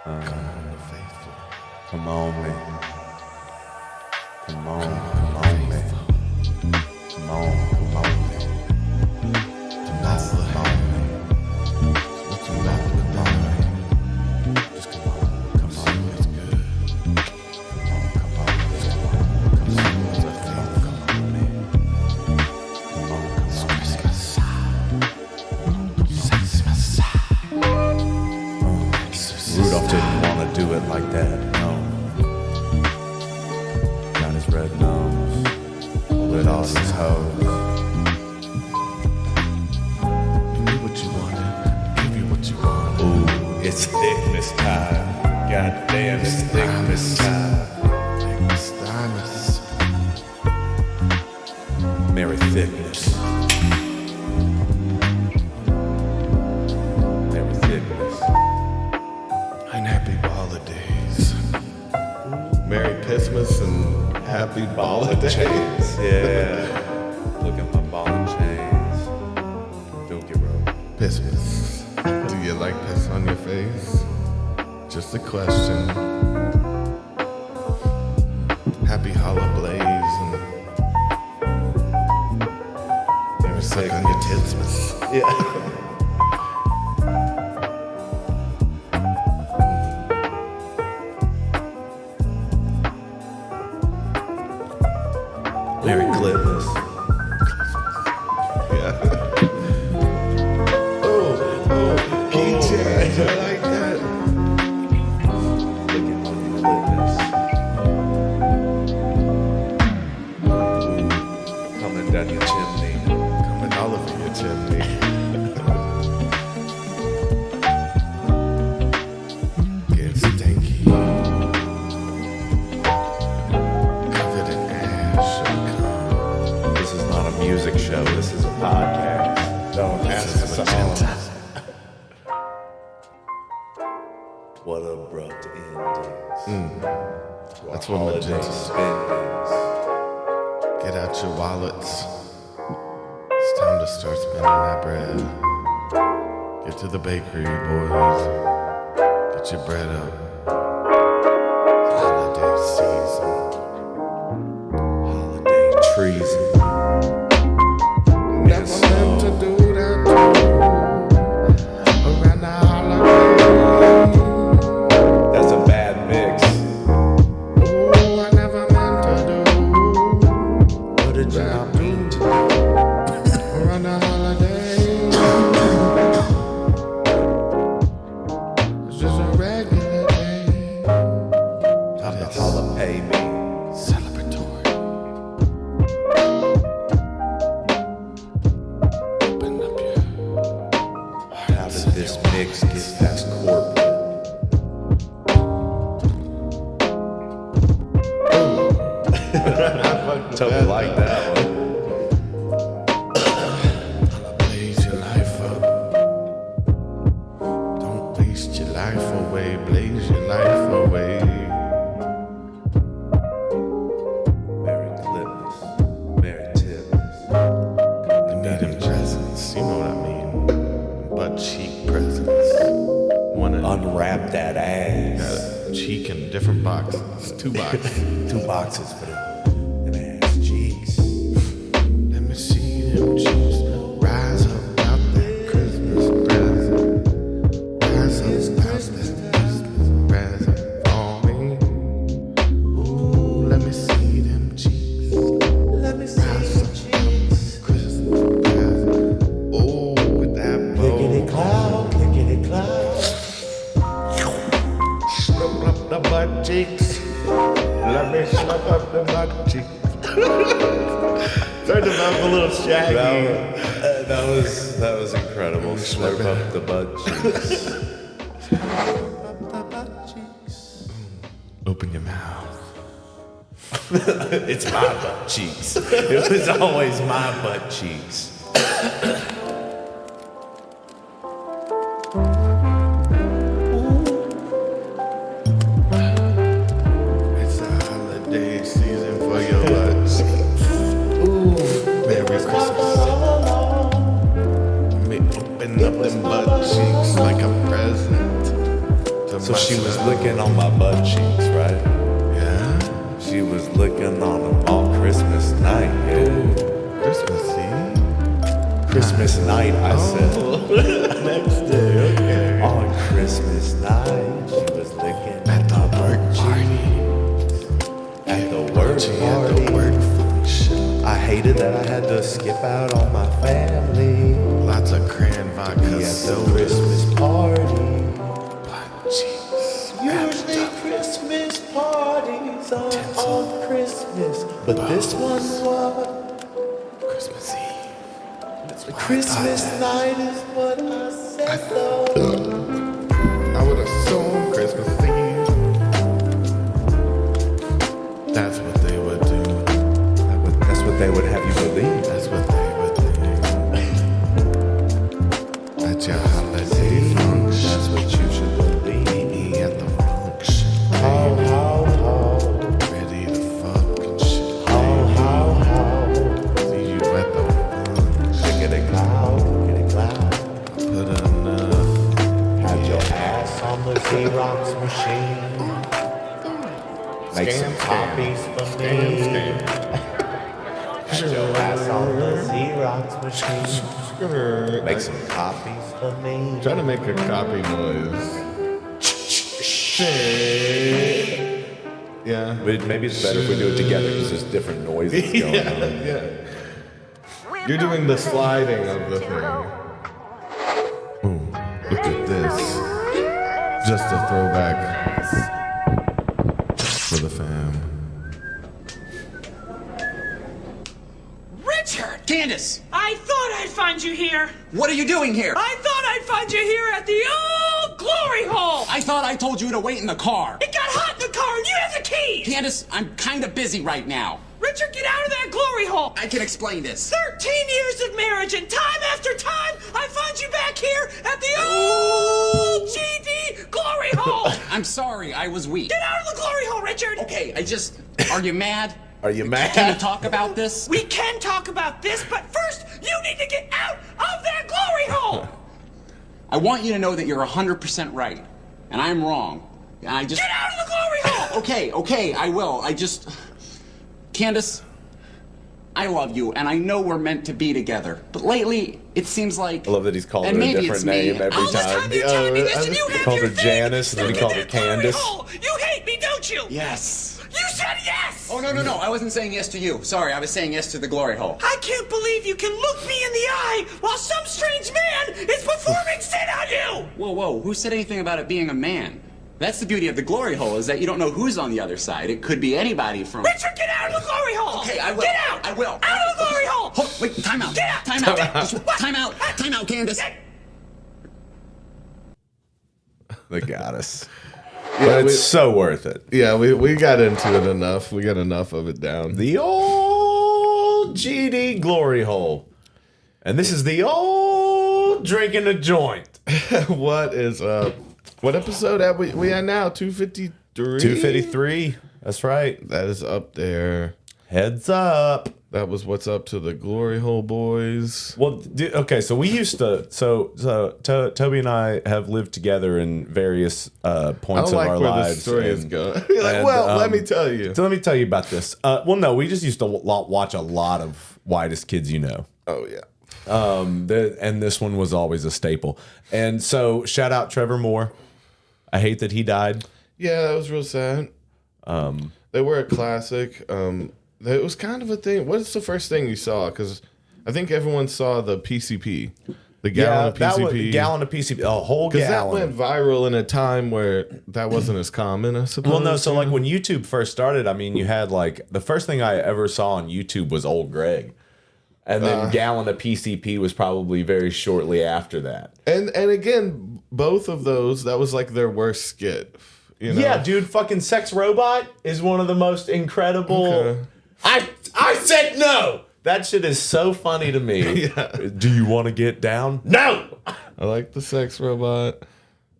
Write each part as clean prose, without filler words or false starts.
Come on, the faithful. Come on, man. Come on, Come on, man. faithful. Come on, man. Come on, man. What you about to come on, man? Just come on. See what's good. Come on. Come see what's up, faithful. Come on, man. Come on. It's Christmas. Christmas. Rudolph didn't want to do it like that, no. Got his red nose, lit off his hose. You knew what you wanted. Give you what you want. Ooh, it's thickness time. God damn, it's thickness time. Thickness, thickness. Merry thickness. Merry thickness. And happy holidays. Merry Christmas and happy holidays. Yeah. Look at my ball and chains. Dookie roll. Christmas. Do you like piss on your face? Just a question. Happy holidays and never suck on your titsmas. Yeah. Merry Clitmas. Yeah. Oh, key change. I like that. Look at my Clitmas. Ooh, coming down your chimney. Coming all over your chimney. Get stinky. Covered in ash and cum. This is not a music show. This is a podcast. Don't ask This is us magenta. songs. What abrupt endings. To our That's what holiday magenta- spendings. Get out your wallets. It's time to start spending that bread. Get to the bakery, boys. Get your bread up. Holiday season. Holiday treason. Never meant to do that around the holiday. That's a bad mix. Oh, I never meant to do What did you not mean to? around the holiday. It's just a regular day. Time to holla pay me. Celebratory. Open up your How did this mix get that's corporate? Totally like that one. blaze your life up. Don't waste your life away. Blaze your life away. Merry Clitmas. Merry Tipmas. Give me them presents. You know what I mean. Butt cheek presents. One in Unwrap that ass. cheek in different boxes. 2 boxes. 2 boxes for them ass cheeks. Let me see them cheeks. Rise up out that Christmas present. Rise up out that Christmas present for me. Ooh, let me see them cheeks. Let me Rise up out that Christmas present. Ooh, with that bow. cloud. Slurp up the butt cheeks. Let me slurp up the butt cheeks. Started to mouth a little shaggy. That was incredible. Slurp up the butt cheeks. Open your mouth. It's my butt cheeks. It was always my butt cheeks. It's a holiday season for your butt cheeks. Ooh, Merry Christmas. Let me open up them butt cheeks like a present. She was licking on my butt cheeks, right? Yeah. She was licking on them all Christmas night, yeah. Christmas Eve. Christmas night, I said. Next day, okay. On Christmas night, she was licking At the work party. at the work At party. the work function. I hated that I had to skip out on my family. Lots of cran vodka At the soda. Christmas party. But jeez. Usually Christmas parties are on Christmas, but this one was Christmas Eve. Christmas night is what I said though. I would assume Christmas Eve. That's what they would do. That's what they would have you believe. That's what they would do. At your holiday function. That's what you should believe. Me at the function. How, Ready to fuck and shit. how. See you at the function. Get a cloud. Put enough. Have your ass on the Xerox machine. Make some copies for me. Have your ass on the Xerox machine. Make some copies for me. Trying to make a copy noise. Yeah. But maybe it's better if we do it together because there's different noises going on. Yeah. You're doing the sliding of the thing. Ooh, look at this. Just a throwback for the fam. Richard! Candace, I thought I'd find you here. what are you doing here? I thought I'd find you here at the old glory hole. I thought I told you to wait in the car. It got hot in the car and you have the key. Candace, I'm kind of busy right now. Richard, get out of that glory hole. I can explain this. 13 years of marriage and time after time, I find you back here at the old GD glory hole. I'm sorry, I was weak. Get out of the glory hole, Richard. Okay, are you mad? Are you Can mad? we talk about this? We can talk about this, but first, you need to get out of that glory hole. I want you to know that you're 100% right, and I'm wrong. And I just... Get out of the glory hole. Okay, I will. Candace, I love you, and I know we're meant to be together. But lately, it seems like... I love that he's calling and her a maybe different it's me. name every All the time. time you're telling me this and you He have called your her thing. Janice, and then he Stuck called in her that glory Candace. hole. You hate me, don't you? Yes. You said yes! Oh, no. I wasn't saying yes to you. Sorry, I was saying yes to the glory hole. I can't believe you can look me in the eye while some strange man is performing sin on you! Whoa. Who said anything about it being a man? That's the beauty of the glory hole, is that you don't know who's on the other side. It could be anybody from... Richard, get out of the glory hole! Okay, I will. Get out! I will. Out of the glory hole! Oh, wait, time out. Get out! Time out. What? Time out. Time out, Candace. They got us. Yeah, But it's so worth it. Yeah, we got into it enough. We got enough of it down. The old GD glory hole. And this is the old drinking a joint. What is up? What episode are we at now? 253? 253. That's right. That is up there. Heads up. That was what's up to the glory hole boys. Well, okay, so we used to, Toby and I have lived together in various I points don't of like our where lives. the story is and- going. You're like, and, well, let me tell you. So let me tell you about this. Well, no, we just used to watch a lot of Whitest Kids You Know. Oh, yeah. And this one was always a staple. And so shout out Trevor Moore. I hate that he died. Yeah, that was real sad. They were a classic. It was kind of a thing. What is the first thing you saw? Because I think everyone saw the PCP, the gallon of that PCP. gallon of PCP, a whole Because that gallon. went viral in a time where that wasn't as common, I suppose. Well, no, so like when YouTube first started, I mean, you had like the first thing I ever saw on YouTube was Old Greg. And then Gallon of PCP was probably very shortly after that. And again, both of those, that was like their worst skit. You know? Yeah, dude, fucking Sex Robot is one of the most incredible. Okay. I said no. That shit is so funny to me. Yeah. Do you want to get down? No. I like the sex robot.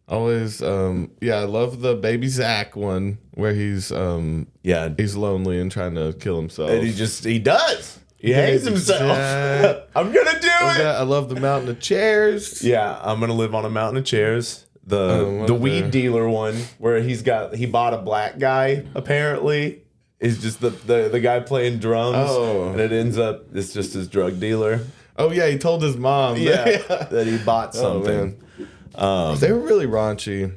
Always, I love the Baby Zach one where he's lonely and trying to kill himself. And he does. He hates himself. Yeah. I'm gonna do it. I love the mountain of chairs. Yeah, I'm gonna live on a mountain of chairs. The weed dealer one where he bought a black guy apparently is just the guy playing drums and it ends up it's just his drug dealer. Oh yeah, he told his mom that he bought something. They were really raunchy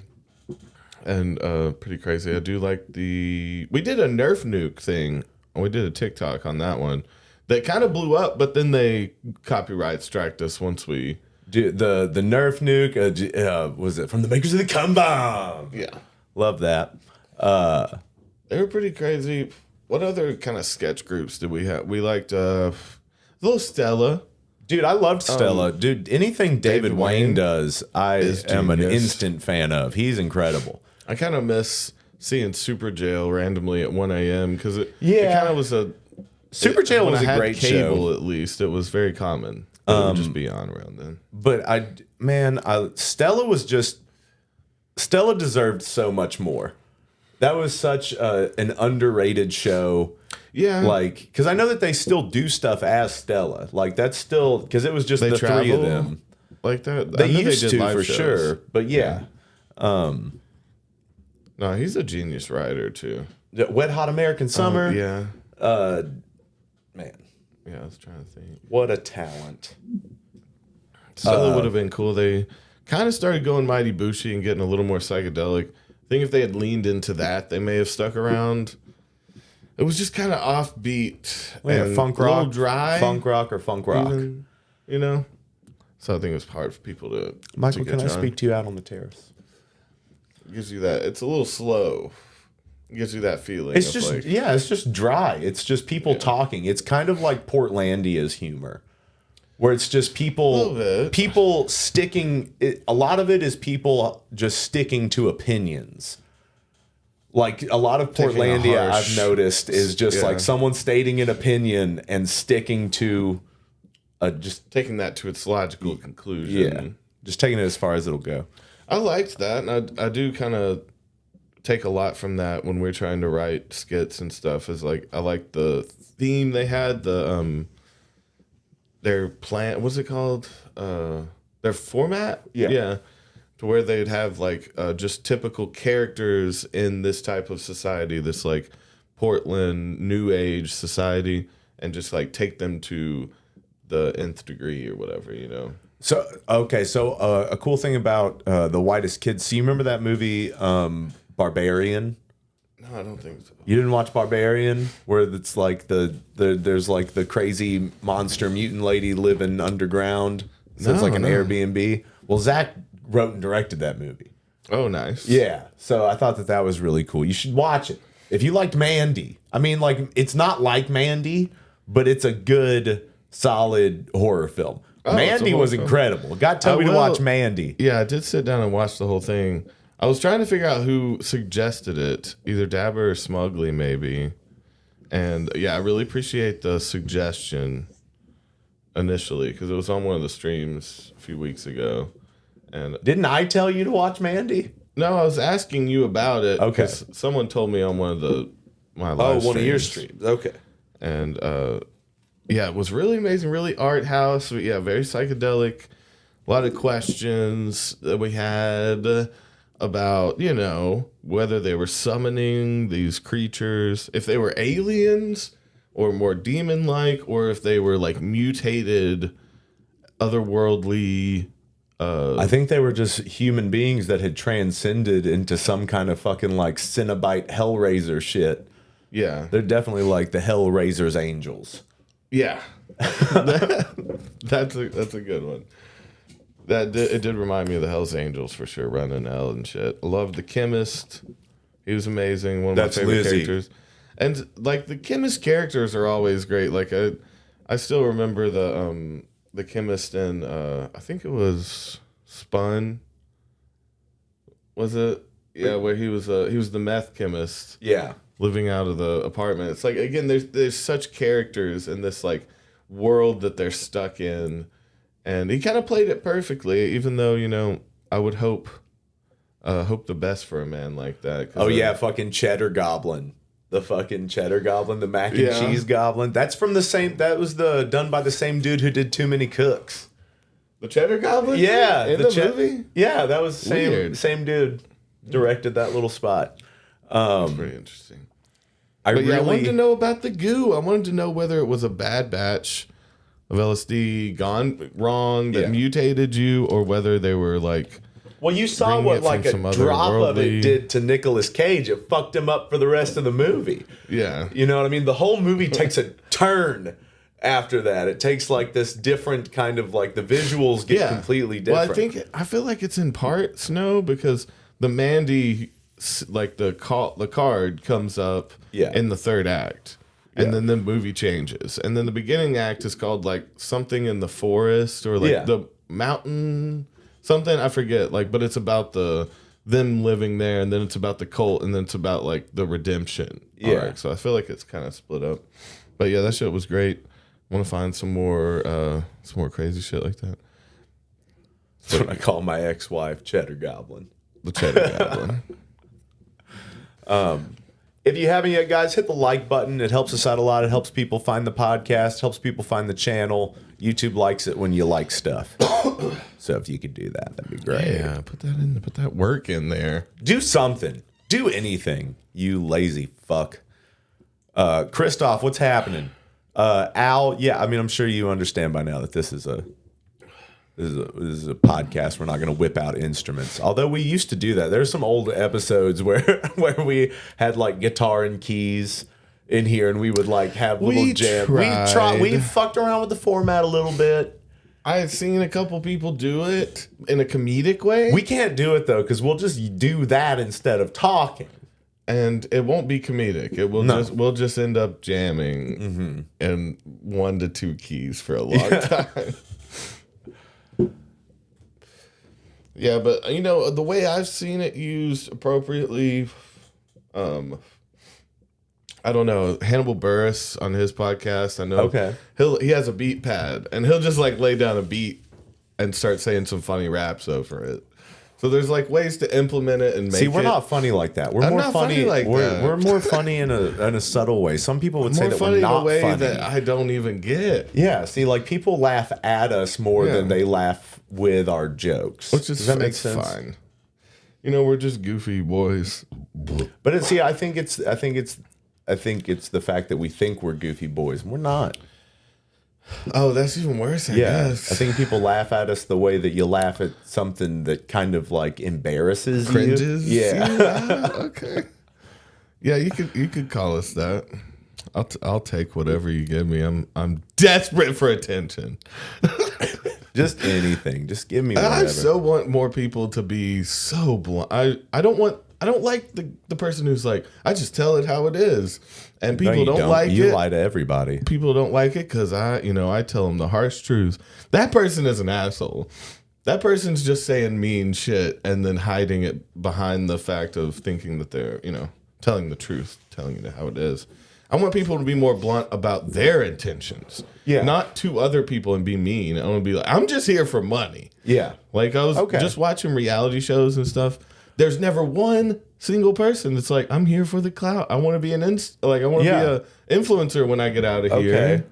and pretty crazy. I do like we did a Nerf nuke thing. We did a TikTok on that one that kind of blew up, but then they copyright striked us once we. Dude, the Nerf nuke was it from the makers of the Cum Bomb? Yeah, love that. They were pretty crazy. What other kind of sketch groups did we have? We liked little Stella. Dude, I loved Stella. Dude, anything David Wayne does, I am an instant fan of. He's incredible. I kind of miss seeing Super Jail randomly at 1 a.m. because it kind of was a. Super Jail was a great cable, show. At least it was very common. It would just be on around then. But Stella deserved so much more. That was such an underrated show. Yeah, like because I know that they still do stuff as Stella. Like that's still because it was just the three of them like that. They used to for sure. But yeah. No, he's a genius writer too. Wet Hot American Summer. Yeah. Man. Yeah, I was trying to think. What a talent. Stella would have been cool. They kind of started going Mighty Booshi and getting a little more psychedelic. I think if they had leaned into that, they may have stuck around. It was just kind of offbeat and funk a little rock, dry. Funk rock or funk rock. Even, you know? So I think it was hard for people to Michael, to can I on. speak to you out on the terrace? It gives you that. It's a little slow. It gives you that feeling. It's just, it's just dry. It's just people talking. It's kind of like Portlandia's humor. Where it's just people sticking. A lot of it is people just sticking to opinions. Like a lot of Portlandia, I've noticed, is just like someone stating an opinion and sticking to just taking that to its logical conclusion. Yeah, just taking it as far as it'll go. I liked that, and I do kind of take a lot from that when we're trying to write skits and stuff. Is like I like the theme they had, their plan. What's it called? Their format. Yeah. To where they'd have like just typical characters in this type of society, this like Portland New Age society, and just like take them to the nth degree or whatever, you know. So a cool thing about The Whitest Kids. So you remember that movie Barbarian? No, I don't think so. You didn't watch Barbarian, where it's like there's like the crazy monster mutant lady living underground. So it's like an Airbnb. Well, Zach wrote and directed that movie. Oh, nice. Yeah. So I thought that was really cool. You should watch it. If you liked Mandy. I mean, like, it's not like Mandy, but it's a good, solid horror film. Mandy was incredible. Got Toby to watch Mandy. Yeah, I did sit down and watch the whole thing. I was trying to figure out who suggested it. Either Dabber or Smugly, maybe. And, yeah, I really appreciate the suggestion initially, because it was on one of the streams a few weeks ago. And didn't I tell you to watch Mandy? No, I was asking you about it. Okay. Someone told me on one of my live streams. One of your streams. Okay. And yeah, it was really amazing, really art house. Yeah, very psychedelic. A lot of questions that we had about, you know, whether they were summoning these creatures, if they were aliens or more demon-like, or if they were like mutated, otherworldly. I think they were just human beings that had transcended into some kind of fucking like Cenobite Hellraiser shit. Yeah. They're definitely like the Hellraiser's angels. Yeah. That's a good one. It did remind me of the Hell's Angels for sure, running hell and shit. I loved the chemist. He was amazing. One of my favorite characters. And like the chemist characters are always great. Like I still remember the chemist in I think it was Spun. Was it? Yeah, where he was the meth chemist. Yeah. Living out of the apartment. It's like, again, there's such characters in this like world that they're stuck in, and he kind of played it perfectly. Even though, you know, I would hope the best for a man like that. Oh yeah, fucking Cheddar Goblin, the fucking Cheddar Goblin, the mac and cheese goblin. That's from the same. That was done by the same dude who did Too Many Cooks. The Cheddar Goblin? Yeah, in the movie? Yeah, that was Weird. same dude directed that little spot. Pretty interesting. I wanted to know about the goo. I wanted to know whether it was a bad batch of LSD gone wrong that mutated you, or whether they were like. Well, you saw what like a drop of it did to Nicolas Cage. It fucked him up for the rest of the movie. Yeah, you know what I mean. The whole movie takes a turn after that. It takes like this different kind of like the visuals get completely different. Well, I feel like it's in part Snow because the Mandy, like the card comes up in the third act. And then the movie changes. And then the beginning act is called like something in the forest or like the mountain something. I forget. Like, but it's about them living there, and then it's about the cult, and then it's about like the redemption arc. So I feel like it's kind of split up. But yeah, that shit was great. I want to find some more crazy shit like that. That's what I call my ex-wife, Cheddar Goblin. The Cheddar Goblin. If you haven't yet, guys, hit the like button. It helps us out a lot. It helps people find the podcast, helps people find the channel. YouTube likes it when you like stuff. So if you could do that, that'd be great. Yeah, put that work in there. Do something. Do anything, you lazy fuck. Christoph, what's happening? Al, yeah, I mean, I'm sure you understand by now that this is a podcast. We're not going to whip out instruments. Although we used to do that. There's some old episodes where we had like guitar and keys in here, and we would like have little jams. We fucked around with the format a little bit. I had seen a couple people do it in a comedic way. We can't do it though, because we'll just do that instead of talking. And it won't be comedic. It will we'll just end up jamming in 1 to 2 keys for a long time. Yeah, but you know, the way I've seen it used appropriately, I don't know, Hannibal Buress on his podcast, I know he has a beat pad, and he'll just like lay down a beat and start saying some funny raps over it. So there's like ways to implement it and make it. See, we're not funny like that. We're more funny like that. We're more funny in a subtle way. Some people would say that we're not funny. In a way that I don't even get. Yeah, see, like people laugh at us more than they laugh with our jokes. Which is, does that make sense? Fine. You know, we're just goofy boys. But I think it's the fact that we think we're goofy boys. We're not. Oh, that's even worse, I guess. I think people laugh at us the way that you laugh at something that kind of like embarrasses Cringes you. Yeah. Okay. Yeah, you could call us that. I'll take whatever you give me. I'm desperate for attention. Just anything. Just give me whatever. I so want more people to be so blunt. I don't like the person who's like, I just tell it how it is. And people don't like it. You lie to everybody. People don't like it because I tell them the harsh truth. That person is an asshole. That person's just saying mean shit and then hiding it behind the fact of thinking that they're, telling the truth, telling you how it is. I want people to be more blunt about their intentions. Yeah. Not to other people and be mean. I want to be like, I'm just here for money. Yeah. Like I was just watching reality shows and stuff. There's never one single person that's like, I'm here for the clout. I want to be I want to be a influencer when I get out of here. Okay.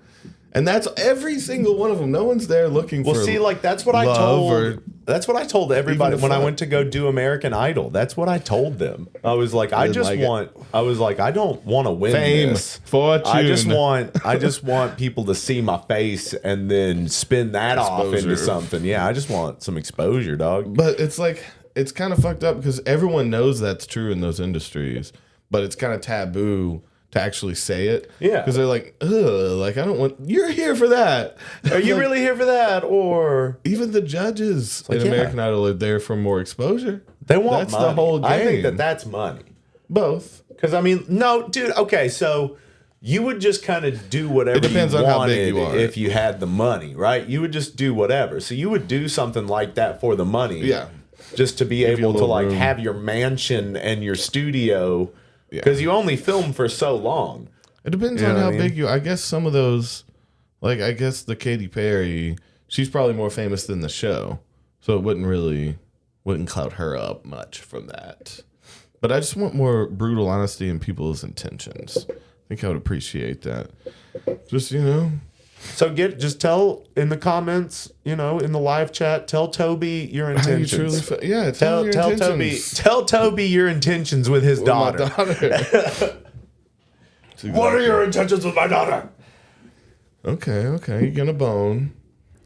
And that's every single one of them. No one's there looking for see, like that's what I told. That's what I told everybody when I went to go do American Idol. That's what I told them. I was like, I don't want to win this. Fortune. I just want people to see my face and then spin that off into something. Yeah, I just want some exposure, dog. But it's like, it's kind of fucked up because everyone knows that's true in those industries, but it's kind of taboo to actually say it. Yeah. Because they're like, ugh, like, I don't want, you're here for that. Are you really here for that? Or even the judges in American Idol are there for more exposure. They want that's money. The whole game. I think that's money. Both. Because, I mean, no, dude, okay, so you would just kind of do whatever you wanted on how big you are. If you had the money, right? You would just do whatever. So you would do something like that for the money. Yeah. Just to be able to like have your mansion and your studio, because you only film for so long. It depends on how big you. I guess some of those, like I guess the Katy Perry, she's probably more famous than the show, so it wouldn't cloud her up much from that. But I just want more brutal honesty in people's intentions. I think I would appreciate that. Just So just tell in the comments, in the live chat, tell Toby your intentions. How you truly yeah, tell your intentions. Toby, tell Toby your intentions with his daughter. What are your intentions with my daughter? Okay. You're gonna bone.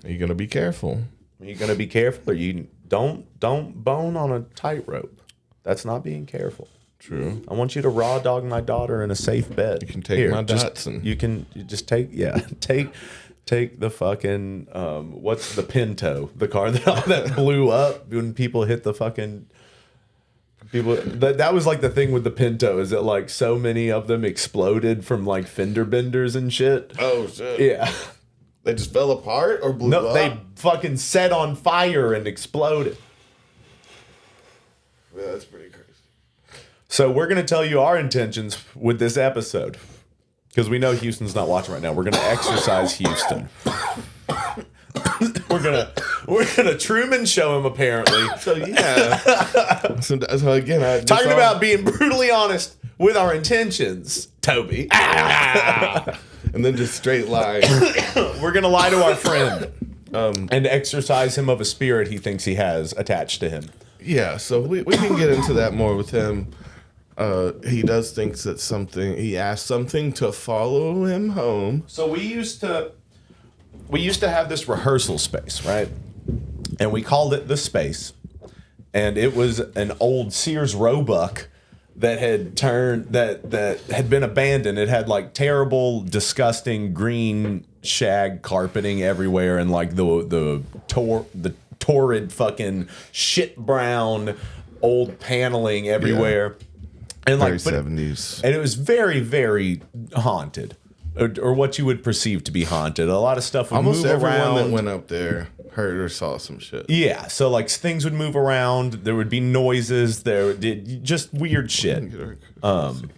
Are you gonna be careful? Are you gonna be careful, or you don't bone on a tightrope? That's not being careful. True. I want you to raw dog my daughter in a safe bed. You can take my Datsun. You just take the fucking what's the Pinto, the car that blew up when people hit the fucking people. That was like the thing with the Pinto, is that like so many of them exploded from like fender benders and shit. Oh shit. Yeah. They just fell apart or blew up? They fucking set on fire and exploded. Yeah, that's pretty crazy. So we're going to tell you our intentions with this episode, because we know Houston's not watching right now. We're going to exercise Houston. we're gonna Truman show him, apparently. So yeah. so again, talking about being brutally honest with our intentions, Toby. And then just straight lie. We're gonna lie to our friend and exorcise him of a spirit he thinks he has attached to him. Yeah, so we can get into that more with him. He does think that he asked something to follow him home. So we used to have this rehearsal space, right? And we called it The Space. And it was an old Sears Roebuck that had been abandoned. It had like terrible, disgusting green shag carpeting everywhere, and like the torrid fucking shit brown old paneling everywhere. Yeah. And like 70s. And it was very, very haunted, or what you would perceive to be haunted. A lot of stuff would almost move everyone around. that went up there heard or saw some shit. Yeah, so like things would move around. There would be noises. There did just weird shit. You want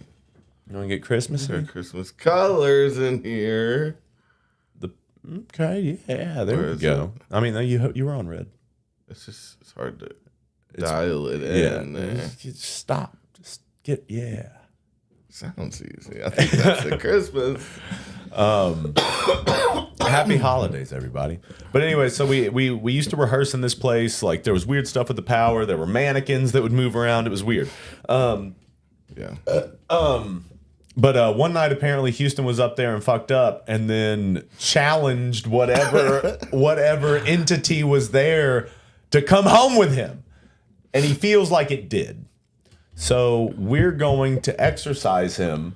to get Christmas? There are Christmas colors in here. Okay, yeah, there we go. I mean, you were on red. It's hard to dial it in. Yeah, just stop. Just get Sounds easy. I think that's the Christmas. Happy holidays, everybody. But anyway, so we used to rehearse in this place. Like, there was weird stuff with the power. There were mannequins that would move around. It was weird. Yeah. But one night, apparently, Houston was up there and fucked up, and then challenged whatever entity was there to come home with him, and he feels like it did. So we're going to exorcise him.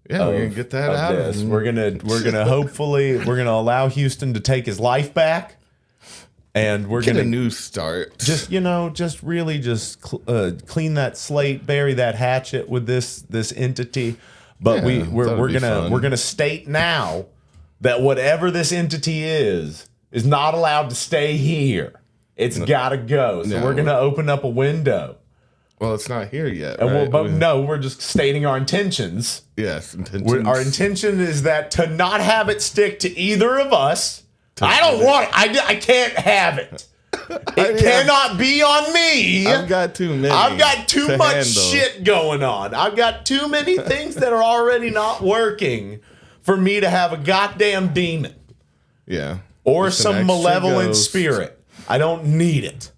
Yeah, we're gonna get that out of him. We're gonna hopefully allow Houston to take his life back, and we're get gonna a new start. Just clean that slate, bury that hatchet with this entity. But Yeah, we're gonna state now that whatever this entity is not allowed to stay here. It's gotta go. So we're gonna open up a window. Well, it's not here yet. And right? we're just stating our intentions. Yes, intentions. Our intention is that to not have it stick to either of us. I don't want it. I can't have it. It cannot be on me. I've got too many. I've got too much handle. shit going on. I've got too many things that are already not working for me to have a goddamn demon. Yeah. Or Just an some extra malevolent ghost. spirit. I don't need it.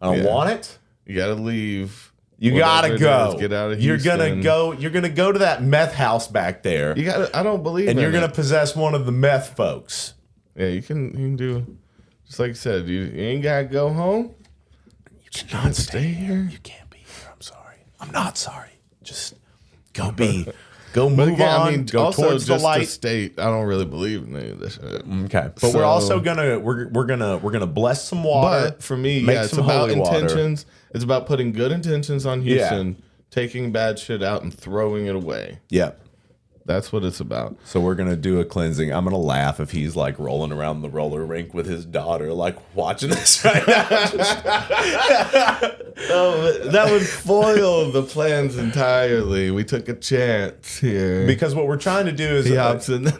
I don't want it. You gotta leave. You Whatever gotta go. it is, get out of You're Houston. gonna go. You're gonna go to that meth house back there, You gotta. I don't believe. and in you're gonna it. possess one of the meth folks. Yeah, you can do. Just like you said, you ain't gotta go home. You cannot stay here. You can't be here. I'm sorry. I'm not sorry. Just go move Again, on. I mean, go also towards the just light. to state, I don't really believe in any of this shit. Okay, but we're also gonna we're gonna bless some water. But for me, make it's some about holy water. intentions. It's about putting good intentions on Houston, taking bad shit out and throwing it away. Yeah. That's what it's about. So we're gonna do a cleansing. I'm gonna laugh if he's like rolling around the roller rink with his daughter, like watching this right now. That would foil the plans entirely. We took a chance here. Because what we're trying to do is He hops in the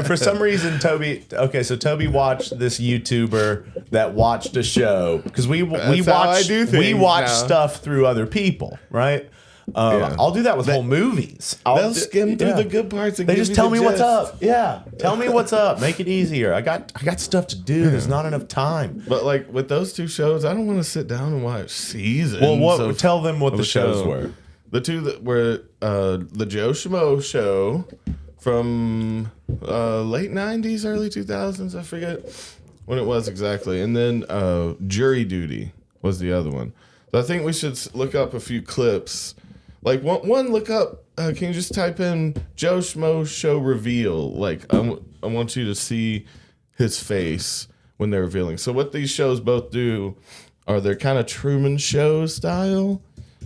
for some reason, Toby. Okay, so Toby watched this YouTuber that watched a show because we how I watch do we things watch now. stuff through other people, right? I'll do that with whole movies. They'll skim through the good parts and they give just you tell the me what's gist. up. Yeah, tell me what's up. Make it easier. I got stuff to do. There's not enough time. But like with those two shows, I don't want to sit down and watch seasons. Well, tell them what the shows show. were. The two that were the Joe Schmo show from late 90s, early 2000s. I forget when it was exactly. And then Jury Duty was the other one. So I think we should look up a few clips. Like one look up. Can you just type in Joe Schmo show reveal? Like I want you to see his face when they're revealing. So what these shows both do are they're kind of Truman Show style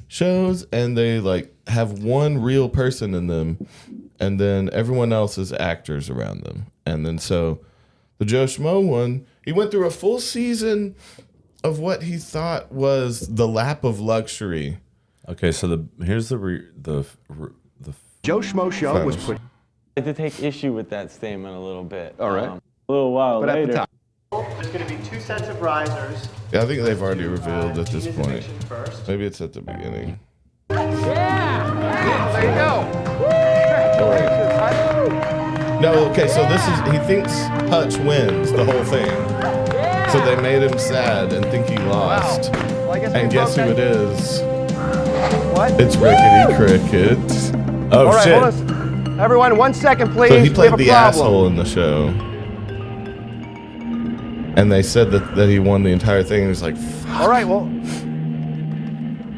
shows, and they like have one real person in them, and then everyone else is actors around them. And then so the Joe Schmo one, he went through a full season of what he thought was the lap of luxury. Okay, so here's the Joe Schmo show was put. I had to take issue with that statement a little bit. All right. A little while But at later. the time, There's going to be 2 sets of risers. Yeah, I think they've already revealed at this Gina's point. eviction first. Maybe it's at the beginning. there you go. No, okay, so he thinks Hutch wins the whole thing. So they made him sad and think he lost. Well, I guess And we guess who both it is? What? It's Rickety Cricket. oh All right, shit. hold on. Everyone, 1 second, please. So he We played have a the problem. asshole in the show. And they said that he won the entire thing. And he's like, fuck. All right, well.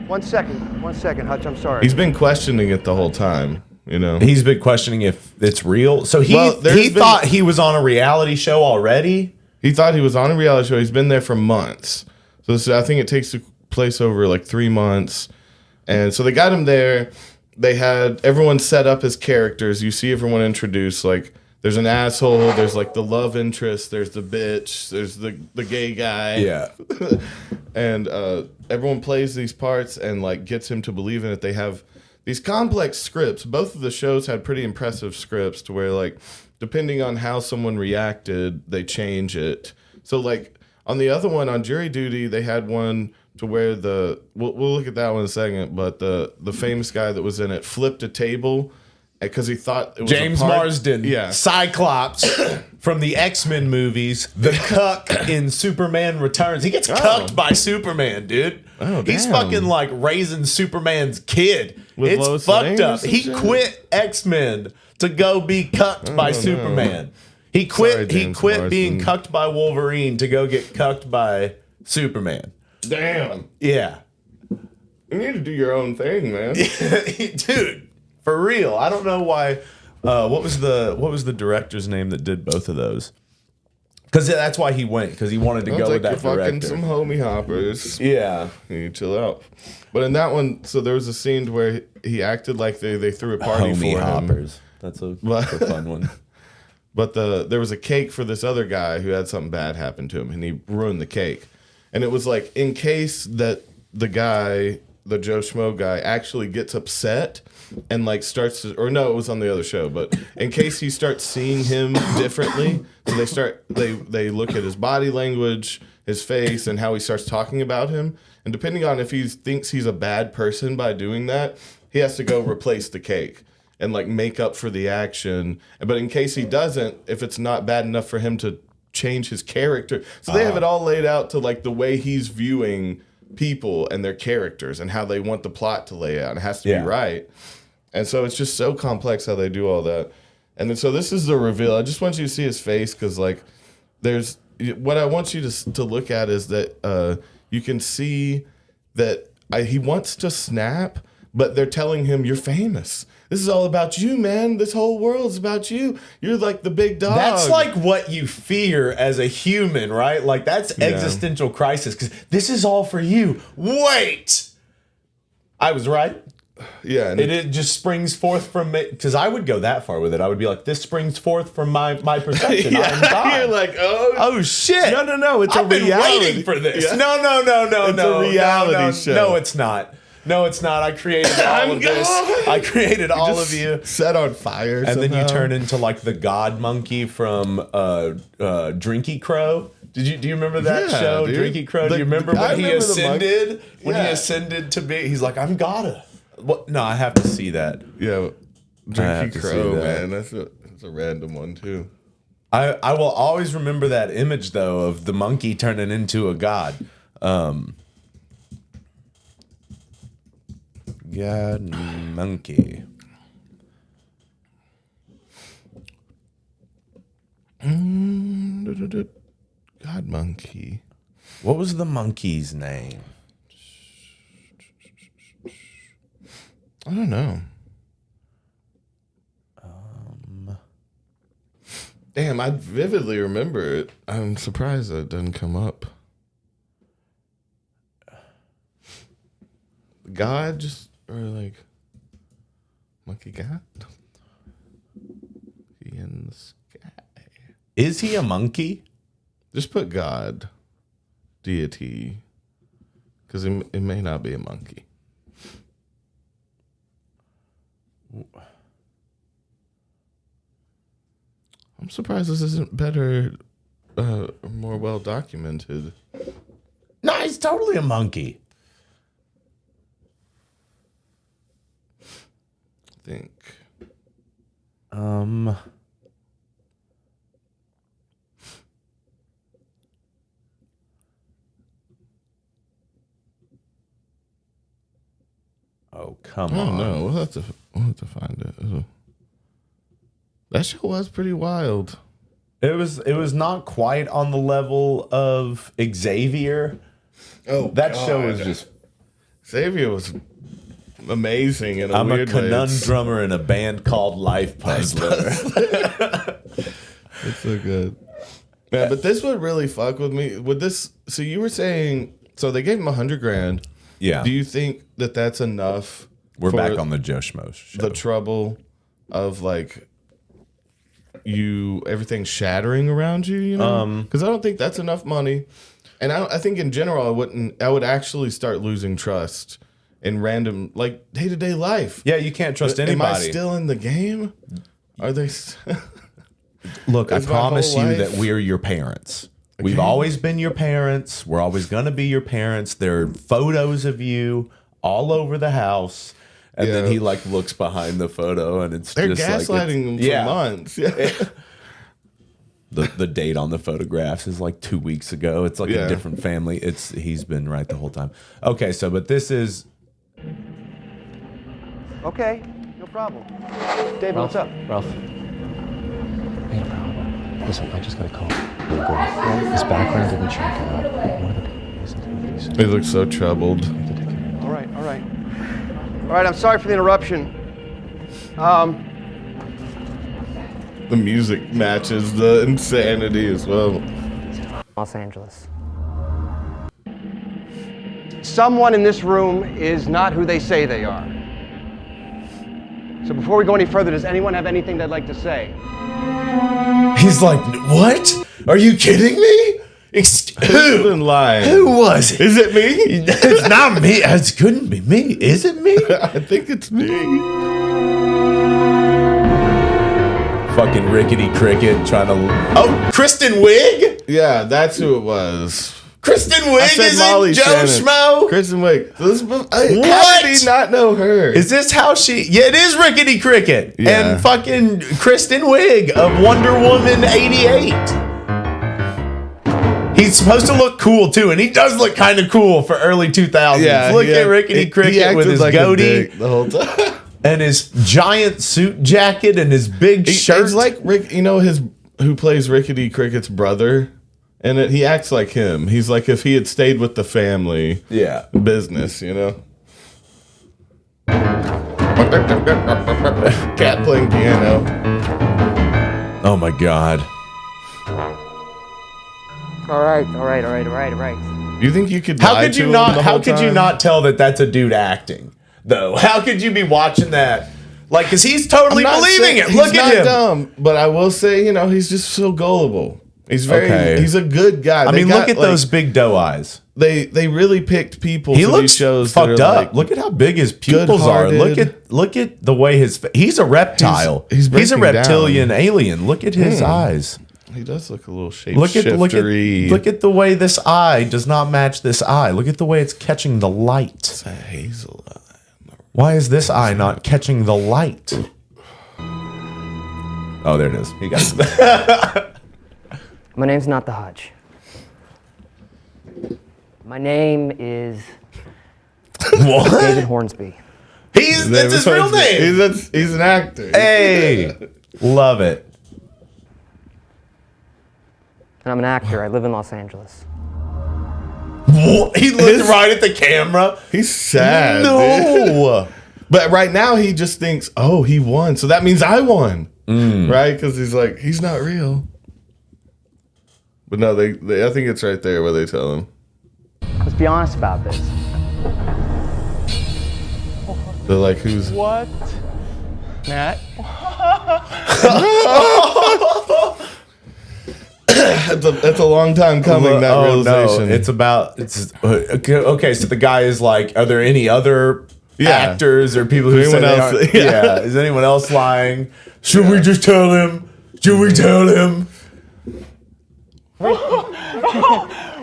1 second. 1 second, Hutch. I'm sorry. He's been questioning it the whole time, you know? He's been questioning if it's real. So he Well, there's been- thought he was on a reality show already. He thought he was on a reality show. He's been there for months. So I think it takes place over like 3 months. And so they got him there. They had everyone set up as characters. You see everyone introduced. Like, there's an asshole. There's like the love interest. There's the bitch. There's the gay guy. Yeah. And everyone plays these parts and like gets him to believe in it. They have these complex scripts. Both of the shows had pretty impressive scripts to where like depending on how someone reacted, they change it. So like on the other one, on Jury Duty, they had one to where we'll look at that one in a second, but the famous guy that was in it flipped a table because he thought it was James a part. Marsden, Yeah. Cyclops from the X-Men movies, the cuck in Superman Returns. He gets cucked by Superman, dude. Oh, He's damn. fucking like raising Superman's kid. With It's Lois Lane fucked or up. some He shit? quit X-Men to go be cucked by Superman. He quit. Sorry, He James quit being Marsden. cucked by Wolverine to go get cucked by Superman. Damn. Yeah, You need to do your own thing, man. dude, for real. I don't know why. What was the director's name that did both of those? Because that's why he went. Because he wanted to Sounds go like with that you're fucking director. some homie hoppers. Yeah. You need to chill out. But in that one, so there was a scene where he acted like they threw a party Homie for him. hoppers. That's a fun one. But there was a cake for this other guy who had something bad happen to him, and he ruined the cake. And it was like, in case that the guy, the Joe Schmo guy, actually gets upset and like starts to, or no, it was on the other show, but in case he starts seeing him differently, so they look at his body language, his face, and how he starts talking about him. And depending on if he thinks he's a bad person by doing that, he has to go replace the cake and like make up for the action. But in case he doesn't, if it's not bad enough for him to change his character. So they have it all laid out to like the way he's viewing people and their characters and how they want the plot to lay out. It has to be right. And so it's just so complex how they do all that. And then so this is the reveal. I just want you to see his face because like there's what I want you to look at is that you can see that he wants to snap, but they're telling him you're famous. This is all about you, man. This whole world's about you. You're like the big dog. That's like what you fear as a human, right? Like that's existential crisis because this is all for you. Wait, I was right. Yeah, and It just springs forth from me because I would go that far with it. I would be like, this springs forth from my perception. I'm God. You're like, oh shit. No. It's I've a been reality. waiting for this. Yeah. No. It's a reality show. No, it's not. No, it's not. I created all of this. I created all of you. Set on fire, And then you somehow. turn into like the god monkey from Drinky Crow. Do you remember that Yeah, show, dude. Drinky Crow? Do you remember I when he remember the monkey. ascended? When he Yeah. ascended to be, he's like, I'm gotta. What? No, I have to see that. Yeah, have Drinky to see Crow, that. man. That's a random one too. I will always remember that image though of the monkey turning into a god. God monkey. God monkey. What was the monkey's name? I don't know. Damn, I vividly remember it. I'm surprised that it doesn't come up. God, just or like monkey God. He in the sky. Is he a monkey? Just put God, deity, because it may not be a monkey. I'm surprised this isn't better, more well documented. No, he's totally a monkey. I think. Oh, come Oh on. no, we'll have to find it. That show was pretty wild. It was not quite on the level of Xavier. Oh, That show was just. Xavier was amazing in a I'm a weird way. conundrummer in a band called Life Puzzler. It's so good. Yeah, but this would really fuck with me. With this, so you were saying, so they gave him $100,000. Yeah. Do you think that that's enough? We're for back on the Joe Schmo show. the trouble of like everything shattering around you, you know? Because I don't think that's enough money, and I think in general I would actually start losing trust in random like day-to-day life. Yeah, you can't trust anybody. Am I still in the game? Are they? Look, I That's my promise whole you life. that we're your parents. We've always been your parents. We're always going to be your parents. There are photos of you all over the house. And then Yeah. he like looks behind the photo and it's They're just gaslighting them for months. Yeah. The date on the photographs is like 2 weeks ago. It's like Yeah. a different family. He's been right the whole time. Okay, so but this is Okay, no problem. David, what's up? Ralph. Hey, Ralph. Listen, I just got a call. His background didn't check out. One of the people isn't who he said. He looks so troubled. All right, all right. All right, I'm sorry for the interruption. The music matches the insanity as well. Los Angeles. Someone in this room is not who they say they are. So before we go any further, does anyone have anything they'd like to say? he's like, what? Are you kidding me? Who's been lying? Who was it? Is it me? It's not me. It couldn't be me. Is it me? I think it's me. Fucking Rickety Cricket trying to. Oh, Kristen Wiig? Yeah, that's who it was. Kristen I Wiig said is Molly in Joe Shannon. Schmo? Kristen Wiig. How What? did he not know her? Is this how she? Yeah, it is Rickety Cricket Yeah. and fucking Kristen Wiig of Wonder Woman '88. He's supposed to look cool too, and he does look kind of cool for early 2000s. Yeah, Look he at Rickety he Cricket with acted his like a goatee dick the whole time. and his giant suit jacket and his big shirt. It's like Rick, you know, who plays Rickety Cricket's brother, and he acts like him. He's like if he had stayed with the family, Yeah. business, you know. Cat playing piano. Oh my god. All right. You think you could? How lie could to you him not? the How whole could you time? not tell that that's a dude acting? Though, how could you be watching that? Like, cause he's totally I'm not believing saying- it. he's Look not at him. dumb, but I will say, you know, he's just so gullible. He's very. Okay. He's a good guy. I mean, look at those big doe eyes. They really picked people. He for looks these shows fucked that are up. like, Look at how big his pupils are. good-hearted. Look at the way he's a reptile. He's a breaking reptilian alien. Look at his eyes. He does look a little Look at shapeshiftery. the way this eye does not match this eye. Look at the way it's catching the light. It's a hazel eye. Why is this eye not catching the light? Oh, there it is. You got it. My name's not the Hutch. My name is What? David Hornsby. That's his real name. He's an actor. Hey, love it. And I'm an actor. I live in Los Angeles. What? He looked right at the camera. He's sad. No. Dude. But right now he just thinks, oh, he won. So that means I won. Right? Because he's like, he's not real. But no, they I think it's right there where they tell him. Let's be honest about this. They're like, who's... What? Matt? That's a long time coming, that realization. No. It's okay, so the guy is like, are there any other actors or people who say anyone they else? aren't- yeah. Is anyone else lying? Should we just tell him? Should we tell him?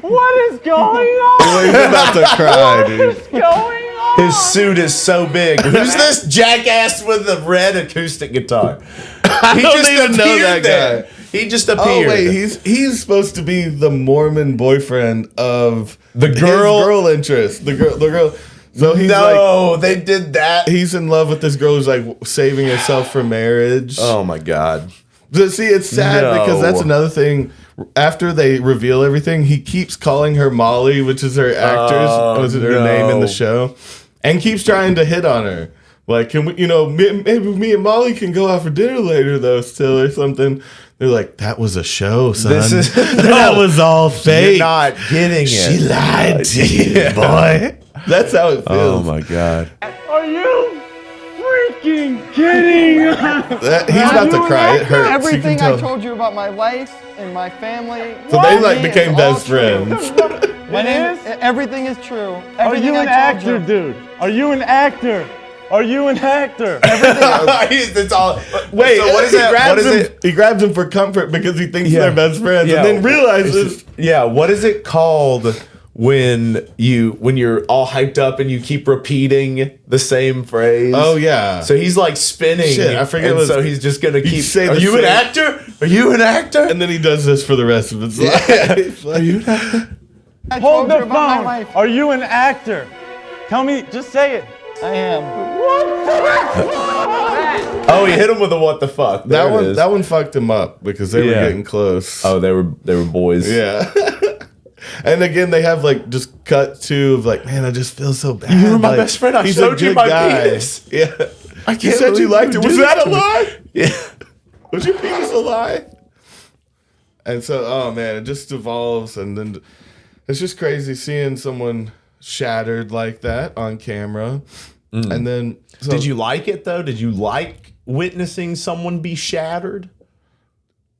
What is going on? He's about to cry, dude. What's going on? His suit is so big. Who's this jackass with the red acoustic guitar? I don't even know that guy. He just appeared. Oh wait, he's supposed to be the Mormon boyfriend of The girl- his girl interest. The girl. So he's they did that. he's in love with this girl who's like saving herself for marriage. Oh my god. But see, it's sad because that's No. another thing. After they reveal everything, he keeps calling her Molly, which is her actress, her name in the show, and keeps trying to hit on her. Like, can we, maybe me and Molly can go out for dinner later, though, still, or something. They're like, that was a show, son. That was all fake. You're not getting it. She lied to you, boy. That's how it feels. Oh my god. Are you freaking kidding? He's about to cry. It hurts. Everything you can I tell. told you about my life and my family. So they like me became is all best true. friends. My name, everything is true. Are Everything you an I told actor, you. dude? Are you an actor? Are you an actor? It's all. Wait, so what is he that? grabs What is him, it? He grabs him for comfort because he thinks Yeah. they're best friends, Yeah. and then realizes Yeah, what is it called when you're all hyped up and you keep repeating the same phrase? Oh yeah. So he's like spinning. Shit, I forget and what- so he's just gonna keep say Are the you an same- actor? Are you an actor? and then he does this for the rest of his life. Are you not? I Hold told the you about my phone. life. Are you an actor? Tell me, just say it. I am. Oh, he hit him with a what the fuck. There it is. That one fucked him up because they were Yeah. getting close. Oh, they were boys. Yeah. And again, they have like just cut to of like, man, I just feel so bad. You were my Like, best friend. I he's showed a you good my guy. penis. Yeah. I You can't said you believe liked it. you Was did that this a to me. lie? Yeah. Was your penis a lie? And so, oh man, it just evolves, and then it's just crazy seeing someone shattered like that on camera. And then, so, Did you like it though? Did you like witnessing someone be shattered?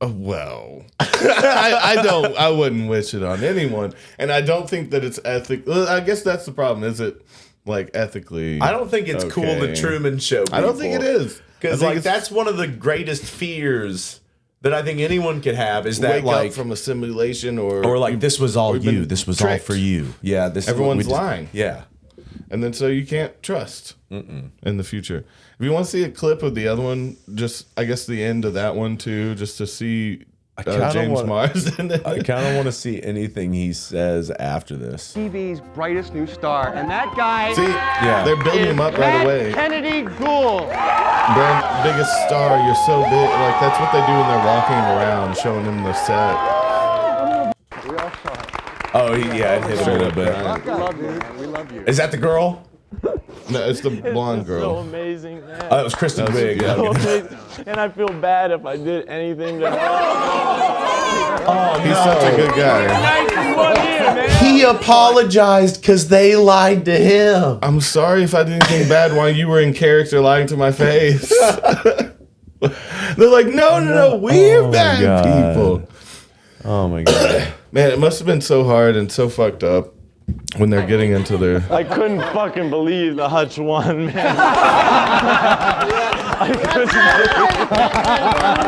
Well, I wouldn't wish it on anyone, and I don't think that it's ethical. I guess that's the problem. Is it like ethically? I don't think it's cool okay? the Truman Show. I don't think it is. I Because think like it's that's one of the greatest fears that I think anyone could have is that wake like up from a simulation or like this was all we've been you. This was all tricked. for you. Yeah, this Everyone's is what we lying. Yeah. And then so you can't trust in the future. If you want to see a clip of the other one, just I guess the end of that one too, just to see kinda James wanna- Mars. And then, I kind of want to see anything he says after this. TV's brightest new star, and that guy see, they're building him up right away. Kennedy Gould. Brand biggest star, you're so big. Like that's what they do when they're walking him around, showing him the set. Oh, yeah, it hit him a little bit. We love you, man. We love you. Is that the girl? No, it's the blonde So girl. amazing, man. Oh, it was Kristen Wiig. yeah. So amazing. And I feel bad if I did anything to He's such a good guy. 91 year, man. He apologized because they lied to him. I'm sorry if I did anything bad while you were in character lying to my face. They're like, no, we're bad God. people. Oh my god. Man, it must have been so hard and so fucked up when they're getting into their. I couldn't fucking believe the Hutch won, man. I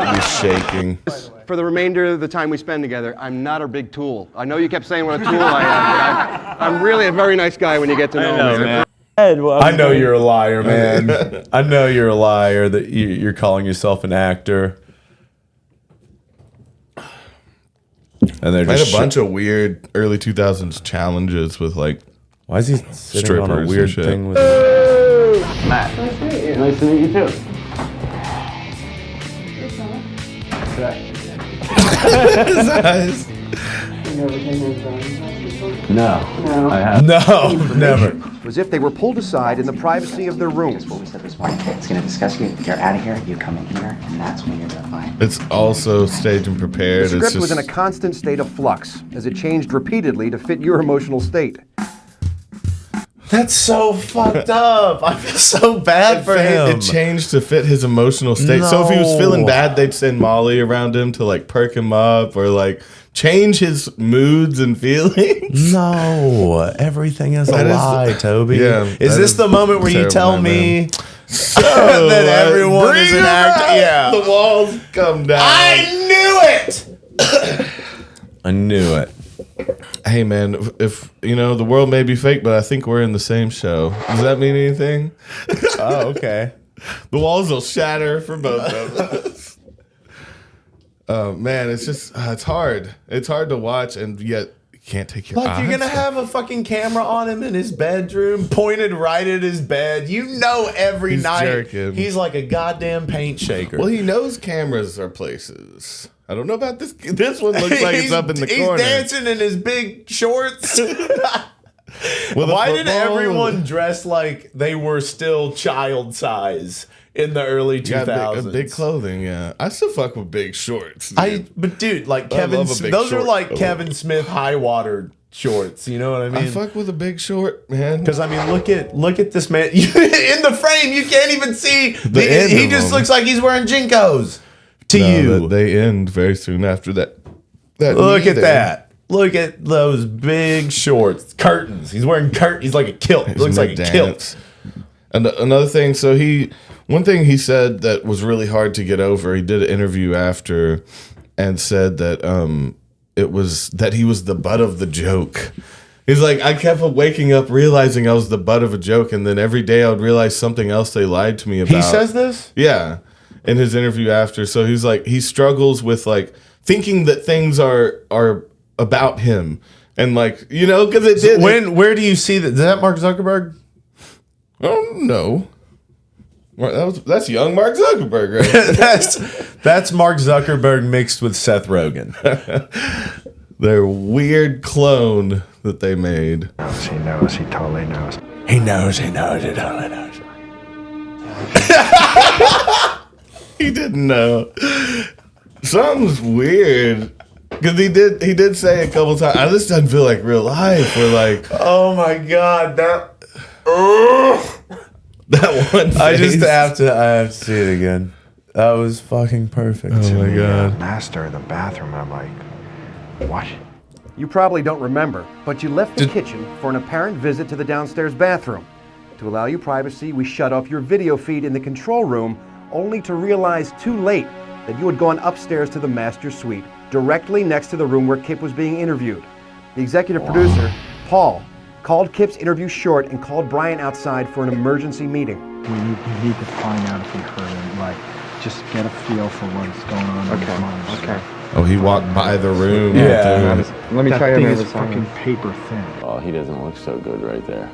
couldn't He's shaking. For the remainder of the time we spend together, I'm not a big tool. I know you kept saying what a tool I am, but I'm really a very nice guy when you get to know me. man. I know you're a liar, man. I know you're a liar that you're calling yourself an actor. And they're I had just a bunch of weird early 2000s challenges with like. Why is he sitting on a strippers weird and shit. thing with Matt. Nice to meet you. Nice to meet you too. His eyes. No, I have. No, never. As if they were pulled aside in the privacy of their rooms. What we said this morning. It's going to discuss you. You're out of here. You come in here, and that's when you're going to find. It's also staged and prepared. The script it's was in a just, constant state of flux, as it changed repeatedly to fit your emotional state. That's so fucked up. I feel so bad for him. It changed to fit his emotional state. So if he was feeling bad, they'd send Molly around him to like perk him up or like change his moods and feelings. No, everything is a lie, Toby. Yeah, is this the moment where you tell me that everyone is an actor? Yeah. The walls come down. I knew it. I knew it. Hey man, if you know the world may be fake, but I think we're in the same show. Does that mean anything? Oh, okay. The walls will shatter for both of us. Man, it's just it's hard. It's hard to watch, and yet you can't take your eyes. Like, you're gonna have a fucking camera on him in his bedroom, pointed right at his bed. You know, every night jerking. he's like a goddamn paint shaker. Well, he knows cameras are places. I don't know about this. This one looks like it's up in the corner. He's dancing in his big shorts. Why did football. everyone dress like they were still child size in the early 2000s? Big clothing, yeah. I still fuck with big shorts. Dude. But dude, like I Kevin, love a big those are short like coat. Kevin Smith high water shorts. You know what I mean? I fuck with a big short, man. Because I mean, look at this man in the frame. You can't even see. end He of just them. looks like he's wearing Jinkos. To you, they end very soon after that. Look knee at there. that. Look at those big shorts, curtains. He's wearing curtains. He's like a kilt. It looks like a kilt. And another thing, one thing he said that was really hard to get over. He did an interview after, and said that it was that he was the butt of the joke. He's like, I kept waking up realizing I was the butt of a joke, and then every day I would realize something else they lied to me about. He says this? Yeah, in his interview after. So he's like, he struggles with like thinking that things are about him, and like, you know, because it did. Where do you see that? Is that Mark Zuckerberg? Oh no, that's young Mark Zuckerberg, right? that's Mark Zuckerberg mixed with Seth Rogen. Their weird clone that they made. He knows, he totally knows. He knows, he totally knows. He didn't know. Something's weird. Because he did say a couple times, this doesn't feel like real life. We're like, oh my god, that one face. I have to see it again. That was fucking perfect. Oh my god. Master of the bathroom, I'm like, what? You probably don't remember, but you left the kitchen for an apparent visit to the downstairs bathroom. To allow you privacy, we shut off your video feed in the control room, only to realize too late that you had gone upstairs to the master suite, directly next to the room where Kip was being interviewed. The executive producer, Paul, called Kip's interview short and called Brian outside for an emergency meeting. We need to find out if we heard him, like, just get a feel for what's going on in his mind. Okay. Oh, he walked by the room. Yeah. Let me That try thing another is song. fucking paper thin. Oh, he doesn't look so good right there.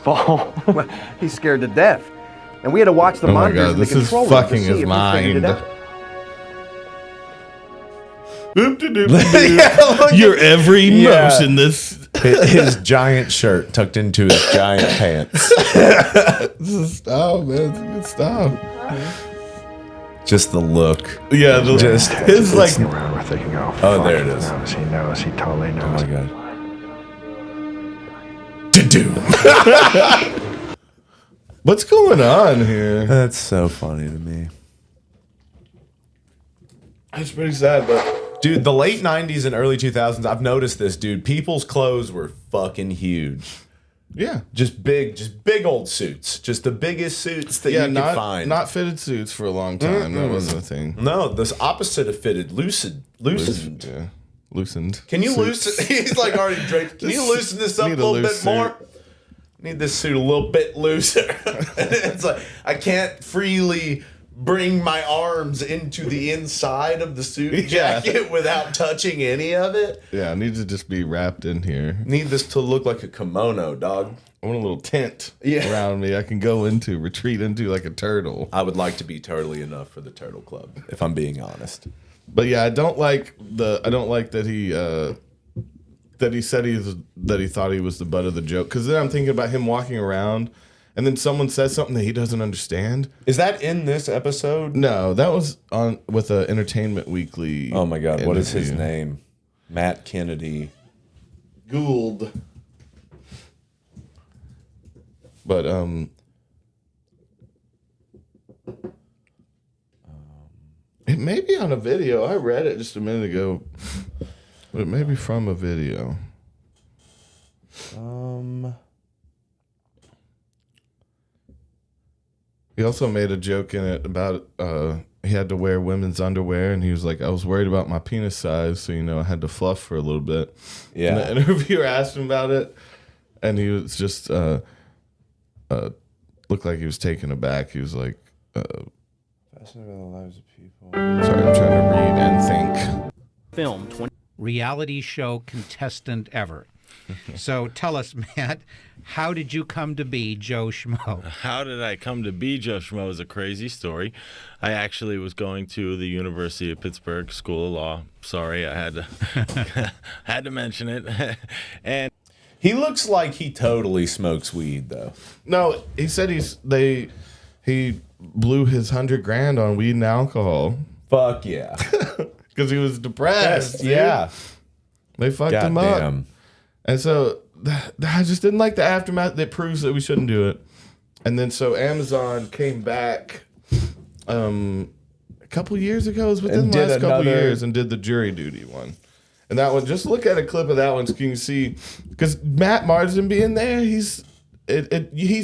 Fall. Well, he's scared to death. And we had to watch the Oh my monitors God, in the this is control room to fucking see his if he figured it mind. out. Your every motion. His giant shirt tucked into his giant pants. This is stuff, man. It's good stuff. Just the look. Yeah, Just his like. Around, we're thinking, oh, Oh, fuck, there it is. He knows, he totally Oh knows. my god. What's going on here? That's so funny to me. It's pretty sad, but Dude, the late 90s and early 2000s, I've noticed this, dude. People's clothes were fucking huge. yeah, Just big old suits. Just the biggest suits that you could find. not fitted suits for a long time. That wasn't a thing. No, this opposite of fitted. Loosened. Yeah, loosened. Can you Suits. loosen? He's like already draped. Can you loosen this up a Need a little loose bit more? need this suit a little bit looser. It's like I can't freely bring my arms into the inside of the suit jacket without touching any of it. Yeah, I need to just be wrapped in here. Need this to look like a kimono, dog. I want a little tent around me I can retreat into like a turtle. I would like to be turtly enough for the Turtle Club, if I'm being honest. But yeah, I don't like that he said that he thought he was the butt of the joke. Because then I'm thinking about him walking around, and then someone says something that he doesn't understand. Is that in this episode? No, that was on with a Entertainment Weekly. Oh my God, what is his interview. name? Matt Kennedy. Gould. But it may be on a video. I read it just a minute ago, but it may be from a video. He also made a joke in it about he had to wear women's underwear, and he was like, I was worried about my penis size, so I had to fluff for a little bit. Yeah. And the interviewer asked him about it, and he was just looked like he was taken aback. He was like, Fascinated by the lives of people. sorry, I'm trying to read and think. Film 20 reality show contestant ever. So tell us, Matt, how did you come to be Joe Schmo? How did I come to be Joe Schmo is a crazy story. I actually was going to the University of Pittsburgh School of Law. Sorry, I had to had to mention it. And he looks like he totally smokes weed, though. No, he said he blew his $100,000 on weed and alcohol. Fuck yeah. Because he was depressed. Yeah. They fucked him up. Goddamn. And so I just didn't like the aftermath that proves that we shouldn't do it. And then so Amazon came back a couple years ago. It was within the last couple years and did the jury duty one. And that one, just look at a clip of that one so you can see. Because Matt Marsden being there, he's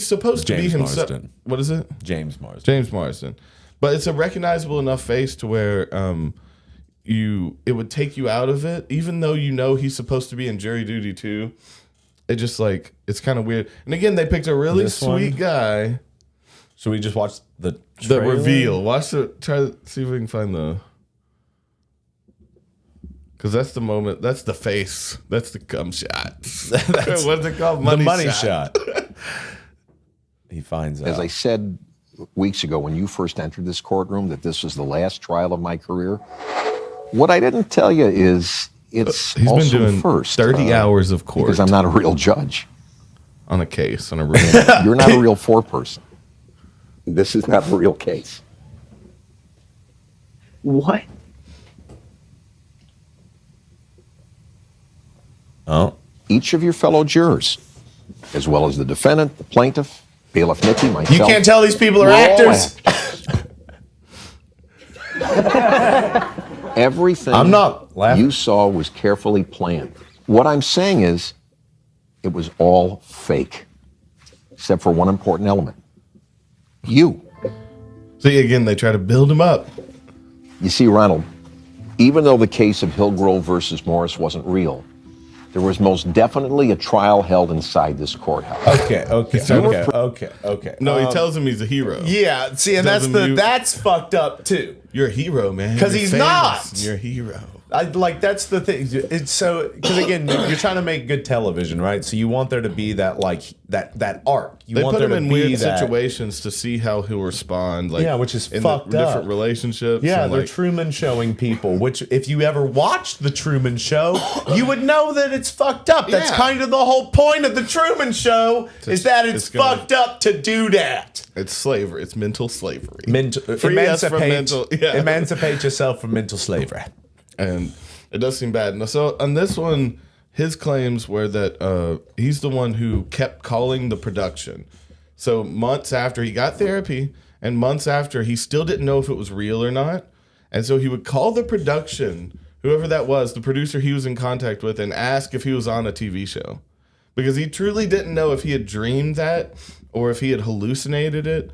supposed to be himself. Marsden. What is it? James Marsden. James Marsden. But it's a recognizable enough face to where it would take you out of it, even though he's supposed to be in jury duty too. It just it's kind of weird. And again, they picked a really sweet guy. Should we just watch the reveal? Watch it. Try to see if we can find the. Because that's the moment. That's the face. That's the cum shot. What's it called? The money shot. He finds out. As I said weeks ago when you first entered this courtroom, that this was the last trial of my career. What I didn't tell you is it's he's also been doing first 30 hours of court because I'm not a real judge on a case on a real. You're not a real foreperson. This is not a real case. What? Oh. Each of your fellow jurors, as well as the defendant, the plaintiff, bailiff Nicky, myself. You can't tell these people are we're all actors. Everything I'm not laughing. you saw was carefully planned. What I'm saying is, it was all fake, except for one important element. You. See, again, they try to build him up. You see, Ronald, even though the case of Hillgrove versus Morris wasn't real, there was most definitely a trial held inside this courthouse. Okay. No, he tells him he's a hero. Yeah, see, and that's fucked up too. You're a hero, man. Because You're he's famous. not. You're a hero. That's the thing. It's so because again, you're trying to make good television, right? So you want there to be that that arc. You They want put there him to in be weird that, situations to see how he'll respond. which is in fucked the up. different relationships. Yeah, and they're Truman showing people. Which, if you ever watched the Truman Show, you would know that it's fucked up. That's Yeah. kind of the whole point of the Truman Show is that it's fucked up to do that. It's slavery. It's mental slavery. Free us from mental. Yeah. Emancipate yourself from mental slavery. And it does seem bad. And so on this one, his claims were that he's the one who kept calling the production. So months after he got therapy, and months after, he still didn't know if it was real or not. And so he would call the production, whoever that was, the producer he was in contact with, and ask if he was on a TV show. Because he truly didn't know if he had dreamed that or if he had hallucinated it,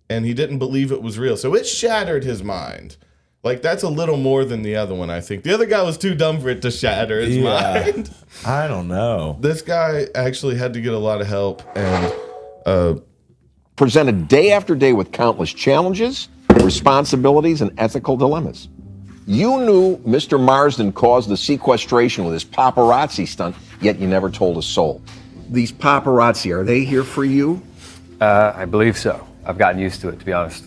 and he didn't believe it was real. So it shattered his mind Like, that's a little more than the other one, I think. The other guy was too dumb for it to shatter his mind. I don't know. This guy actually had to get a lot of help and presented day after day with countless challenges, responsibilities, and ethical dilemmas. You knew Mr. Marsden caused the sequestration with his paparazzi stunt, yet you never told a soul. These paparazzi, are they here for you? I believe so. I've gotten used to it, to be honest.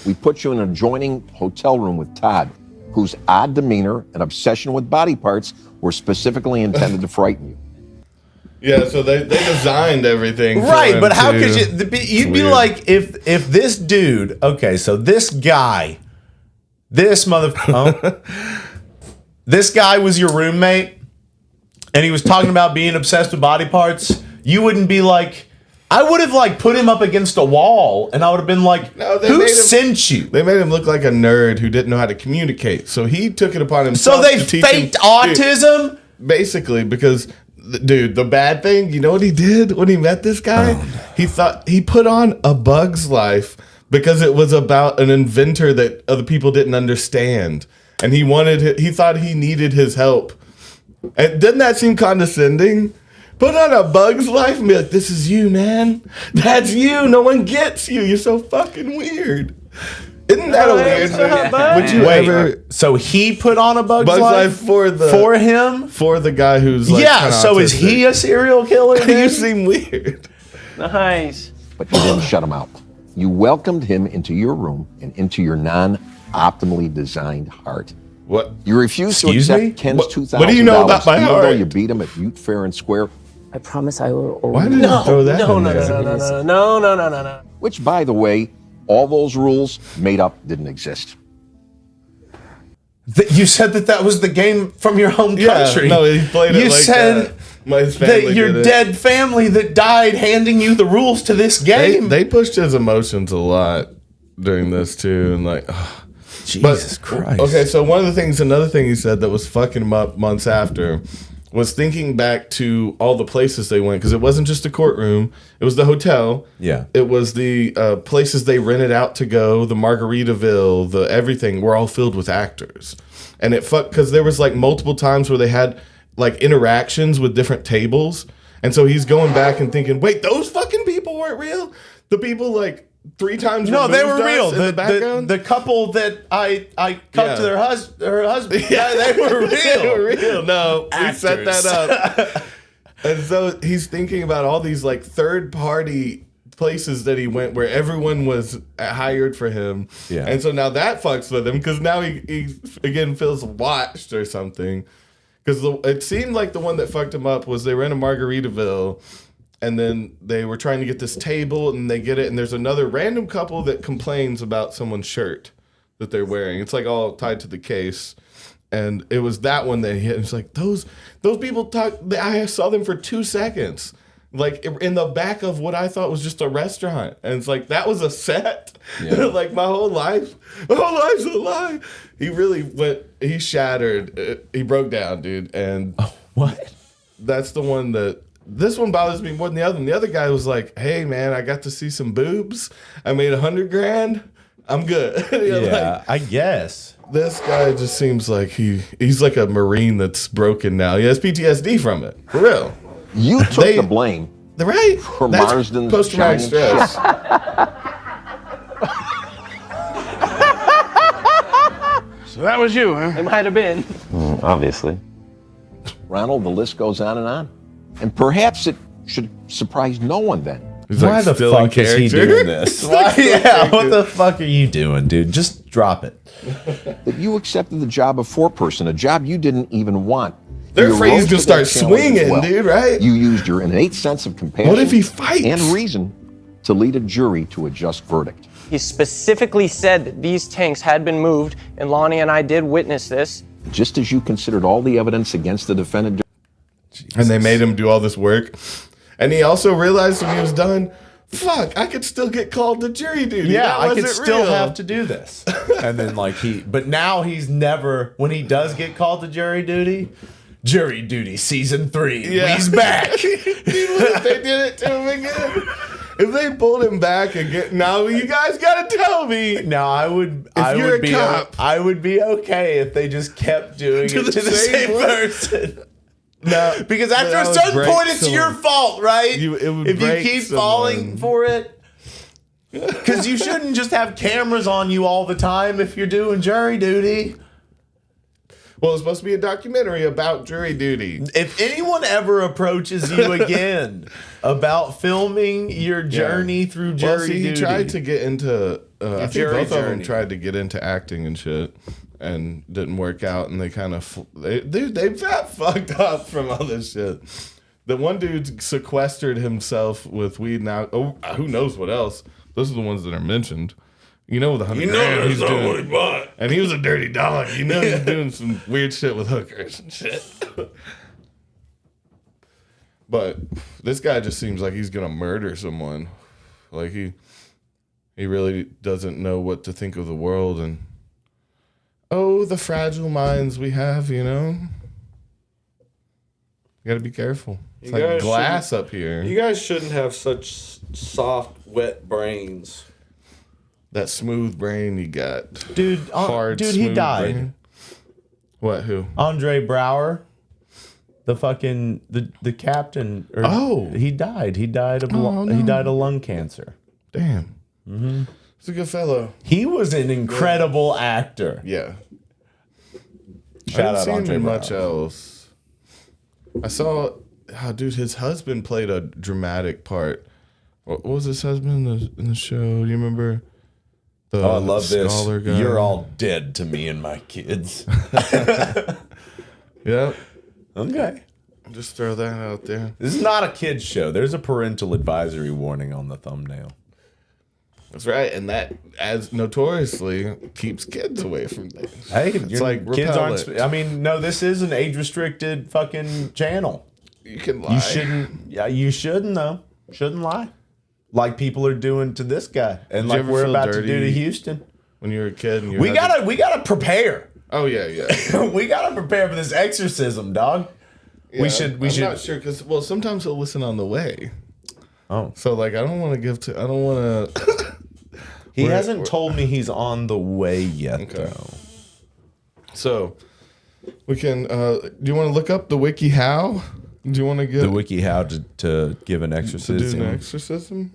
We put you in an adjoining hotel room with Todd, whose odd demeanor and obsession with body parts were specifically intended to frighten you. Yeah, so they designed everything. Right, but how could you'd be like, if this dude, okay, so this guy, this guy was your roommate, and he was talking about being obsessed with body parts, you wouldn't be like, I would have like put him up against a wall, and I would have been like, "Who sent you?" They made him look like a nerd who didn't know how to communicate. So he took it upon himself. So they faked autism, basically, because dude, the bad thing, you know what he did when he met this guy? He thought he put on A Bug's Life because it was about an inventor that other people didn't understand, and he thought he needed his help. And didn't that seem condescending? Put on A Bug's Life and be like, this is you, man. That's you. No one gets you. You're so fucking weird. Isn't that a weird thing? Would you ever... So he put on A Bug's Life for him? For the guy who's like... Yeah, so is he a serial killer? You seem weird. Nice. But you didn't shut him out. You welcomed him into your room and into your non-optimally designed heart. What? You refused to Excuse accept me? Ken's $2,000. What do you know about my even heart? though you beat him at Butte Fair and Square. I promise I will. Why did you throw that in there? No. Which, by the way, all those rules made up didn't exist. You said that was the game from your home country. No, he played it you like said that your dead family that died handing you the rules to this game. They pushed his emotions a lot during this too, and like, Jesus Christ. Okay, so another thing he said that was fucking him up months after was thinking back to all the places they went, because it wasn't just a courtroom, it was the hotel. Yeah. It was the places they rented out to go, the Margaritaville, the everything were all filled with actors. And it fucked, because there was like multiple times where they had like interactions with different tables. And so he's going back and thinking, wait, those fucking people weren't real? The people like 3 times No, they were removed real. us in the background? The couple that I cut to her husband. Yeah, they were real. They were real. No, Actors. we set that up. And so he's thinking about all these like third party places that he went where everyone was hired for him. Yeah. And so now that fucks with him because now he again feels watched or something. Because it seemed like the one that fucked him up was they were in a Margaritaville. And then they were trying to get this table, and they get it, and there's another random couple that complains about someone's shirt that they're wearing. It's like all tied to the case, and it was that one that he hit. It's like those people talk. I saw them for 2 seconds, like in the back of what I thought was just a restaurant, and it's like that was a set. Yeah. Like my whole life's a lie. He really went. He shattered. He broke down, dude. And what? That's the one that. This one bothers me more than the other one. The other guy was like, hey, man, I got to see some boobs. I made $100,000. I'm good. Yeah, I guess. This guy just seems like he's like a Marine that's broken now. He has PTSD from it. For real. You took the blame. Right. For That's Marsden's post-traumatic stress. So that was you, huh? It might have been. Obviously. Ronald, the list goes on. And perhaps it should surprise no one then. Why the fuck is he doing this? What the fuck are you doing, dude? Just drop it. That you accepted the job of foreperson, a job you didn't even want. They're You afraid he's rose gonna to that start challenge as swinging, dude, right? You used your innate sense of compassion. What if he fights? And reason to lead a jury to a just verdict. He specifically said that these tanks had been moved, and Lonnie and I did witness this. Just as you considered all the evidence against the defendant. And they made him do all this work. And he also realized when he was done, fuck, I could still get called to jury duty. Yeah, That I could wasn't still real. have to do this. And then but now he's never, when he does get called to jury duty season 3. Yeah. He's back. Dude, what if they did it to him again? If they pulled him back and now you guys gotta tell me. Now I would be okay if they just kept doing it to the same person. No, because after a certain point, it's your fault, right? If you keep falling for it. Because you shouldn't just have cameras on you all the time if you're doing jury duty. Well, it's supposed to be a documentary about jury duty. If anyone ever approaches you again about filming your journey through jury duty, he tried to get into. I think both of them tried to get into acting and shit, and didn't work out. And they kind of they got fucked up from all this shit. The one dude sequestered himself with weed. Now, who knows what else? Those are the ones that are mentioned. You know the $100 he's doing. What he bought. And he was a dirty dog. You know he's doing some weird shit with hookers and shit. But this guy just seems like he's gonna murder someone. Like he really doesn't know what to think of the world, and the fragile minds we have, you know. You gotta be careful. It's like glass up here. You guys shouldn't have such soft, wet brains. That smooth brain you got. Dude, he died. Brain. What, who? Andre Brower. The fucking the captain. He died. He died of lung cancer. Damn. Mm-hmm. He's a good fellow. He was an incredible actor. Yeah. Shout out Andre Brower. Much else. I saw his husband played a dramatic part. What was his husband in the show? Do you remember? I love this. Guy? You're all dead to me and my kids. Yep. Okay. Just throw that out there. This is not a kid's show. There's a parental advisory warning on the thumbnail. That's right, and that, as notoriously, keeps kids away from things. Hey, it's like kids aren't. I mean, no, this is an age-restricted fucking channel. You can lie. You shouldn't. Yeah, you shouldn't though. Shouldn't lie. Like people are doing to this guy, and like we're about to do to Houston. When you were a kid, and we gotta prepare. Oh yeah. We gotta prepare for this exorcism, dog. Yeah, we should. I'm not sure because sometimes he'll listen on the way. Oh, so like I don't want to give to. I don't want to. He hasn't told me he's on the way yet, though. So we can. Do you want to look up the wiki how? Do you want to get the wiki how to give an exorcism? To do an exorcism.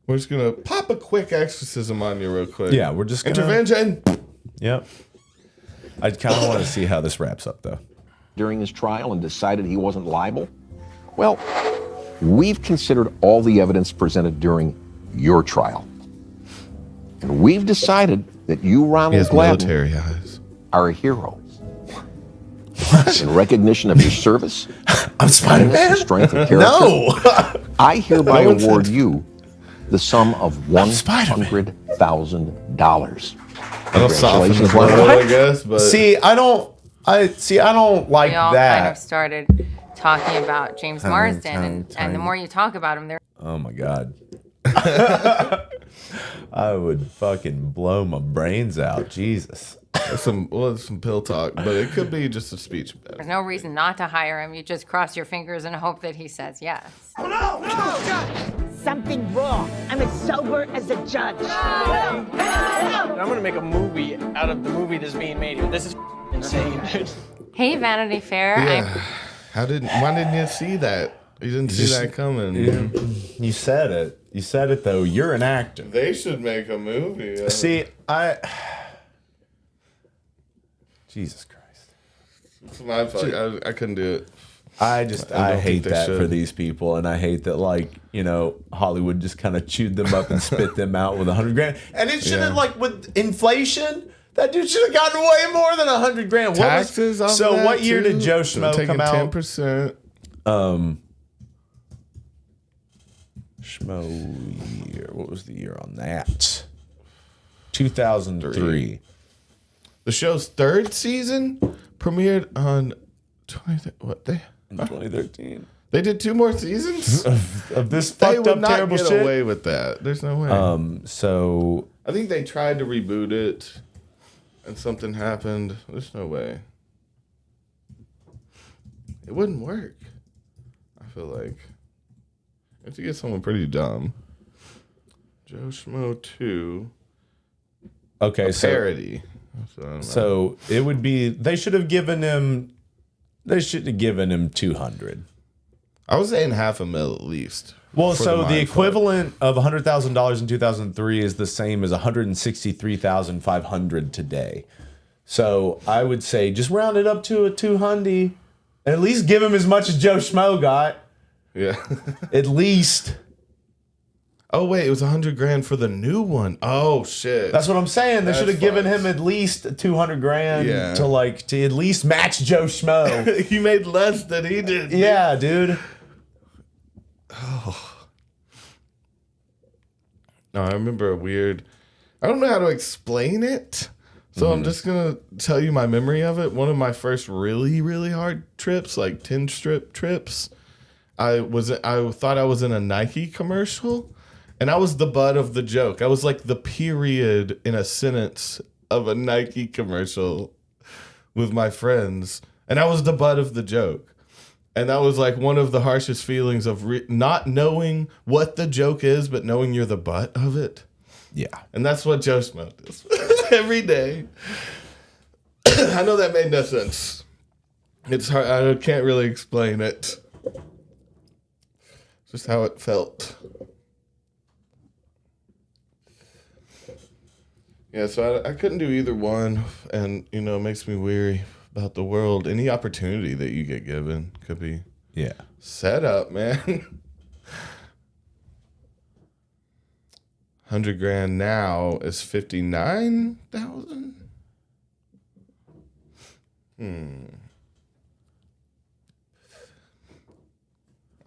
We're just gonna pop a quick exorcism on you real quick. Yeah, we're just intervention. Yep. I kind of want to see how this wraps up, though. During his trial and decided he wasn't liable? Well, we've considered all the evidence presented during your trial. And we've decided that you, Ronald Gladden, are a hero. In recognition of your service, I'm Spider-Man. Strength of character, I hereby award you the sum of $100,000. That'll soften the blow, I guess. But I don't like we all that. kind of started talking about James Marsden, and the more you talk about him, oh my god, I would fucking blow my brains out. Jesus. Some pill talk, but it could be just a speech. There's no reason not to hire him. You just cross your fingers and hope that he says yes. Oh no, God! Something wrong. I'm as sober as a judge. I'm gonna make a movie out of the movie that's being made here. This is insane. Hey, Vanity Fair. Yeah. Why didn't you see that? You didn't see that coming. You said it. You said it though. You're an actor. They should make a movie. See, Jesus Christ. It's my fault. I couldn't do it. I hate that for these people, and I hate that Hollywood just kind of chewed them up and spit them out with $100,000. And it should have with inflation, that dude should have gotten way more than $100,000. Taxes. What year did Joe Schmo come out? 10%. Schmo year. What was the year on that? 2003. The show's third season premiered on 2013. They did 2 more seasons of this fucked up, terrible shit. They would not get away with that. There's no way. So I think they tried to reboot it, and something happened. There's no way. It wouldn't work. I feel like you have to get someone pretty dumb. Joe Schmo 2. Okay, parody. So it would be they should have given him 200. I was saying $500,000 at least. Well, for so the mindfuck. equivalent of $100,000 in 2003 is the same as $163,500 today. So I would say just round it up to a 200, and at least give him as much as Joe Schmo got. Yeah, at least. Oh wait, it was $100,000 for the new one. Oh shit, That's what I'm saying. They should have given him at least $200,000 Yeah. to at least match Joe Schmo. He made less than he did. Yeah, dude. Oh. No, I remember I don't know how to explain it. So I'm just going to tell you my memory of it. One of my first really, really hard trips, like 10 strip trips, I thought I was in a Nike commercial, and I was the butt of the joke. I was like the period in a sentence of a Nike commercial with my friends, and I was the butt of the joke. And that was like one of the harshest feelings of not knowing what the joke is, but knowing you're the butt of it. Yeah. And that's what Joe Schmo does every day. I know that made no sense. It's hard. I can't really explain it. Just how it felt. Yeah, so I couldn't do either one. And, it makes me weary about the world. Any opportunity that you get given could be set up, man. $100,000 now is 59,000.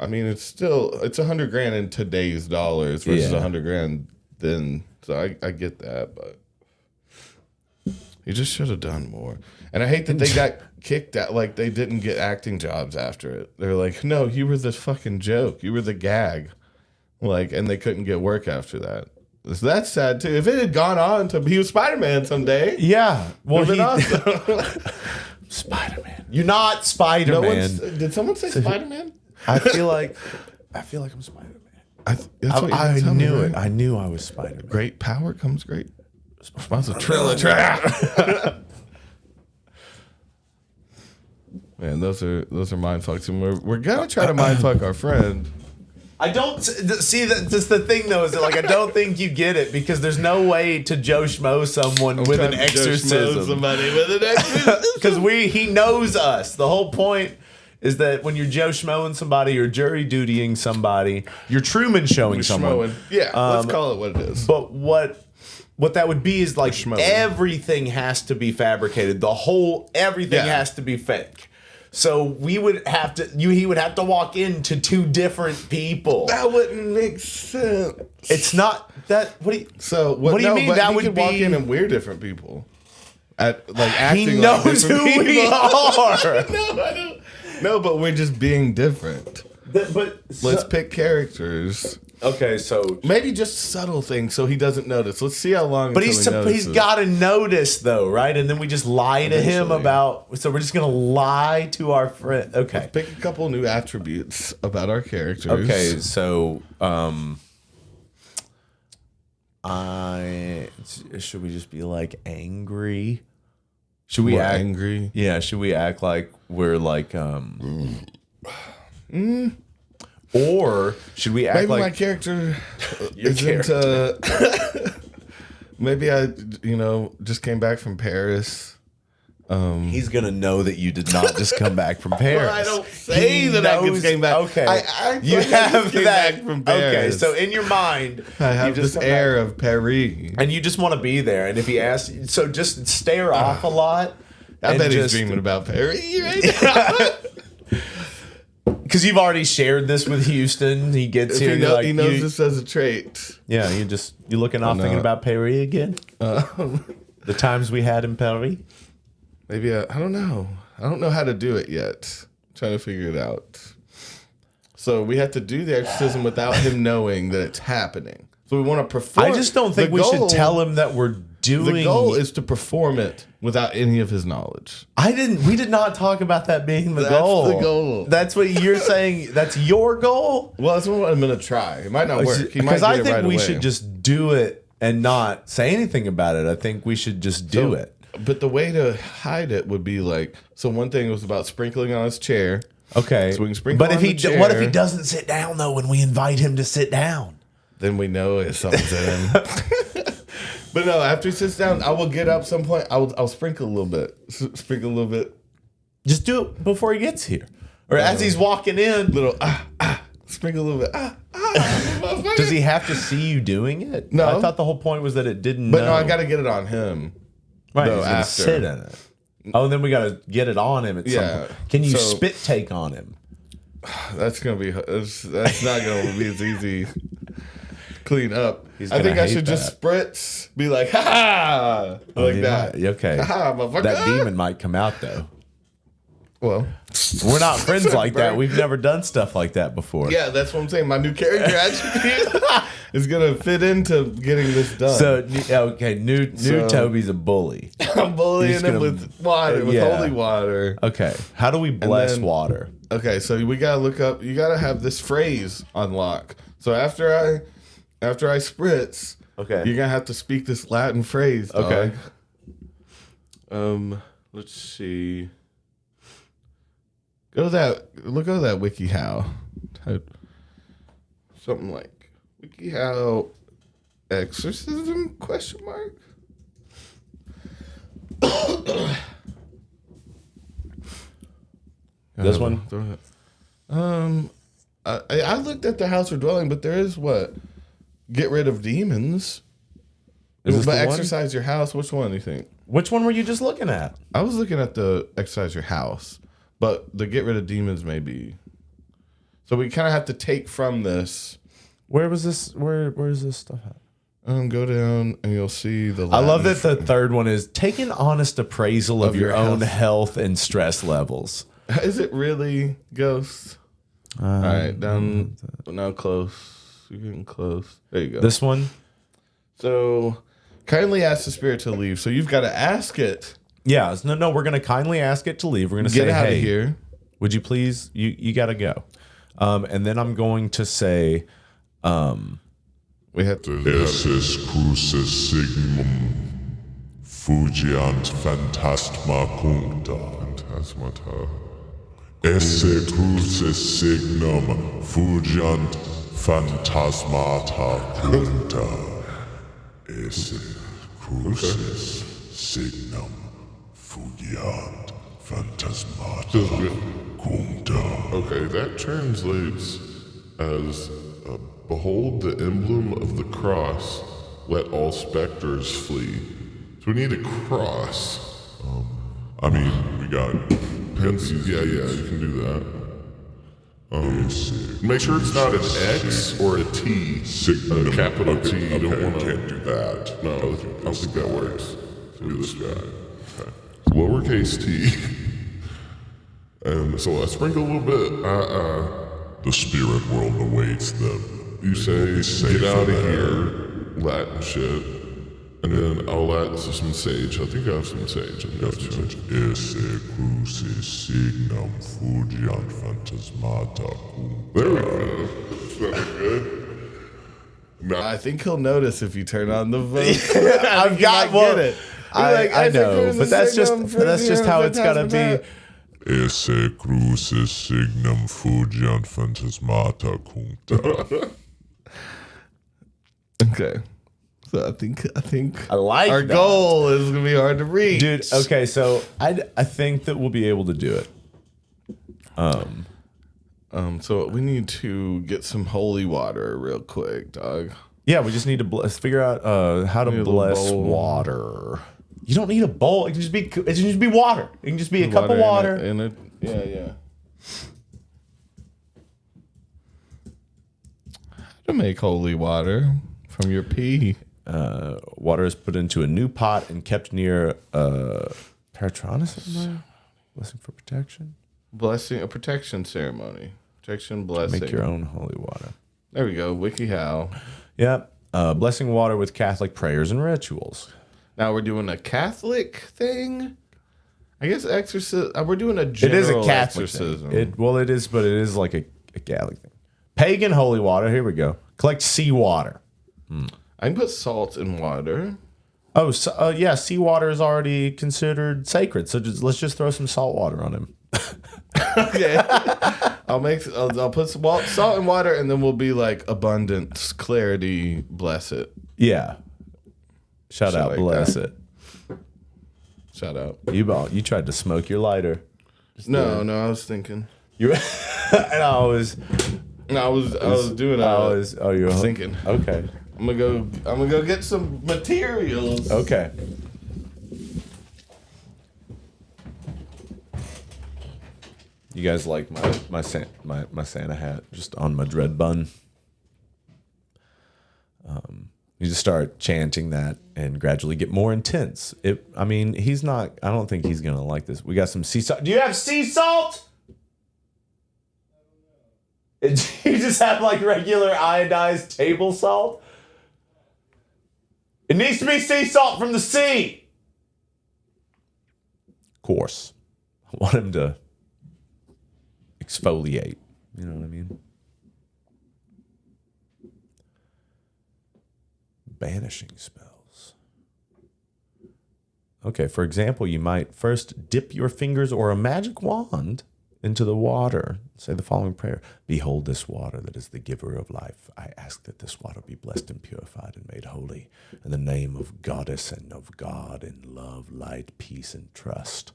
I mean, it's $100,000 in today's dollars versus $100,000 then. So I get that, but he just should have done more. And I hate that they got kicked out, like they didn't get acting jobs after it. They're like, no, you were the fucking joke. You were the gag. And they couldn't get work after that. So that's sad too. If it had gone on to he was Spider-Man someday. Yeah. Well, awesome. Spider-Man. You're not Spider-Man. Did someone say Spider-Man? I feel like I'm Spider-Man. I knew it. I knew I was Spider-Man. Great power comes great responsibility. Man, those are mind fucks, and we're gonna try to mind fuck our friend. I don't see that. Just the thing though is that I don't think you get it because there's no way to Joe Schmo someone with an exorcism. Somebody with an exorcism because he knows us. The whole point is that when you're Joe Schmoing somebody, you're jury dutying somebody, you're Truman showing someone. Yeah, let's call it what it is. But what that would be is everything has to be fabricated. Everything has to be fake. So we would have to. He would have to walk into two different people. That wouldn't make sense. It's not that. What do you mean? But That he would could be. walk in and we're different people. Acting He knows like who we are. No, I don't. No, but we're just being different. Let's pick characters. Okay, so maybe just subtle things so he doesn't notice. Let's see how long. But he's got to notice though, right? And then we just lie to him about. So we're just gonna lie to our friend. Okay, let's pick a couple new attributes about our characters. Okay, so should we just be like angry? Should we act angry? Yeah. Should we act like we're like Or should we act maybe like my character your isn't? character. Maybe I, just came back from Paris. He's gonna know that you did not just come back from Paris. Well, I don't say that I just came back. Okay, I you like I have just came that back from Paris. Okay, so in your mind, I have you just this come air back, of Paris, and you just want to be there. And if he asks, so just stare off a lot. I bet he's dreaming about Paris right now. Because you've already shared this with Houston. He gets here. He knows this as a trait. Yeah, you looking off thinking about Paris again. The times we had in Paris. Maybe I don't know. I don't know how to do it yet. I'm trying to figure it out. So we have to do the exorcism without him knowing that it's happening. So we want to perform. I just don't think we should tell him that we're doing. The goal is to perform it without any of his knowledge. We did not talk about that being the That's goal. the goal. That's what you're saying. That's your goal. Well, that's what I'm gonna try. It might not work. Because I think we should just do it and not say anything about it. I think we should just do it. But the way to hide it would be like, so one thing was about sprinkling on his chair. Okay. So we can sprinkle But if on he the chair. what if he doesn't sit down though when we invite him to sit down? Then we know it's something's in him. But no, after he sits down, I will get up some point. I'll sprinkle a little bit. Sprinkle a little bit. Just do it before he gets here. Or as he's walking in. Little sprinkle a little bit. Does he have to see you doing it? No. I thought the whole point was that it didn't But know. no, I got to get it on him. Right, though, he's gonna after. sit in it. Oh, and then we got to get it on him at some Yeah. point. Can you So- spit take on him? That's gonna be. That's not gonna be as easy. Clean up. He's I gonna think I hate should just that. spritz. Be like, ha ha, like that. Okay. Ha ha, motherfucker. That demon might come out though. Well, we're not friends like that. We've never done stuff like that before. Yeah, that's what I'm saying. My new character attribute is gonna fit into getting this done. So okay, new So- Toby's a bully. I'm bullying He's him gonna- with water, with Yeah. holy water. Okay, how do we bless then- water? Okay, so we gotta look up. You gotta have this phrase on lock. So after I spritz, okay, you're gonna have to speak this Latin phrase. Dog. Okay. Let's see. Go to that WikiHow. Type something like WikiHow exorcism ? This one? I looked at the house or dwelling, but there is what? Get rid of demons. Is this But the one? exercise your house. Which one do you think? Which one were you just looking at? I was looking at the exercise your house, but the get rid of demons may be. So we kind of have to take from this. Where was this? Where is this stuff at? Go down and you'll see the. I love that Latin the third one is take an honest appraisal of your own health. health and stress levels. Is it really ghosts? All right, down now close. You're getting close. There you go. This one. So, kindly ask the spirit to leave. So you've got to ask it. Yeah, no, we're gonna kindly ask it to leave. We're gonna Get say, out of hey, here. Would you please? You gotta go. And then I'm going to say, we have to. Esses crucis signum fugiant phantasma cuncta. Phantasmata. Esse crucis signum fugiant phantasmata cuncta. Esse crucis signum fugiant phantasmata cuncta. Okay, that translates as behold the emblem of the cross, let all specters flee. So we need a cross. I mean, we got Pencils, yeah, you can do that. Make sure it's not an X or a T, a capital T. You don't want to. Can't do that. No, I don't think that works. So do this guy. Okay. Lowercase t. And so I sprinkle a little bit. The spirit world awaits them. You say, get out of here, Latin shit. And then I'll add some sage. I think I have some sage. Esse crucis signum fugiant phantasmata. There we go. That's good. I think he'll notice if you turn on the vote. I've got get it. I know, but that's just how it's gotta be. Esse crucis signum fugiant phantasmata cuncta. Okay. So I think I like our that. goal is gonna be hard to reach, Dude. Okay, so I think that we'll be able to do it. So we need to get some holy water real quick, dog. Yeah, we just need to figure out how to Need a little bless bowl. water. You don't need a bowl. It can just be water. It can just be a cup of water. Yeah. How to make holy water from your pee? Water is put into a new pot and kept near Patronus. Blessing for protection. A protection ceremony. Protection blessing. Make your own holy water. There we go. WikiHow. Yep. Blessing water with Catholic prayers and rituals. Now we're doing a Catholic thing. I guess exorcism. We're doing a general It is a Catholic exorcism. thing. It is, but it is like a Catholic thing. Pagan holy water. Here we go. Collect seawater. I can put salt in water. Oh, so, yeah. Seawater is already considered sacred. So let's just throw some salt water on him. Okay. I'll put some salt and water, and then we'll be like abundance, clarity, bless it. Yeah. Shout out, like bless that. it. Shout out. You tried to smoke your lighter. No, I was thinking. You and I was doing. You're thinking. Okay. I'm gonna go get some materials. Okay. You guys like my Santa hat just on my dread bun? You just start chanting that and gradually get more intense. I don't think he's gonna like this. We got some sea salt. Do you have sea salt? Do you just have like regular iodized table salt? It needs to be sea salt from the sea. Of course. I want him to exfoliate. You know what I mean? Banishing spells. Okay, for example, you might first dip your fingers or a magic wand into the water. Say the following prayer. Behold this water that is the giver of life. I ask that this water be blessed and purified and made holy in the name of Goddess and of God in love, light, peace, and trust.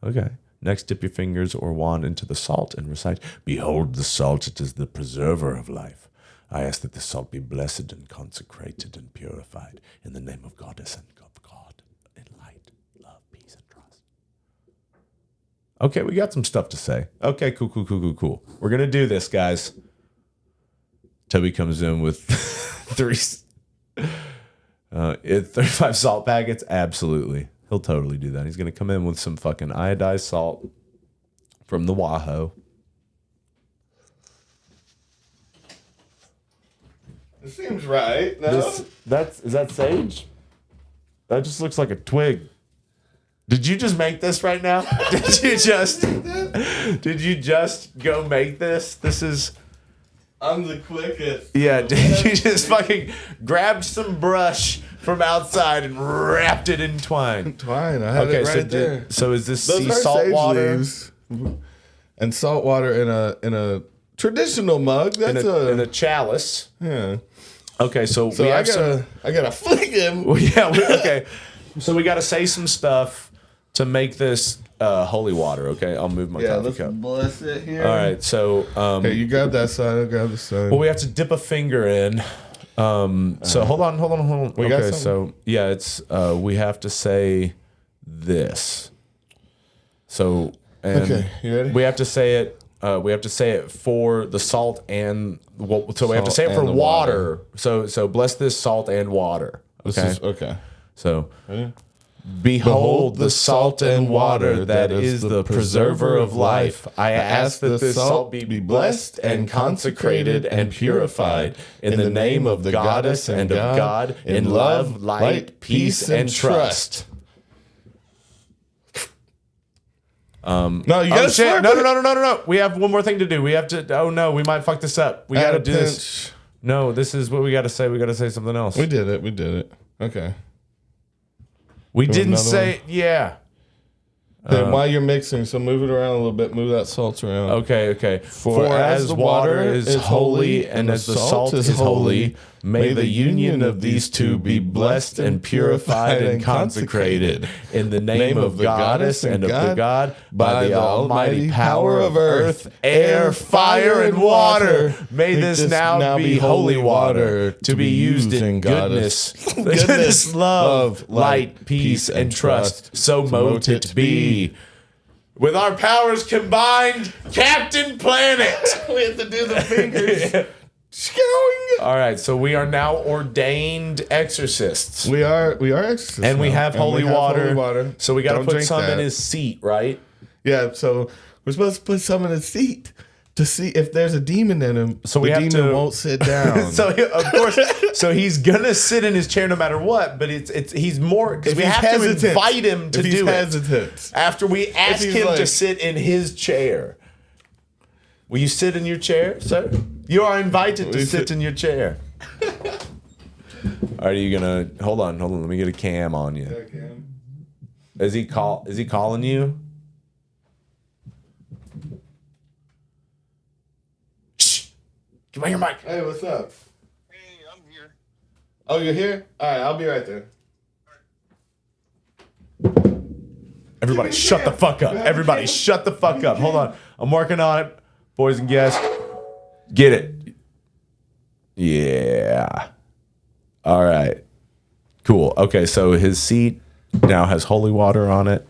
Okay. Next, dip your fingers or wand into the salt and recite, Behold the salt, it is the preserver of life. I ask that the salt be blessed and consecrated and purified in the name of Goddess and of God in light, love, peace, and trust. Okay, we got some stuff to say. Okay, cool. We're going to do this, guys. Toby comes in with 35 salt packets. Absolutely. He'll totally do that. He's going to come in with some fucking iodized salt from the Wahoo. It seems right. No? Is that sage? That just looks like a twig. Did you just make this right now? Did you just go make this? This is. I'm the quickest. Yeah, did you just fucking grabbed some brush from outside and wrapped it in twine? Twine. I had it right there. So is this Those sea are salt sage water? leaves. And salt water in a traditional mug. That's in a chalice. Yeah. Okay, so we I have gotta flick him. Well, yeah. Okay. So we got to say some stuff to make this holy water. Okay, I'll move my coffee let's cup. bless it here. All right. So hey, you grab that side. I'll grab the side. well, we have to dip a finger in. So hold on. We got okay. something? So yeah, it's we have to say this. So and Okay, you ready? we have to say it. We have to say it for the salt and so we have to Salt say it for and the water. So bless this salt and water. Okay. Okay. So Ready? behold the salt and water that is the preserver of life. I ask that this salt be blessed and consecrated and purified in the name of the Goddess and of God in love, light, peace, and trust. No, you gotta slurp it. No. We have one more thing to do. We have to. Oh no, we might fuck this up. We Add gotta a do pinch. this. No, this is what we gotta say. We gotta say something else. We did it. Okay. We Do didn't another say. Yeah. Then while you're mixing, so move it around a little bit. Move that salt around. Okay. For as the water is holy and as the salt is holy, may the union of these two be blessed and purified and consecrated in the name of the Goddess and of the God by the almighty power of earth, air, fire, and water. May this now be holy water to be used in goodness, love, light, peace, and trust. So mote it be. With our powers combined, Captain Planet. We have to do the fingers. All right, so we are now ordained exorcists. We are exorcists. And we now. have holy water. So we got to Don't put drink some in that. his seat, right? Yeah, so we're supposed to put some in his seat to see if there's a demon in him. So the we have demon to won't sit down. So of So he's gonna sit in his chair no matter what. But he's more because If we he's have hesitant. to invite him to If he's do hesitant. it after we ask he's him to like- sit in his chair. Will you sit in your chair, sir? You are invited to sit in your chair. Are you gonna hold on? Let me get a cam on you. Is he calling you? Shh! Give me your mic. Hey, what's up? Hey, I'm here. Oh, you're here? All right, I'll be right there. Everybody, shut the fuck up. Everybody, shut the fuck up. Hold on. I'm working on it, boys and guests. Get it. Yeah. All right. Cool. Okay, so his seat now has holy water on it.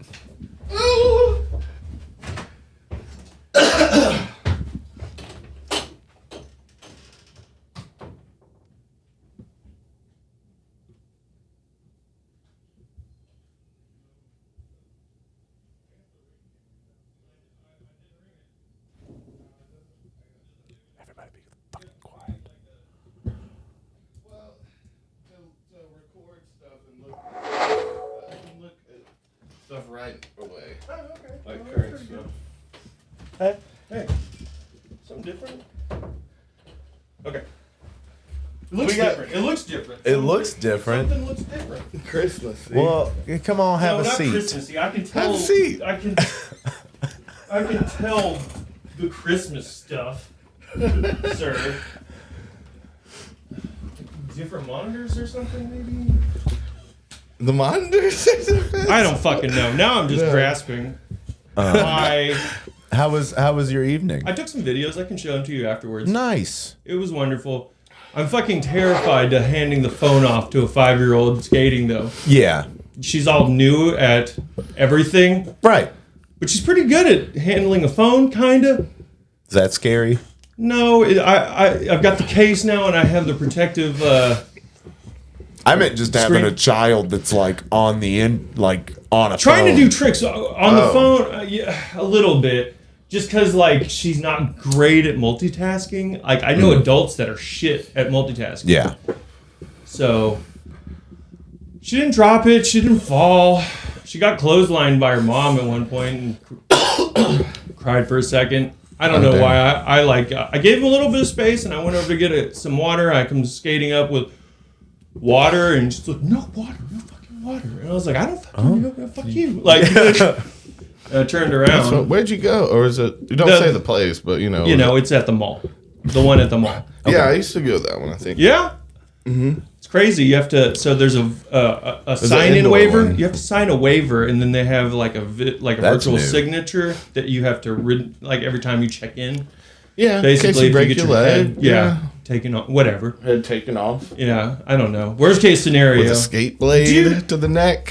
Everybody be fucking quiet. Well, to record stuff and look, I can look at stuff right away. Oh, okay. Like current stuff. Hey. Something different? Okay. It looks We got- different. It looks different. It looks different. Something looks different. Christmassy. Well, come on, have No, a not seat. Christmassy. I can tell. Have a seat. I can tell the Christmas stuff, sir. Different monitors or something, maybe? The monitors? I don't fucking know. Now I'm just grasping. How was your evening? I took some videos. I can show them to you afterwards. Nice. It was wonderful. I'm fucking terrified to handing the phone off to a 5-year-old skating, though. Yeah. She's all new at everything. Right. But she's pretty good at handling a phone, kind of. Is that scary? No, I've got the case now, and I have the protective... I meant just having Screen. a child that's like on the end, like on a Trying phone. to do tricks on the phone, yeah, a little bit. Just because, like, she's not great at multitasking. Like, I know adults that are shit at multitasking. Yeah. So, she didn't drop it. She didn't fall. She got clotheslined by her mom at one point and cried for a second. I don't know why. I gave him a little bit of space, and I went over to get some water. I come skating up with water, and she's like, no water, no fucking water. And I was like, I don't fucking know, fuck you. Like, I turned around. Where'd you go? Or is it, you don't say the place, but you know. It's at the mall. The one at the mall. Yeah, I used to go to that one, I think. Yeah? Mm-hmm. It's crazy. You have to, so there's a There's sign-in an indoor waiver. one. You have to sign a waiver, and then they have like a That's virtual new. signature that you have to, like every time you check in. Yeah, in Basically, case you if break you get your leg, head, yeah. taken off, whatever. Head taken off. Yeah, I don't know. Worst case scenario. With a skate blade to the neck.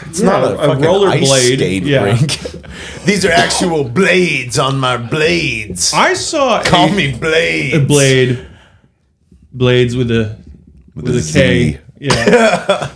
It's not a fucking roller ice blade. skate Yeah. rink. These are actual blades on my blades. I saw Call me Blades. A blade. Blades with a K. Z. Yeah.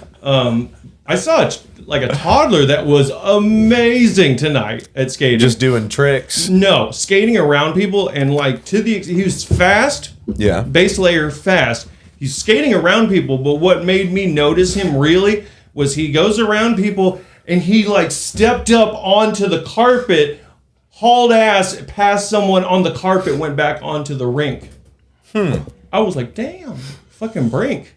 I saw a toddler that was amazing tonight at skating. Just doing tricks. No, skating around people and like he was fast. Yeah. Base layer fast. He's skating around people, but what made me notice him really was he goes around people and he like stepped up onto the carpet, hauled ass past someone on the carpet, went back onto the rink. I was like, damn, fucking brink.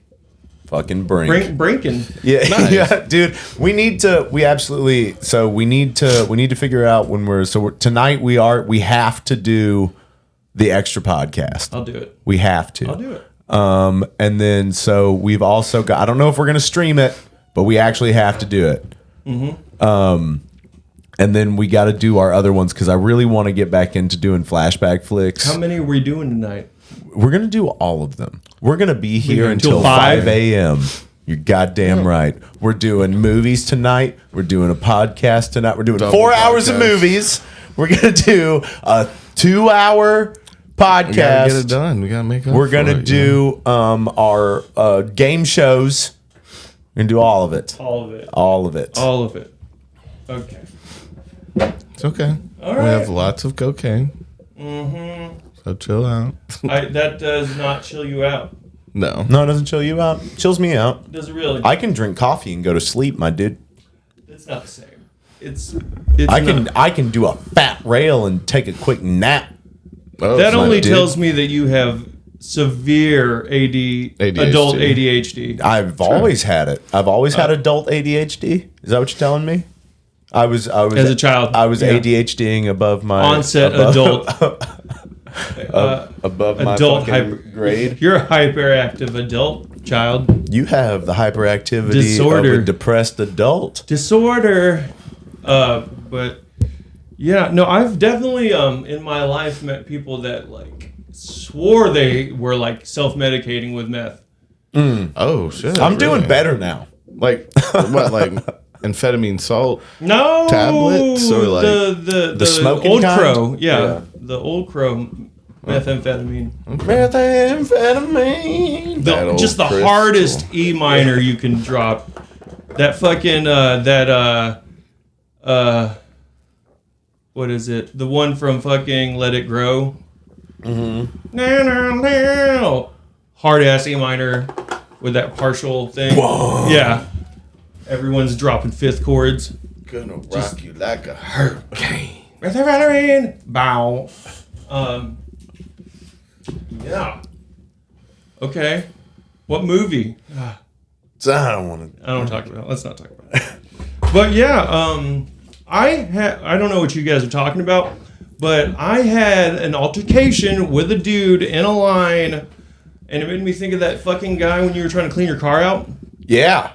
Fucking brink. Brinking. Yeah, Nice. yeah, dude. We need to figure out when tonight we have to do the extra podcast. I'll do it. We have to. I'll do it. And then so we've also got, I don't know if we're gonna stream it, but we actually have to do it. Mm-hmm. And then we got to do our other ones because I really want to get back into doing flashback flicks. How many are we doing tonight? We're gonna do all of them. We're gonna be here going until till 5 a.m. You're goddamn right. We're doing movies tonight. We're doing a podcast tonight. We're doing Double 4 hours of podcast. movies. We're gonna do a 2-hour podcast. We gotta get it done. We gotta make up We're for gonna it, do our game shows. We're gonna do all of it. All of it. All of it. All of it. Okay. It's okay. All We right. have lots of cocaine. Mm-hmm. So chill out. That does not chill you out. No. No, it doesn't chill you out. It chills me out. Does it really? I can drink coffee and go to sleep, my dude. It's not the same. It's I can do a fat rail and take a quick nap. that only tells me that you have severe adult ADHD. I've always had it. I've always had adult ADHD. Is that what you're telling me? I was as a child. I was yeah. ADHDing above my onset above, adult. above my adult fucking grade. You're a hyperactive adult child. You have the hyperactivity Disorder. of a depressed adult. Disorder. But yeah, no, I've definitely in my life met people that like swore they were like self-medicating with meth. Oh shit! I'm doing better now. Like what? Like amphetamine salt? No, tablets or like the smoking old kind? crow. Yeah, the old crow methamphetamine. Methamphetamine. Just the crystal. hardest E minor you can drop. That fucking what is it? The one from fucking Let It Grow. No. Hard ass E minor with that partial thing. Whoa. Yeah. Everyone's dropping fifth chords. Gonna rock you like a hurricane. Methamphetamine. Bow. Yeah. Okay. What movie? So I don't want to. I don't talk about it. Let's not talk about it. But yeah, I don't know what you guys are talking about, but I had an altercation with a dude in a line, and it made me think of that fucking guy when you were trying to clean your car out. Yeah.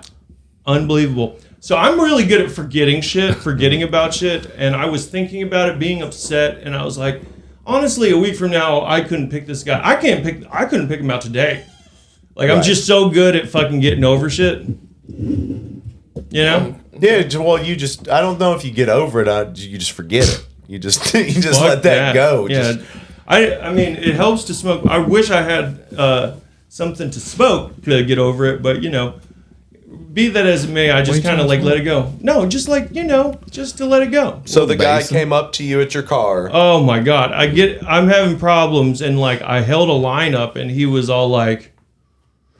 Unbelievable. So I'm really good at forgetting about shit, and I was thinking about it, being upset, and I was like, honestly, a week from now, I couldn't pick this guy. I couldn't pick him out today. Like, I'm just so good at fucking getting over shit. You know? Yeah, well, I don't know if you get over it, you just forget it. You just Fuck let that go. Yeah. I mean, it helps to smoke. I wish I had something to smoke to get over it, but, you know, be that as it may, I just kind of like let it go. No, just like, you know, just to let it go. So the guy came up to you at your car. Oh my God. I'm having problems, and like I held a line up and he was all like,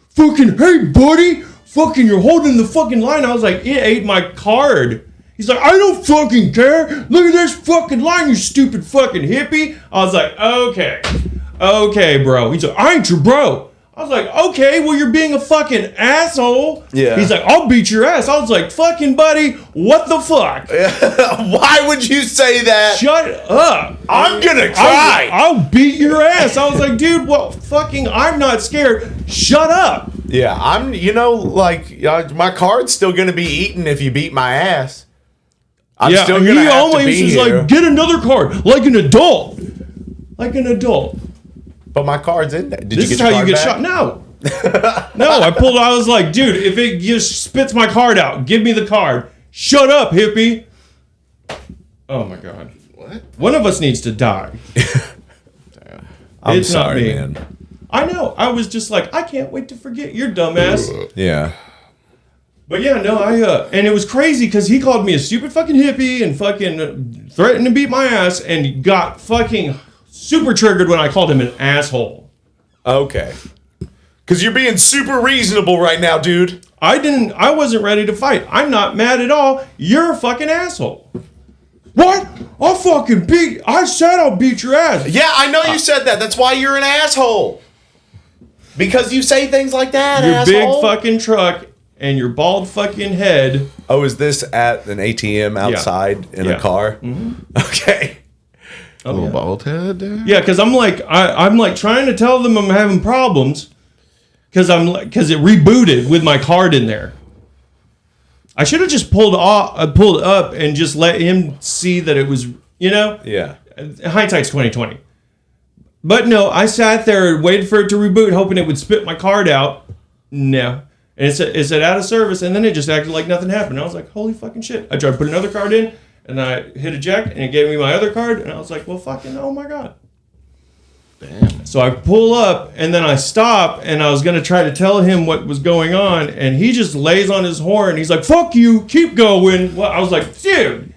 fucking, hey buddy, fucking you're holding the fucking line. I was like, it ate my card. He's like, I don't fucking care. Look at this fucking line, you stupid fucking hippie. I was like, okay, bro. He's like, I ain't your bro. I was like, okay, well, you're being a fucking asshole. Yeah. He's like, I'll beat your ass. I was like, fucking buddy, what the fuck? Why would you say that? Shut up. I'm gonna cry. I'll beat your ass. I was like, dude, well, fucking, I'm not scared. Shut up. Yeah, my card's still gonna be eaten if you beat my ass. I'm still gonna have to be here. Like, get another card, like an adult. Like an adult. But my card's in there. Did This you is get how your you card get back? shot. No. I was like, dude, if it just spits my card out, give me the card. Shut up, hippie. Oh my God. What? One of us needs to die. I'm It's sorry, not me. man. I know. I was just like, I can't wait to forget your dumbass. Yeah. But yeah, no, and it was crazy because he called me a stupid fucking hippie and fucking threatened to beat my ass and got fucking super triggered when I called him an asshole. Okay. Because you're being super reasonable right now, dude. I wasn't ready to fight. I'm not mad at all. You're a fucking asshole. What? I said I'll beat your ass. Yeah, I know you said that. That's why you're an asshole. Because you say things like that, Your asshole. big fucking truck and your bald fucking head. Oh, is this at an ATM outside in a car? Mm-hmm. Okay. Oh, Little bald head there? Yeah, because I'm like trying to tell them I'm having problems because it rebooted with my card in there. I should have just pulled up and just let him see that it was, you know. Yeah. Hindsight's 20/20. But no, I sat there and waited for it to reboot, hoping it would spit my card out. No. And it said out of service, and then it just acted like nothing happened. I was like, holy fucking shit. I tried to put another card in, and I hit eject, and it gave me my other card, and I was like, well, fucking, oh my God. Damn. So I pull up, and then I stop, and I was going to try to tell him what was going on, and he just lays on his horn. He's like, fuck you, keep going. Well, I was like, dude.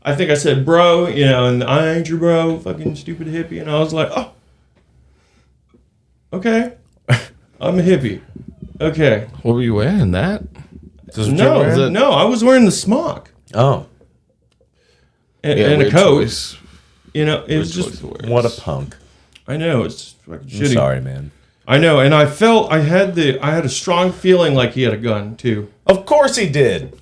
I think I said, bro, you know, and I ain't your bro, fucking stupid hippie. And I was like, oh, okay. I'm a hippie. Okay. What were you wearing? That? No, I was wearing the smock. Oh. And a coat. Choice. You know, it was just what a punk. I know, it's fucking I'm shitty. sorry, man. I know, and I felt I had a strong feeling like he had a gun too. Of course he did.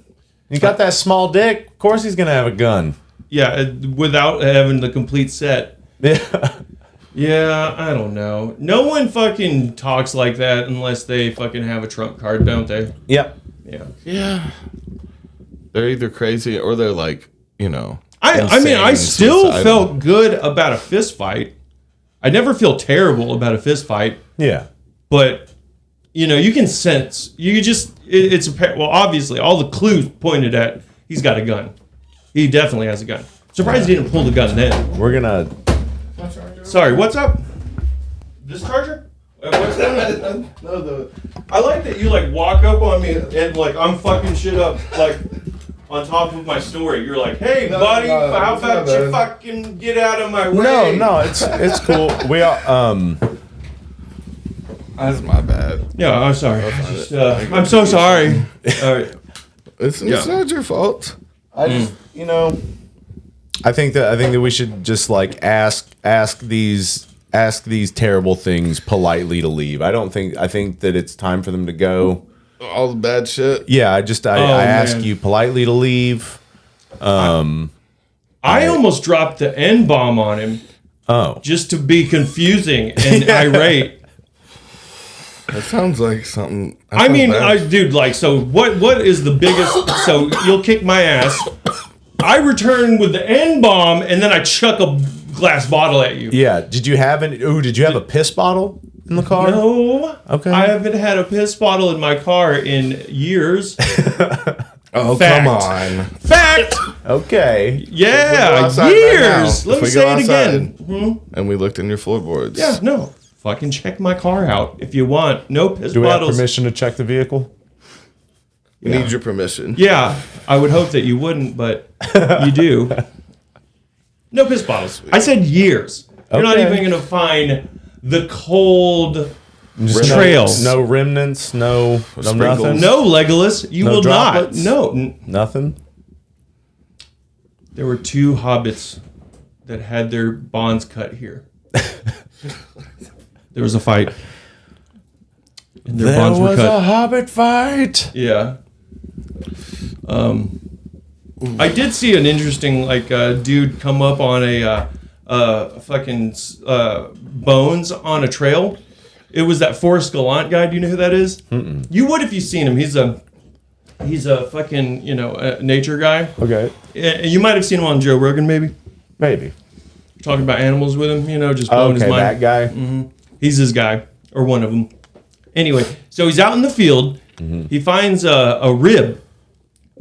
He got that small dick. Of course he's gonna have a gun. Yeah, without having the complete set. Yeah. Yeah, I don't know. No one fucking talks like that unless they fucking have a Trump card, don't they? Yep. Yeah. Yeah. They're either crazy or they're like, you know. I mean, I insane, still suicidal. felt good about a fist fight. I never feel terrible about a fist fight. Yeah. But, you know, you can sense. Well, obviously, all the clues pointed at he's got a gun. He definitely has a gun. Surprised he didn't pull the gun then. We're gonna. Sorry, what's up? This charger? What's that? No, I like that you like walk up on me and like I'm fucking shit up like on top of my story. You're like, hey buddy, how about you fucking get out of my way? No, it's cool. We are That's my bad. Yeah, I'm sorry. I'm so sorry. All right. It's not your fault. I just, you know, I think that we should just like ask these terrible things politely to leave. I think that it's time for them to go. All the bad shit. Yeah, I ask you politely to leave. I almost dropped the N-bomb on him. Oh. Just to be confusing and irate. That sounds like something. I mean, dude, like, so what is the biggest? So you'll kick my ass. I return with the N-bomb, and then I chuck a glass bottle at you. Yeah. Did you have a piss bottle in the car? No. Okay. I haven't had a piss bottle in my car in years. Oh, Fact. come on. Fact. Okay. Yeah, years. Let me say it again. And we looked in your floorboards. Yeah, no. Fucking check my car out if you want. No piss Do we have bottles. permission to check the vehicle? We need your permission. Yeah, I would hope that you wouldn't, but you do. No piss bottles. I said years. You're not Okay. even going to find the cold Just trails. No remnants. No nothing. No Legolas. You No will droplets? not. No. Nothing. There were two hobbits that had their bonds cut here. There was a fight. And their bonds were cut. a hobbit fight. Yeah. I did see an interesting dude come up on a fucking bones on a trail. It was that Forrest Gallant guy. Do you know who that is? Mm-mm. You would if you seen him. He's a fucking nature guy. Okay. You might have seen him on Joe Rogan, maybe. Maybe. Talking about animals with him, just blowing his mind. that guy. Mm-hmm. He's his guy, or one of them. Anyway, so he's out in the field. Mm-hmm. He finds a rib,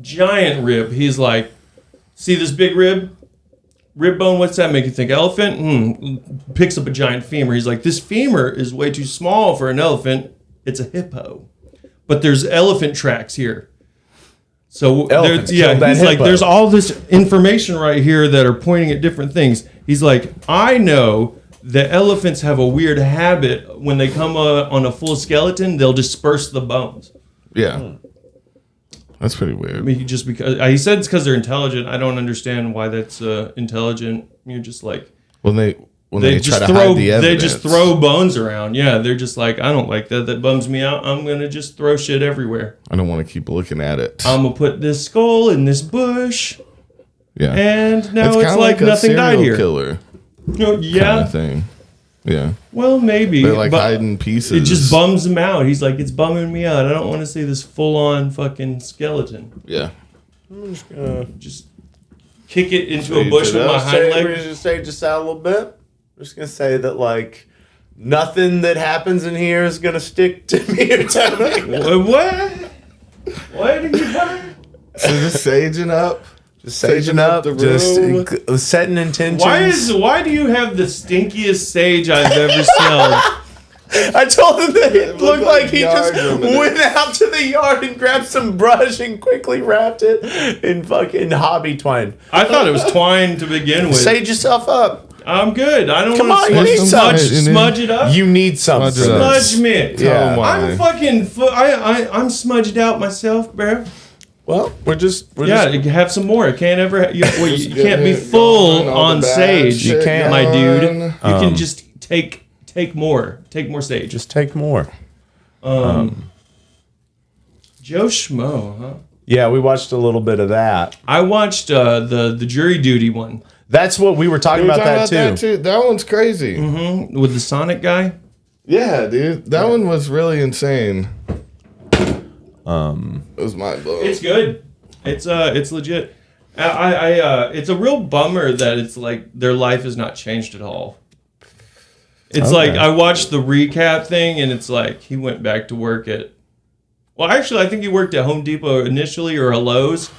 giant rib. He's like, see this big rib? Rib bone, what's that make you think? Elephant? Picks up a giant femur. He's like, this femur is way too small for an elephant. It's a hippo. But there's elephant tracks here. So Elephants he's killed that like, hippo. there's all this information right here that are pointing at different things. He's like, I know that elephants have a weird habit when they come on a full skeleton, they'll disperse the bones. Yeah. That's pretty weird. I mean, just because he said it's because they're intelligent. I don't understand why that's intelligent. You're just like when they try just to throw hide the they just evidence. throw bones around. Yeah, they're just like, I don't like that. That bums me out. I'm gonna just throw shit everywhere. I don't want to keep looking at it. I'm gonna put this skull in this bush. Yeah. And now it's kinda like a nothing died serial here. Killer. Yeah. Kind of thing. Yeah. Well, maybe. They're like but hiding pieces. It just bums him out. He's like, it's bumming me out. I don't want to see this full-on fucking skeleton. Yeah. I'm just gonna just kick it into a bush with my hind leg. We're just gonna say just out a little bit. We're just gonna say that like nothing that happens in here is gonna stick to me or to me. What? What did you buy? So just saging up. Just saging up, the just room. setting intentions. Why do you have the stinkiest sage I've ever smelled? I told him that it looked like he yard just ruminant. went out to the yard and grabbed some brush and quickly wrapped it in fucking hobby twine. I thought it was twine to begin with. Sage yourself up. I'm good. I don't Come want on, to you need smudge, something. smudge it up. You need something. Smudge me. Yeah. I'm fucking. I'm smudged out myself, bro. Well, we're just You have some more. It can't ever. You can't be it full going, all on the bad sage. shit You can't, my dude. going. You can just take more. Take more sage. Just take more. Joe Schmo, huh? Yeah, we watched a little bit of that. I watched the jury duty one. That's what we were talking We were about. talking That about too. That one's crazy. Mm-hmm. With the Sonic guy. Yeah, dude, that one was really insane. It was mind blowing. It's good. It's legit. It's a real bummer that it's like their life has not changed at all. It's like I watched the recap thing and it's like he went back to work at. Well, actually, I think he worked at Home Depot initially or a Lowe's,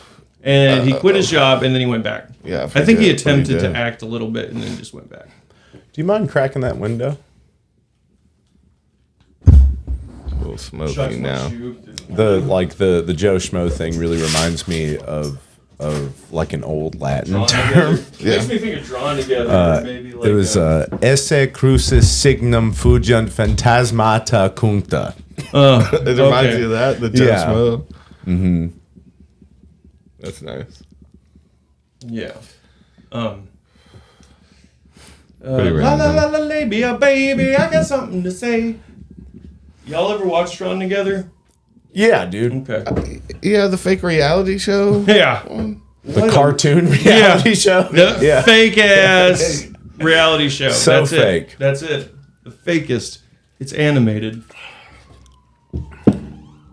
and he quit his job and then he went back. Yeah, I think he forget what he attempted to did. act a little bit and then just went back. Do you mind cracking that window? A little smoky now. The Joe Schmo thing really reminds me of like an old Latin term. Makes me think of drawn together. Maybe like it was esse crucis signum fugiant phantasmata cuncta. It reminds you of that, the Joe Schmo. Mm-hmm. That's nice. Yeah. Pretty La la random. la la labia, baby, I got something to say. Y'all ever watch Drawn Together? Yeah, dude. Okay. Yeah, the fake reality show. Yeah. The cartoon reality show. The fake ass reality show. So That's fake. It. That's it. The fakest. It's animated.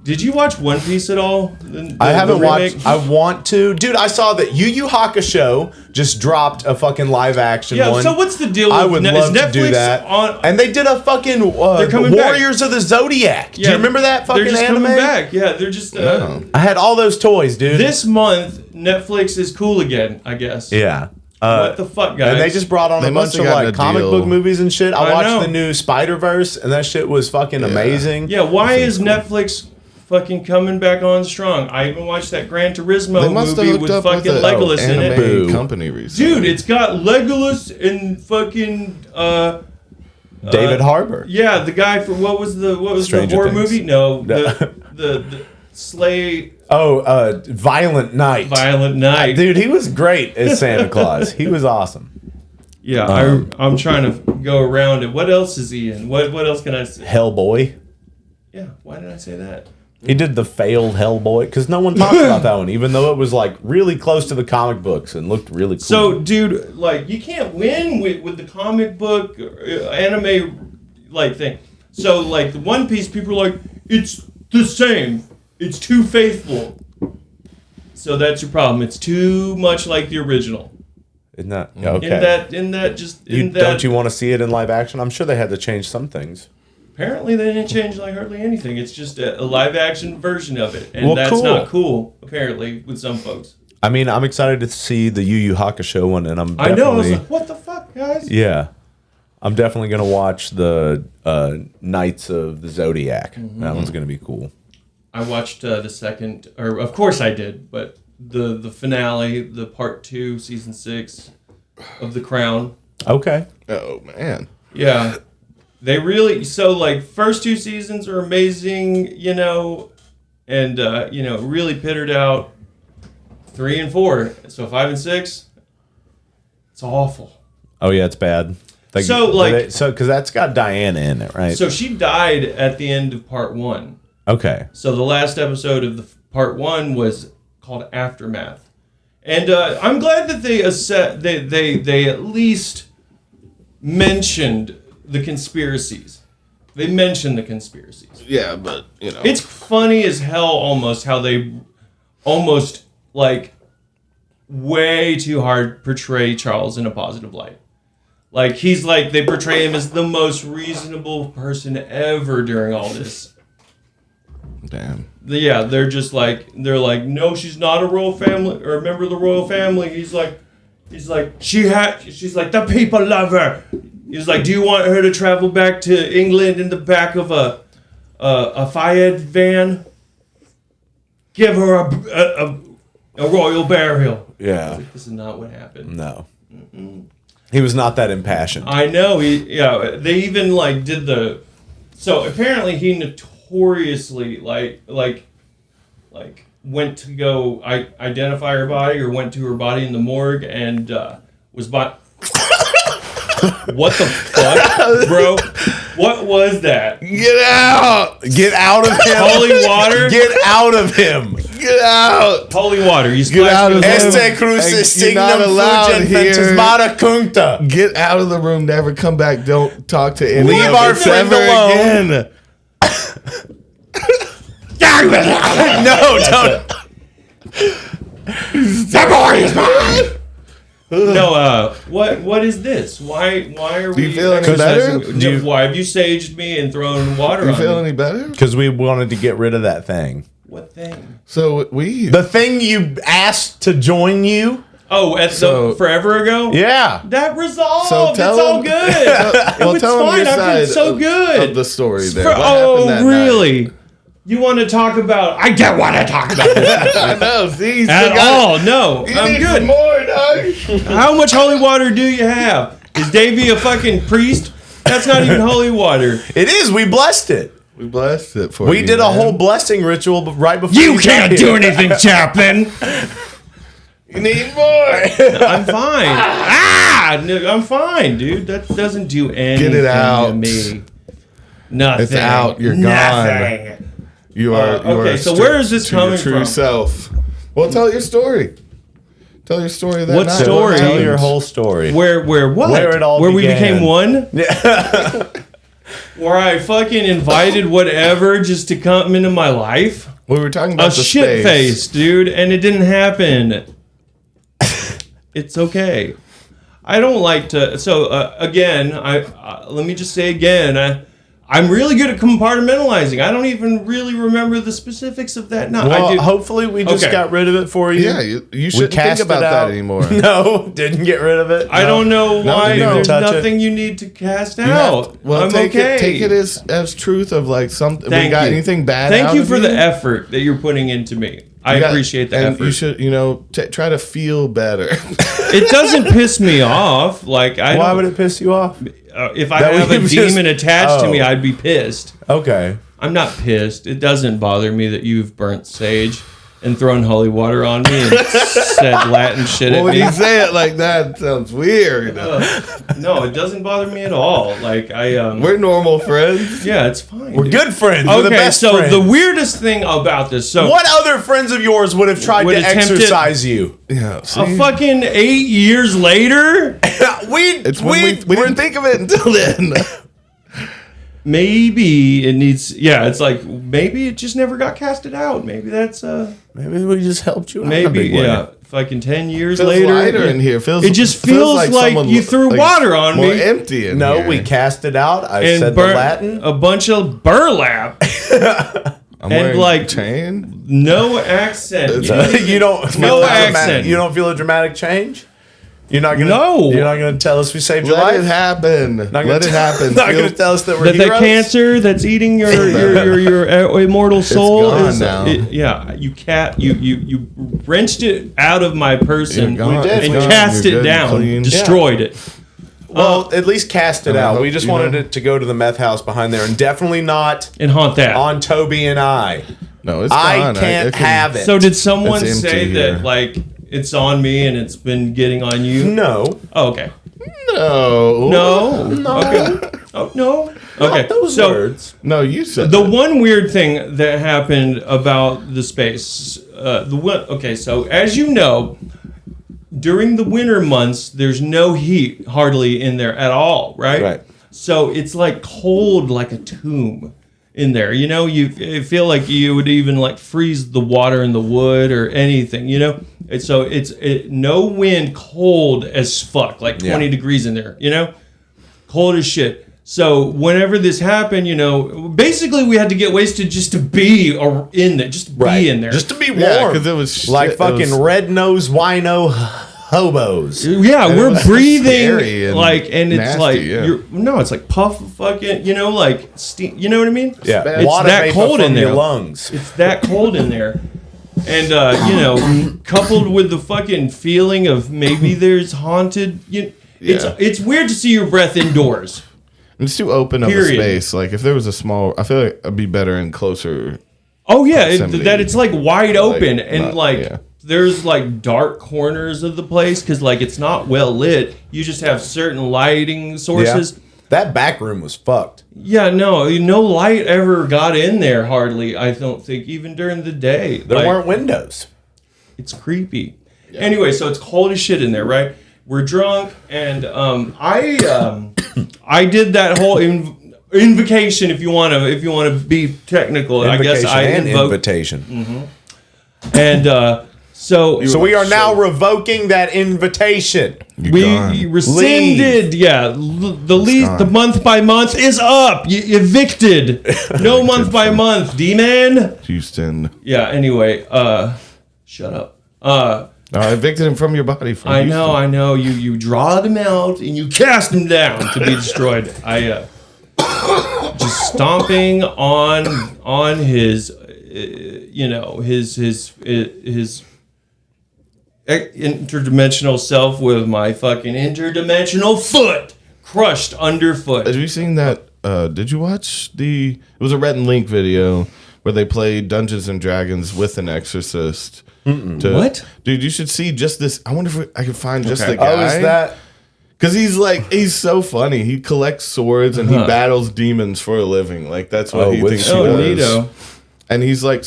Did you watch One Piece at all? I haven't remake? watched. I want to, dude. I saw that Yu Yu Hakusho just dropped a fucking live action Yeah. one. So what's the deal? I with would is love to Netflix do that. And they did a fucking They're coming back. Warriors of the Zodiac. Do you remember that fucking They're just anime? coming back. Yeah, they're just. I had all those toys, dude. This month, Netflix is cool again. I guess. Yeah. What the fuck, guys? And they just brought on They a must bunch of have gotten like a comic deal. book movies and shit. I I watched know. the new Spider-Verse, and that shit was fucking amazing. Yeah, why is Netflix fucking coming back on strong? I even watched that Gran Turismo They must have movie hooked with up fucking with Legolas in it. anime company recently. Dude, it's got Legolas and fucking David Harbour. Yeah, the guy for what was the Stranger horror Things. movie? No, the Slay. Oh, Violent Night. Violent Night. Dude, he was great as Santa Claus. He was awesome. Yeah, I'm trying to go around it. What else is he in? What else can I say? Hellboy. Yeah, why did I say that? He did the failed Hellboy because no one talked about that one, even though it was like really close to the comic books and looked really cool. So, dude, like you can't win with the comic book anime like thing. So, like the One Piece, people are like, it's the same. It's too faithful. So that's your problem. It's too much like the original. Isn't that okay? Don't you want to see it in live action? I'm sure they had to change some things. Apparently, they didn't change like hardly anything. It's just a live action version of it, and Well, that's cool. not cool. Apparently, with some folks. I mean, I'm excited to see the Yu Yu Hakusho one, and I'm I definitely, know. I was like, what the fuck, guys? yeah, I'm definitely gonna watch the Knights of the Zodiac. Mhm. That one's gonna be cool. I watched the second, or of course I did, but the finale, the part 2, season 6 of The Crown. Okay. Oh man. Yeah, they really like first 2 seasons are amazing, and really pittered out 3 and 4. So 5 and 6, it's awful. Oh yeah, it's bad. Because that's got Diana in it, right? So she died at the end of part 1. Okay. So the last episode of the part 1 was called Aftermath, and I'm glad that they at least mentioned the conspiracies. They mentioned the conspiracies. Yeah, but it's funny as hell almost how they almost like way too hard portray Charles in a positive light. Like he's like they portray him as the most reasonable person ever during all this. Damn. Yeah, they're like, no, she's not a royal family or a member of the royal family. He's like, she's like, the people love her. He's like, do you want her to travel back to England in the back of a Fayed van? Give her a royal burial. Yeah. This is not what happened. No. Mm-mm. He was not that impassioned. I know. They even like did the. So apparently he notoriously like went to go identify her body or went to her body in the morgue and was bought. What the fuck, bro? What was that? Get out! Get out of him! Holy water! Get out of him! Get out! Holy water! You Get out of him! Este crucis You're not signum allowed fugit here. phantasmata cuncta. Get out of the room. Never come back. Don't talk to anyone. Leave our friend alone. Again. No, don't. That boy is mine. No, what is this? Why are we? Do you feel any exercising- better? Why have you saged me and thrown water Do you on feel me? any better? Because we wanted to get rid of that thing. What thing? So the thing you asked to join you. Oh, forever ago? Yeah. That resolved. So It's tell all him- good. Well, It's tell him fine. your I've been side so good. of the story there. What Oh, happened that really? night? You want to talk about? I don't want to talk about this I know. See, you at still got all. it. No, You I'm need good. some more, dog. How much holy water do you have? Is Davey a fucking priest? That's not even holy water. It is. We blessed it. We blessed it for We you. did a man. whole blessing ritual right before You can't got do here. anything, chaplain. You need more. I'm fine. No, I'm fine, dude. That doesn't do anything Get it out. to me. Nothing. It's out. You're Nothing. gone. You are. You okay, are so stripped where is this to your coming true from? self. Well, tell your story. Tell your story of that What night. story? Tell your whole story. Where what? Where it all Where we began. became one? Yeah. Where I fucking invited whatever just to come into my life? We were talking about A the shit space. face, dude, and it didn't happen. It's okay. I don't like to. So again, let me just say again, I'm really good at compartmentalizing. I don't even really remember the specifics of that. No, Well, I do. hopefully we just Okay. got rid of it for you. Yeah, you We shouldn't think cast about it that out. anymore. No, didn't get rid of it. I don't know No, why. no. There's Touch it. nothing you need to cast You have- out. well, I'm take okay. it. Take it as truth of like something. Thank We got you. anything bad? Thank out you of for the effort that you're putting into me. I You got- appreciate the and effort. you should, try to feel better. It doesn't piss me off. Like I Why don't- would it piss you off? if I That have we a just- demon attached to me, Oh. I'd be pissed. Okay. I'm not pissed. It doesn't bother me that you've burnt sage and thrown holy water on me and said Latin shit Well, at when me. you say it like that, it sounds weird. No, it doesn't bother me at all. Like We're normal friends. Yeah, it's fine. We're dude. good friends. We're the Okay, best so friends. the weirdest thing about this. So What other friends of yours would have tried Would to attempt it- exercise you? Yeah. a fucking 8 years later, It's when we didn't think of it until then. maybe it needs. Yeah, it's like maybe it just never got casted out. Maybe that's Maybe we just helped you out in a maybe big way. yeah. Fucking 10 years Feels later, lighter in here. it just feels like someone you threw like water on more me empty in No, here. we cast it out. I and said the Latin. a bunch of burlap I'm and wearing like chain. no accent. You don't. No feel accent. dramatic- You don't feel a dramatic change. You're not gonna. No. You're not gonna tell us we saved your Let life. it happen. Not gonna Let it t- happen. Not Feel- gonna tell us that we're that heroes. cancer that's eating your immortal soul gone is now. yeah. You wrenched it out of my person You're gone. We did. and It's gone. cast You're it good, down, clean. destroyed it. Well, at least cast it And I out. hope We just you wanted know- it to go to the meth house behind there, and definitely not And haunt that. on Toby and I. No, it's I gone. can't it can- have it. So did someone It's say empty that here. like it's on me and it's been getting on you? No. Oh, okay. No. No. Okay. Oh no. Okay. Those so words. No, you said the that. one weird thing that happened about the space, okay, so as you know, during the winter months, there's no heat hardly in there at all, right? Right. So it's like cold, like a tomb in there. You know, you feel like you would even like freeze the water in the wood or anything. You know, and so it's no wind, cold as fuck, like 20 degrees in there. You know, cold as shit. So whenever this happened, you know, basically we had to get wasted just to be in there, just to be in there, Just to be warm. Yeah, because it was like it fucking was- red-nosed wino hobos. Yeah, And it we're was scary breathing and like, and it's nasty, like yeah. no, it's like puff fucking, you know, like steam. You know what I mean? Yeah, it's water that vapor cold in from there. your lungs. It's that cold in there, and you know, coupled with the fucking feeling of maybe there's haunted. It's weird to see your breath indoors. It's too open of a Period. space. Like if there was a small, I feel like I'd be better in closer. Oh yeah, proximity. that it's like wide open and not- like there's like dark corners of the place because like it's not well lit. You just have certain lighting sources. Yeah. That back room was fucked. Yeah, no light ever got in there hardly. I don't think even during the day. There weren't windows. It's creepy. Anyway, so it's cold as shit in there, right? We're drunk, and I did that whole invocation. If you want to be technical, I guess I invoked. invitation. Mm-hmm. And so we are now revoking that invitation. We rescinded. Yeah, the month by month is up. You evicted. No month by month, D-man. Houston. Yeah. Anyway, shut up. I evicted him from your body. From I Houston. know. You draw them out and you cast them down to be destroyed. I just stomping on his, his interdimensional self with my fucking interdimensional foot crushed underfoot. Have you seen that? Did you watch it was a Rhett and Link video where they played Dungeons and Dragons with an exorcist. What? Dude, you should see just this. I wonder if I could find just the Oh, guy. is that? Because he's so funny. He collects swords and he battles demons for a living. Like that's what he thinks he does. Neato. And he's like,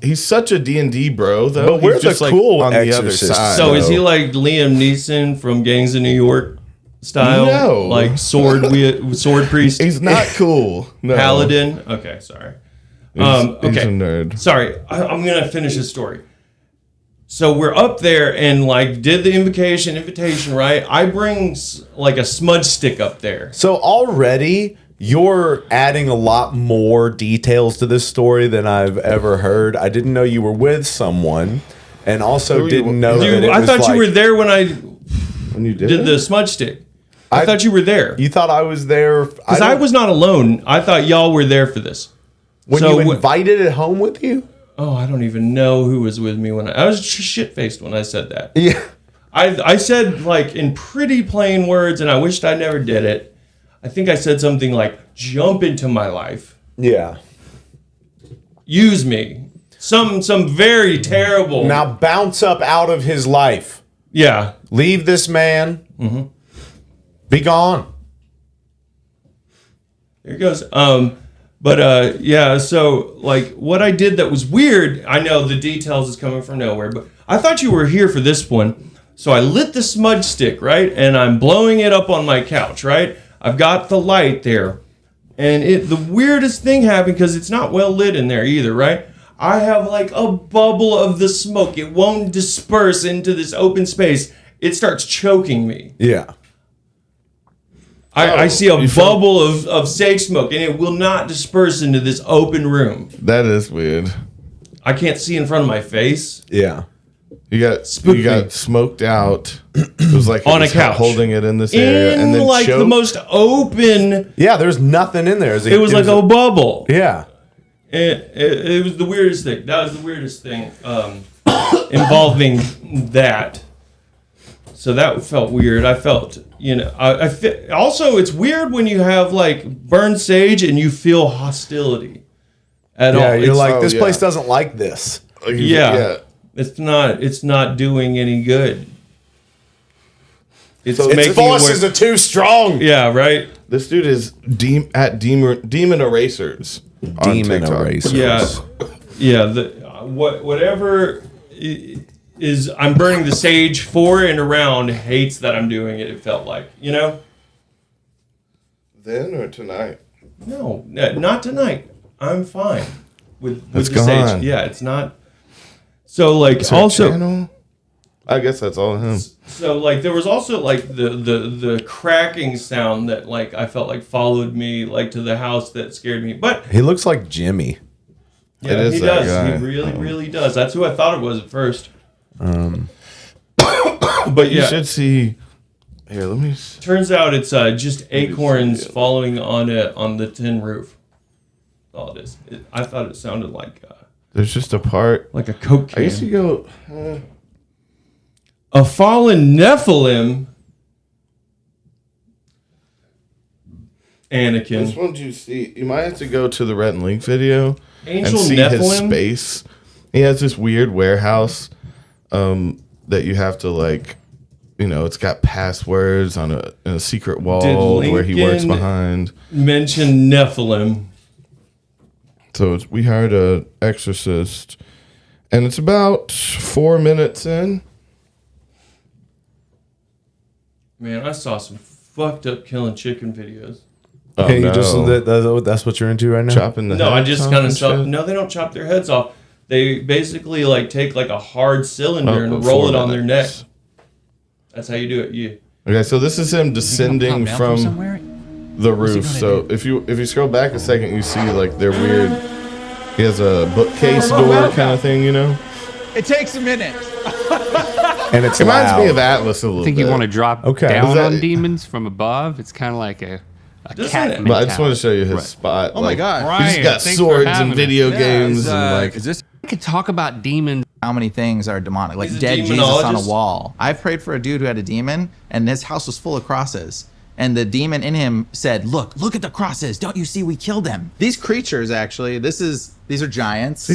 he's such a D&D bro, though. But we're he's the just cool on the other exorcist. side. So is he like Liam Neeson from Gangs of New York style? No. Like sword priest? He's not cool. No. Paladin? Okay, sorry. He's Okay. a nerd. Sorry, I'm going to finish this story. So we're up there and like did the invitation, right? I bring like a smudge stick up there. So already you're adding a lot more details to this story than I've ever heard. I didn't know you were with someone, and also didn't know that it I was thought like, you were there when you did the smudge stick. I thought you were there. You thought I was there Because I was not alone. I thought y'all were there for this. when So you invited it home with you. Oh, I don't even know who was with me when I was shit-faced when I said that. Yeah. I said like in pretty plain words, and I wished I never did it. I think I said something like, jump into my life. Yeah. Use me. Some very terrible. Now bounce up out of his life. Yeah. Leave this man. Mm-hmm. Be gone. There it goes. But yeah, so like what I did that was weird, I know the details is coming from nowhere, but I thought you were here for this one. So I lit the smudge stick, right? And I'm blowing it up on my couch, right? I've got the light there. And the weirdest thing happened because it's not well lit in there either, right? I have like a bubble of the smoke. It won't disperse into this open space. It starts choking me. Yeah. I see a bubble of sage smoke, and it will not disperse into this open room. That is weird. I can't see in front of my face. Yeah. You got smoked out. It was like On a couch. holding it in this area, and then like choked. the most open. Yeah, there's nothing in there. It was like a bubble. Yeah. It was the weirdest thing. That was the weirdest thing involving that. So that felt weird. I felt, also it's weird when you have like burned sage and you feel hostility at all. Yeah, you're It's- like, this place doesn't like this. Yeah. It's not doing any good. Its Its forces are too strong. Yeah, right. This dude is demon erasers. on Demon TikTok. erasers. Yeah. Whatever is I'm burning the sage for and around hates that I'm doing it. It felt like, Then or tonight? No, not tonight. I'm fine with It's the gone. sage. Yeah, it's not. So like Is there a also. channel? I guess that's all him. So like there was also like the cracking sound that like I felt like followed me like to the house that scared me. But He looks like Jimmy. yeah, It is he that does. guy. He really does. That's who I thought it was at first. But You yeah, should see. Here, let me. turns out it's just acorns falling on the tin roof. That's all it is. I thought it sounded like There's just a part. like a Coke I guess can. you go. A fallen Nephilim. Anakin. Which one did you see? You might have to go to the Rhett and Link video Angel and see Nephilim? his space. He has this weird warehouse that you have to like, it's got passwords on a secret wall where he works behind. Mention Nephilim. So we hired a exorcist, and it's about 4 minutes in. Man, I saw some fucked up killing chicken videos. Oh, hey, that's what you're into right now? Chopping the No, I heads just off kind of and saw. shit? No, they don't chop their heads off. They basically like take like a hard cylinder and Oh, roll 4 it on their neck. minutes. That's how you do it. Yeah. Okay, so this is him descending from the roof. So if you scroll back a second, you see like they're weird. He has a bookcase door kind of thing, It takes a minute. And it's It reminds me loud. of Atlas a little I think bit. you want to drop Okay. down Is that- on demons from above. It's kind of like a Doesn't cat it? But I just want to mentality. show you his Right. spot. Oh my God. He just Ryan, got thanks for swords having and us. video Yeah, games and like. Is this I could talk about demons. how many things are demonic? Like He's a dead Jesus on a demonologist. wall. I prayed for a dude who had a demon, and his house was full of crosses. And the demon in him said, "Look at the crosses! Don't you see we killed them?" These creatures, actually, these are giants. I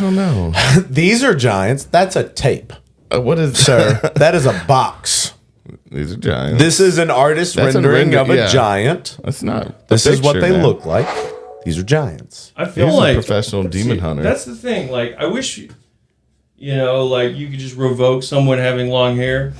don't know. These are giants. That's a tape. What is Sir, that is a box. These are giants. This is an artist That's a rendering of a yeah. giant. That's not. This is what picture, they man. look like. These are giants. I feel He's a like professional demon hunter. That's the thing. Like, I wish, like you could just revoke someone having long hair.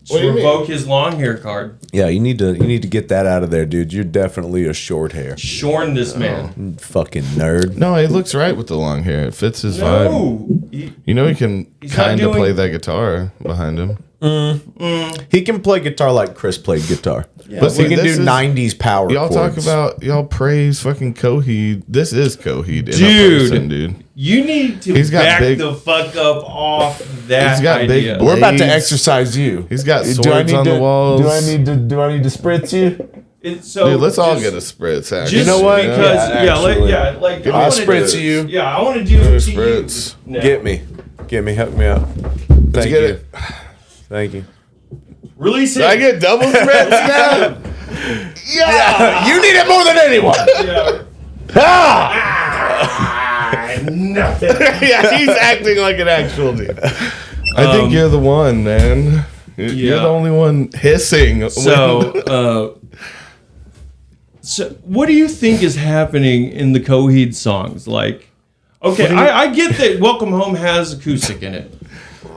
Just What do you mean? revoke his long hair card. Yeah, you need to get that out of there, dude. You're definitely a short hair. Shorn this man. Fucking nerd. No, he looks right with the long hair. It fits his No, vibe. he- He can He's not kind of doing- play that guitar behind him. He can play guitar like Chris played guitar. But But see, he can this do is- 90s power Y'all talk chords. about y'all praise fucking Coheed. This is Coheed in Dude. a person, dude. You need to He's got back big- the fuck up off that He's got big idea. blades. We're about to exercise you. He's got Do I swords need on to- the walls. Do I need to spritz you? So Dude, let's all just- get a spritz. Actually. Just You know what? Because Yeah, like Give me I a wanna spritz do- you. Yeah, I want to do Give me a to you. spritz. No. Get me, hook me up. Thank get you. it. Thank you. Release Did it. I get double spritz now? Yeah, you need it more than anyone. Nothing. Yeah, he's acting like an actual dude. I think you're the one, man. You're yeah. the only one hissing. So what do you think is happening in the Coheed songs? Like, okay, I get that Welcome Home has acoustic in it.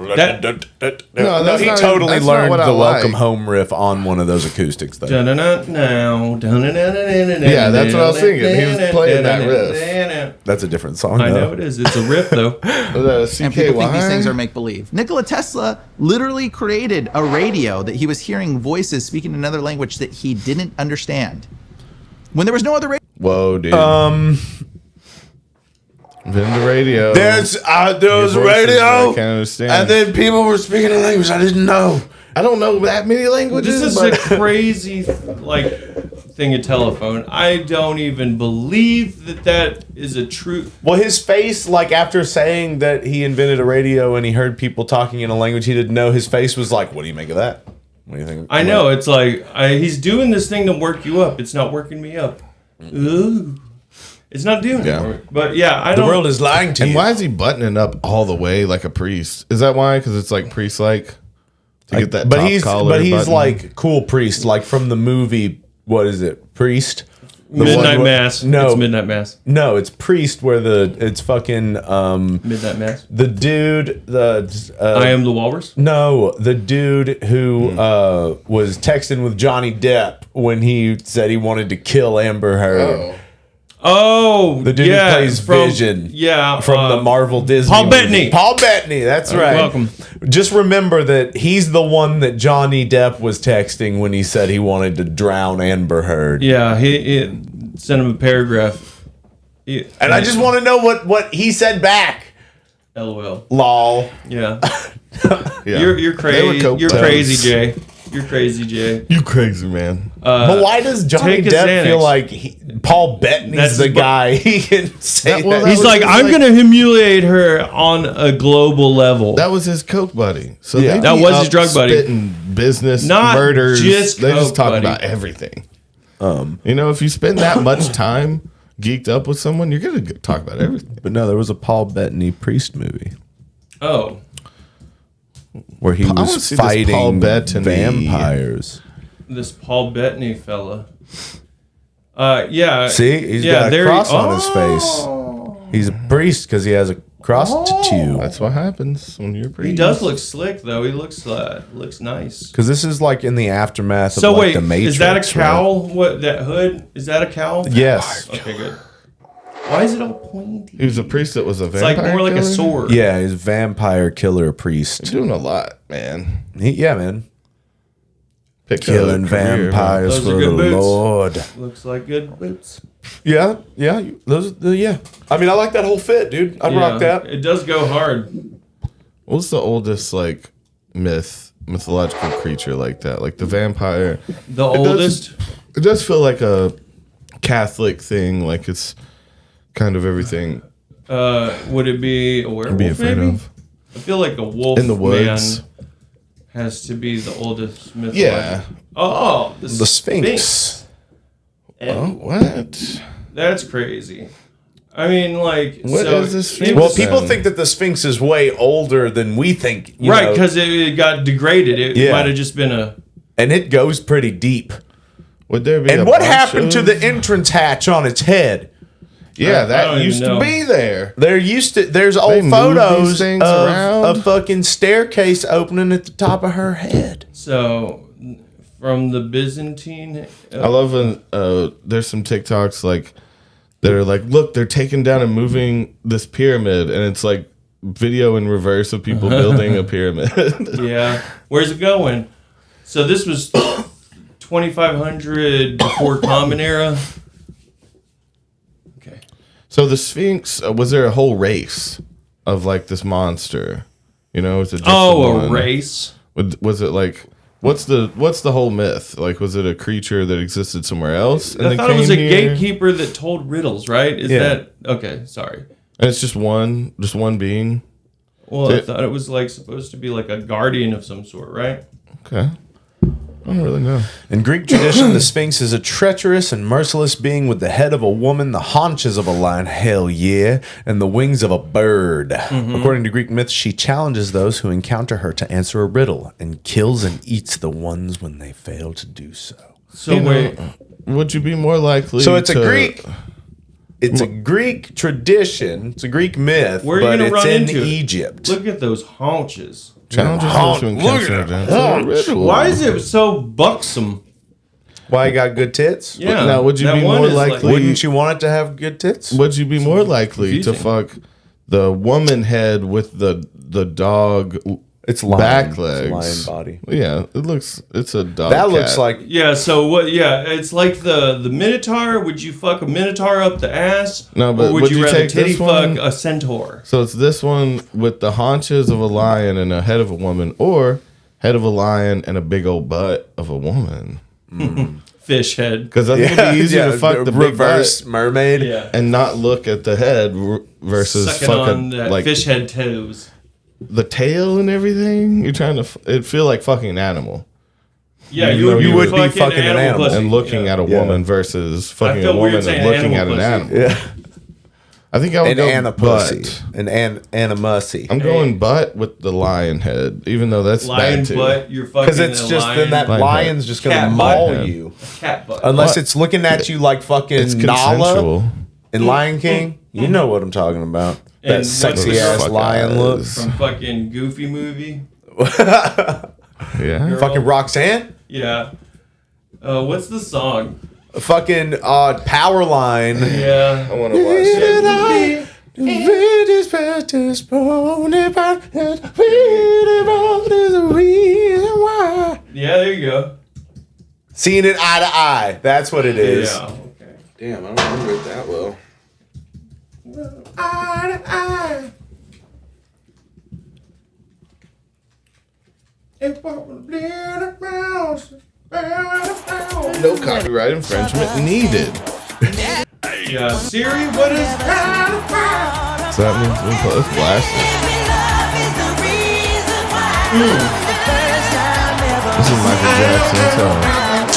No, that's he not- totally that's not learned what I the Welcome like. Home riff on one of those acoustics, though. Yeah, that's what I was thinking. He was playing that riff. That's a different song. I though. know it is. It's a riff, though. And people think these things are make believe. Nikola Tesla literally created a radio that he was hearing voices speaking another language that he didn't understand. When there was no other radio. Whoa, dude. Then the radio. There was Your voices radio, I can't understand. and then people were speaking a language I didn't know. I don't know that many languages. This is but a crazy thing of telephone. I don't even believe that is a true. Well, his face, like after saying that he invented a radio and he heard people talking in a language he didn't know, his face was like, "What do you make of that? What do you think?" I know it's like he's doing this thing to work you up. It's not working me up. Ooh. It's not doing it. But yeah, I don't. The world is lying to and you. why is he buttoning up all the way like a priest? Is that why? Because it's like priest-like to get that. But top he's collar button? like cool priest, like from the movie. What is it? Priest. The Midnight one- Mass. No, It's Midnight Mass. No, it's Priest. Where it's fucking Midnight Mass. The dude, I Am the Walrus. No, the dude who was texting with Johnny Depp when he said he wanted to kill Amber Heard. Oh, The dude yeah, who plays from- Vision. yeah, From the Marvel Disney. Paul movie. Bettany. Paul Bettany, that's You're right. welcome. Just remember that he's the one that Johnny Depp was texting when he said he wanted to drown Amber Heard. Yeah, he sent him a paragraph. And I just want to know what he said back. LOL. Lol. Yeah. Yeah. You're They were crazy. coke You're toes. crazy, Jay. You're crazy, Jay. You crazy, man. But why does Johnny take a Depp Xanax. feel like Paul Bettany's That's the his guy? He can say that. He's like, I'm gonna humiliate her on a global level. That was his coke buddy. So Yeah. they That be was his up drug buddy. spitting business, Not murders. just they just coke talk buddy. about everything. You know, if you spend that much time geeked up with someone, you're gonna talk about everything. But no, there was a Paul Bettany priest movie. Oh. Where he I wanna was see this Paul fighting Bettany. vampires. This Paul Bettany fella. Yeah. See, he's got a cross on his face. He's a priest because he has a cross tattoo. That's what happens when you're a priest. He does look slick though. He looks nice. Because this is like in the aftermath of So like wait, the Matrix. is that a cowl? What, that hood? Is that a cowl? Yes. Okay, good. Why is it all pointy? He was a priest that was a It's vampire. like more like a killer? sword. Yeah, he's a vampire killer priest. He's doing a lot, man. Yeah, man. Picked Killing a career, vampires Those are for good the boots. Lord. Looks like good boots. Yeah. Yeah. I mean, I like that whole fit, dude. I'd rock that. It does go hard. What's the oldest like mythological creature like that? Like the vampire. The oldest? It does feel like a Catholic thing. Like it's kind of everything. Would it be a werewolf? Be afraid maybe? of. I feel like a wolf In the woods. man has to be the oldest mythological. Yeah. Oh, the Sphinx. Oh, what? That's crazy. I mean, like, What so is this it Sphinx? Well, was- people think that the Sphinx is way older than we think. right, because it got degraded. It Yeah. might have just been a. And it goes pretty deep. Would there be? And a what bunch happened to of- the entrance hatch on its head? Yeah, I that don't used even to know. be there. There's They old moved photos these things of around. a fucking staircase opening at the top of her head. So, from the Byzantine. I love when there's some TikToks like that are like, look, they're taking down and moving this pyramid, and it's like video in reverse of people building a pyramid. Yeah. Where's it going? So this was 2500 before Common Era. Okay. So the Sphinx, was there a whole race of like this monster? You know, is it just Oh, the a one? race? Was it like what's the whole myth? Like, was it a creature that existed somewhere else? I thought it was a came here? gatekeeper that told riddles, right? Is Yeah. that okay? Sorry. And it's just one being. Well, I It- thought it was like supposed to be like a guardian of some sort, right? Okay. I don't really know. In Greek tradition, the Sphinx is a treacherous and merciless being with the head of a woman, the haunches of a lion, hell yeah, and the wings of a bird. According to Greek myths, she challenges those who encounter her to answer a riddle and kills and eats the ones when they fail to do so. So wait, would you be more likely? So it's to, a Greek. It's a Greek tradition. It's a Greek myth, where are you but gonna it's run in into it? Egypt. Look at those haunches. Challenges those who encounter her to answer a riddle. Why is it so buxom? Why you got good tits? Yeah. Now, would you that be one more is likely? Wouldn't you want it to have good tits? Would you be more likely to confusing. fuck the woman head with the dog? It's lion. back It's legs. lion body. Yeah, it's a dog. That looks cat. like Yeah. So what? Yeah, it's like the Minotaur. Would you fuck a Minotaur up the ass? No, but or would would you you rather take titty this fuck one? a centaur? So it's this one with the haunches of a lion and a head of a woman, or head of a lion and a big old butt of a woman. Fish head. Because I think it'd be easier to fuck the big reverse butt mermaid. Yeah. and not look at the head versus Sucking fuck on that like fish head toes. the tail and everything. You're trying to. It'd feel like fucking an animal. Yeah, Even you though would, you would be fucking an animal. pussy. and looking Yeah. at a woman versus fucking a feel weird woman saying and looking at animal an pussy. animal. Yeah. I think I would An go anapussy. butt. An animussy. I'm going butt with the lion head, even though that's Lion bad too. butt. You're fucking. Because it's a just lion. then that Lion lion's just gonna Cat maul butt. you. cat butt. Unless What? it's looking at you like fucking It's Nala consensual. in Lion King. You know what I'm talking about. And That what's sexy the ass fuck lion eyes? look. From fucking Goofy movie. Yeah. Fucking Roxanne. Yeah. What's the song? Fucking Powerline. Yeah. I want to watch it. Yeah, there you go. Seeing it eye to eye. That's what it is. Yeah. Okay. Damn, I don't remember it that well. No copyright infringement needed. Yeah. Siri, what is that? So that means we put us blasting. This is Michael Jackson's song.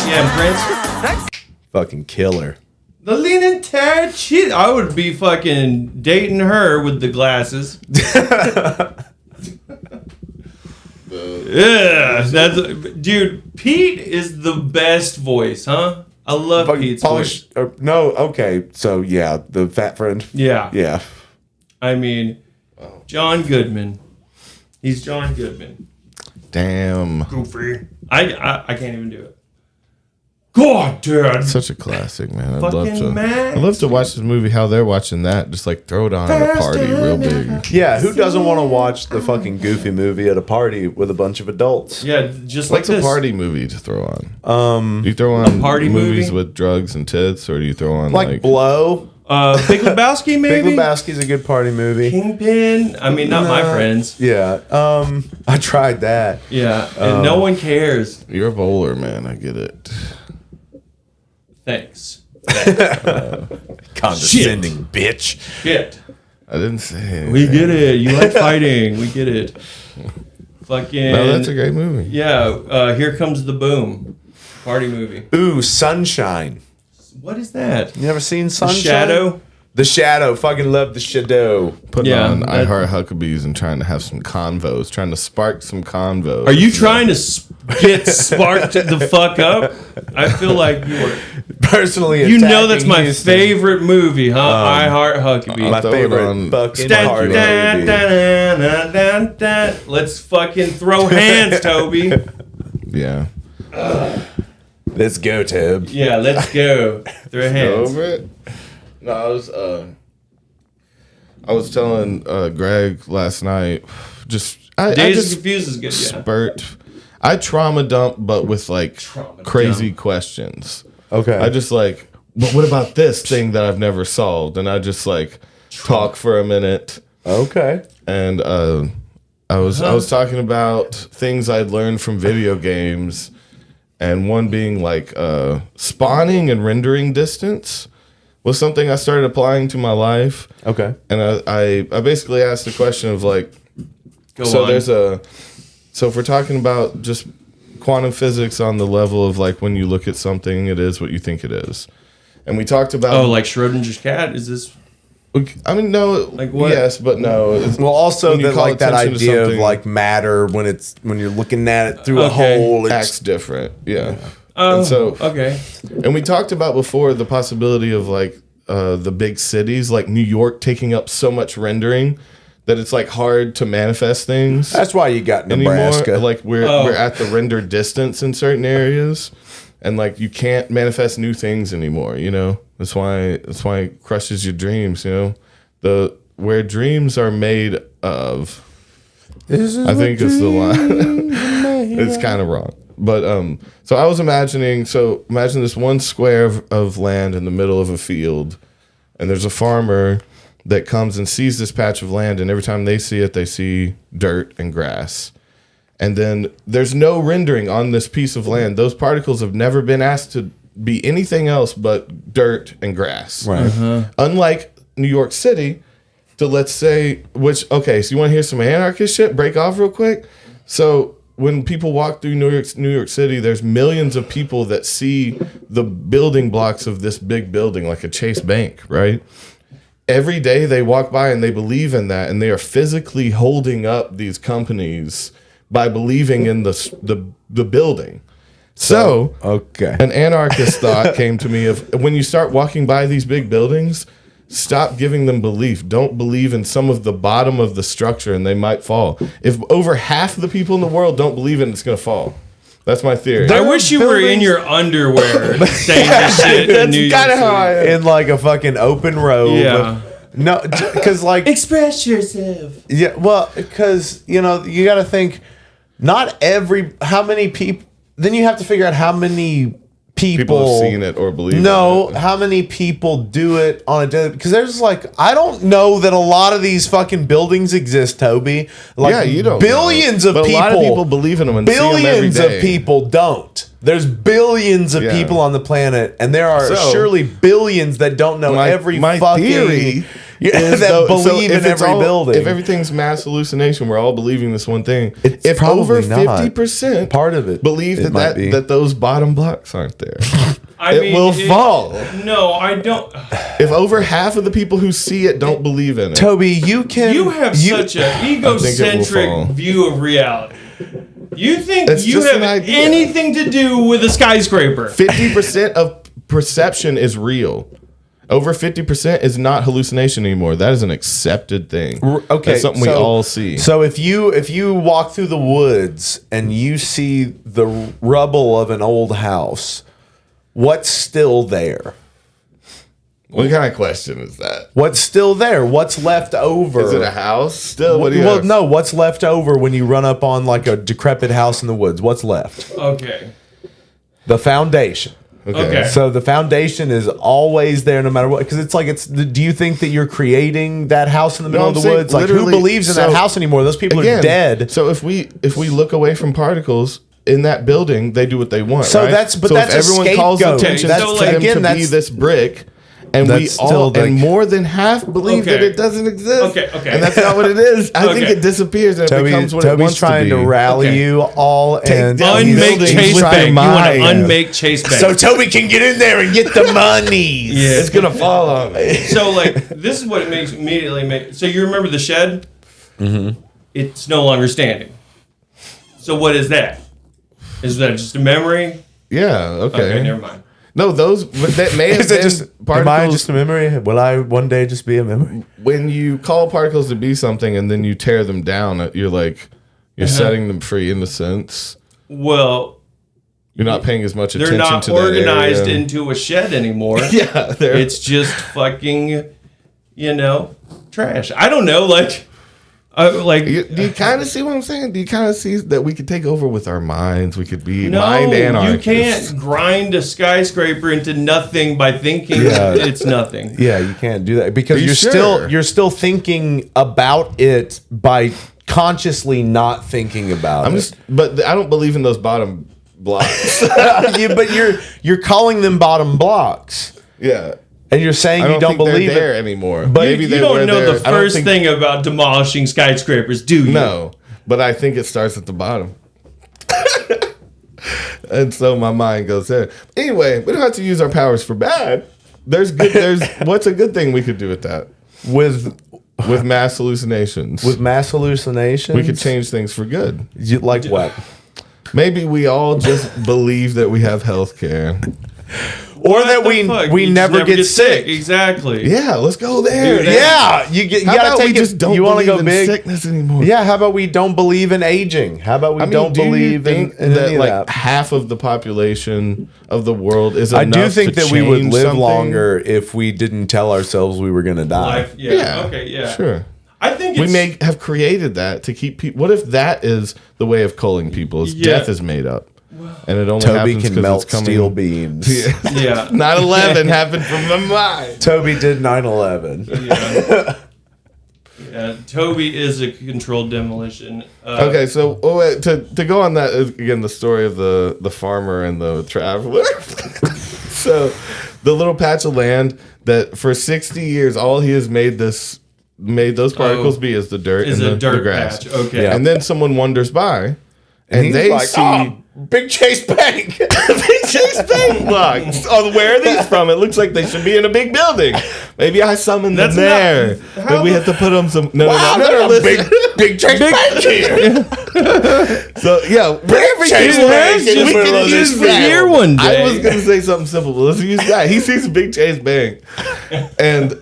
Yeah, Prince. Fucking killer. The leaning Tad shit. I would be fucking dating her with the glasses. Yeah, that's dude. Pete is the best voice, huh? I love Pete's voice. No, okay. So yeah, the fat friend. Yeah, yeah. I mean, John Goodman. He's John Goodman. Damn. Goofy. I can't even do it. God, dude. Such a classic, man. I'd Fucking love to. Max. I'd love to watch this movie. How they're watching that, just like throw it on at a party, real big. Yeah, who doesn't want to watch the fucking Goofy movie at a party with a bunch of adults? Yeah, just like What's this. a party movie to throw on? Do you throw on party movies movie? with drugs and tits, or do you throw on Like Blow? Big Lebowski, maybe? Big Lebowski's a good party movie. Kingpin. I mean, not my friends. Yeah. I tried that. Yeah, and no one cares. You're a bowler, man. I get it. Thanks. Condescending bitch. Shit. I didn't say anything. We get it. You like fighting. We get it. Fucking. No, that's a great movie. Yeah. Here Comes the Boom. Party movie. Ooh, Sunshine. What is that? You never seen Sunshine? Shadow? The Shadow. Fucking love The Shadow. Putting on I Heart Huckabees and trying to have some convos, trying to spark some convos. Are you trying to get sparked the fuck up? I feel like you were personally. You know that's attacking my Houston. favorite movie, huh? I Heart Huckabee. My favorite fucking party movie. Let's fucking throw hands, Toby. Yeah. Let's go, Tob. Yeah, let's go. Throw hands. Over it? No, I was telling Greg last night. I Days just of Confused is good. Yeah. spurt. I trauma dump, but with like crazy questions. Okay. I just like, but what about this thing that I've never solved? And I just like talk for a minute. Okay. And I was talking about things I'd learned from video games, and one being like spawning and rendering distance was something I started applying to my life. Okay. And I basically asked the question of like, so if we're talking about just quantum physics on the level of like when you look at something, it is what you think it is. And we talked about like Schrodinger's cat. Is this? I mean, no. Like what? Yes, but no. Well, also when you that call like that attention to idea of something- like matter when you're looking at it through a Okay. hole. acts different. Yeah. Oh, And so okay. And we talked about before the possibility of like the big cities like New York taking up so much rendering that it's like hard to manifest things. That's why you got Nebraska. Anymore. Like we're at the render distance in certain areas, and like you can't manifest new things anymore. You know, that's why it crushes your dreams. You know, where dreams are made of. I think it's the line. It's kind of wrong. But so I was imagining. So imagine this one square of land in the middle of a field, and there's a farmer that comes and sees this patch of land, and every time they see it, they see dirt and grass. And then there's no rendering on this piece of land. Those particles have never been asked to be anything else but dirt and grass. Right. Unlike New York City, to let's say, so you want to hear some anarchist shit? Break off real quick. So when people walk through New York City, there's millions of people that see the building blocks of this big building, like a Chase Bank, right? Every day they walk by and they believe in that, and they are physically holding up these companies by believing in the building. So okay, an anarchist thought came to me of when you start walking by these big buildings, stop giving them belief. Don't believe in some of the bottom of the structure, and they might fall. If over half the people in the world don't believe it, it's going to fall. That's my theory. I wish you were in your underwear saying this shit. That's kind of how I am. In like a fucking open robe. Yeah. No, because like express yourself. Yeah, well, because you know you got to think. How many people? Then you have to figure out how many people have seen it or believe in No, it. how many people do it on a daily? Because there's like I don't know that a lot of these fucking buildings exist, Toby. Like Yeah, you don't billions know. of But people. a lot of people believe in them and see 'em every billions day. of people don't. There's billions of Yeah. people on the planet, and there are So, surely billions that don't know every my fucking theory that though, believe if in it's every all- building. If everything's mass hallucination, we're all believing this one thing. It's if probably over not. 50% part of it believe it might be. that those bottom blocks aren't there, It will fall. No, I don't. If over half of the people who see it don't believe in it. Toby, you have such an egocentric view of reality. You think It's you just have an idea. anything to do with a skyscraper? 50% of perception is real. Over 50% is not hallucination anymore. That is an accepted thing. Okay, That's something we all see. So if you walk through the woods and you see the rubble of an old house, what's still there? What kind of question is that? What's still there? What's left over? Is it a house still? What do you well, have? no. What's left over when you run up on like a decrepit house in the woods? What's left? Okay. The foundation. Okay. So the foundation is always there no matter what. Because it's like, do you think that you're creating that house in the middle of the woods? Like, who believes in that house anymore? Those people are dead. So if we look away from particles in that building, they do what they want. So right? that's if a everyone calls scapegoat. attention That's- to them again, to be that's- this brick. And we That's all, still the- and more than half believe that it doesn't exist. Okay. And that's not what it is. I think Okay. it disappears and it becomes what it Toby's wants trying to to be. rally you all and Unmake Chase Bank. You want to unmake Chase Bank. So Toby can get in there and get the monies. Yeah. It's gonna fall on me. So like this is what it makes immediately make. So you remember the shed? Mm-hmm. It's no longer standing. So what is that? Is that just a memory? Yeah. Okay. Never mind. No, but that may have Is it been just particles. am I just a memory? Will I one day just be a memory? When you call particles to be something and then you tear them down, you're setting them free in the sense. Well, you're not paying as much they're attention not to that organized area. into a shed anymore. Yeah, it's just fucking, trash. I don't know, do you kind of see what I'm saying? Do you kind of see that we could take over with our minds? We could be No, mind you anarchists. can't grind a skyscraper into nothing by thinking it's nothing. Yeah, you can't do that because Are you you're still thinking about it by consciously not thinking about it. But I don't believe in those bottom blocks. But you're calling them bottom blocks. Yeah. And you're saying I you don't think they're believe there it anymore. But Maybe You they don't were know there. the I don't first think- thing about demolishing skyscrapers, do you? No, but I think it starts at the bottom. And so my mind goes there. Anyway, we don't have to use our powers for bad. There's what's a good thing we could do with that? With mass hallucinations. With mass hallucinations, we could change things for good. Like what? Maybe we all just believe that we have health care. Or that we You never just get sick. Exactly. Yeah, let's go there. Dude, Yeah, you How gotta about take we it. just don't you want to believe go in big? sickness anymore? Yeah. How about we don't believe in aging? How about we don't do you believe in, think in that any of like that? half of the population of the world is I enough do think to that we would change live something? longer if we didn't tell ourselves we were going to die. Life, yeah. Okay. Yeah. Sure. I think We it's, may have created that to keep people. What if that is the way of culling people? Is Yeah. death is made up, and it only Toby happens can 'cause melt it's coming. steel beams. Yeah. 9/11 happened from the mind. Toby did 9/11. Yeah, Toby is a controlled demolition. Okay, so to go on that again, the story of the farmer and the traveler. So the little patch of land that for 60 years all he has made those particles be is the dirt Is and a the dirt grass. patch, okay. And then someone wanders by and he's they like, see "Oh, Big Chase Bank." Big Chase Bank blocks. Oh, where are these from? It looks like they should be in a big building. Maybe I summoned them That's there. not- But we have to put them some. No, Wow, no, there's a listen. big Chase Bank here. So yeah, wherever Chase Chase Bank Bank, is we one can of those use for that. here one day. I was gonna say something simple, but let's use that. He sees Big Chase Bank, and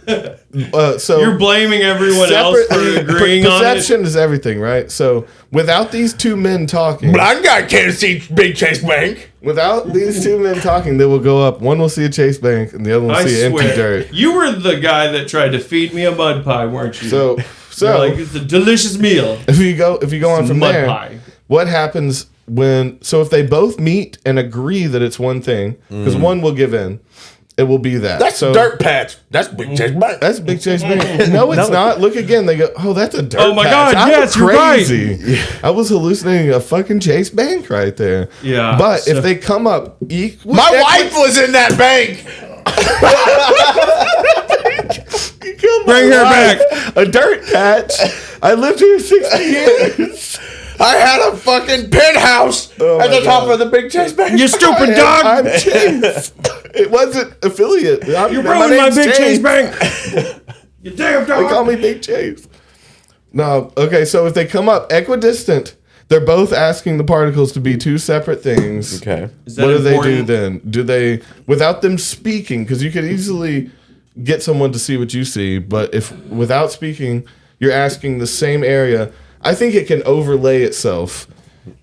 so You're blaming everyone else for agreeing on it. perception is everything, right? So without these two men talking, Blind guy can't see Big Chase Bank. without these two men talking, they will go up. One will see a Chase Bank, and the other one will I see empty swear. dirt. You were the guy that tried to feed me a mud pie, weren't you? So You're like, it's a delicious meal. if you go on It's from mud there, pie. what happens if they both meet and agree that it's one thing, because one will give in, it will be that. That's dirt patch. That's Big Chase Bank. That's Big Chase Bank. No, it's not. Look again. They go, oh, that's a dirt Oh my patch. God, I'm yes, you're crazy. I was hallucinating a fucking Chase Bank right there. Yeah, But so- if they come up equal, My wife was in that bank. bring her back. A dirt patch. I lived here 60 years. I had a fucking penthouse Oh at my the top God. of the Big Chase Bank. You stupid dog! I'm Chase. It wasn't affiliate. You ruined my Big Chase Bank. You damn dog. They call me Big Chase. No, okay, so if they come up equidistant, they're both asking the particles to be two separate things. Okay. What do they do then? Do they, without them speaking, because you could easily get someone to see what you see, but if without speaking, you're asking the same area, I think it can overlay itself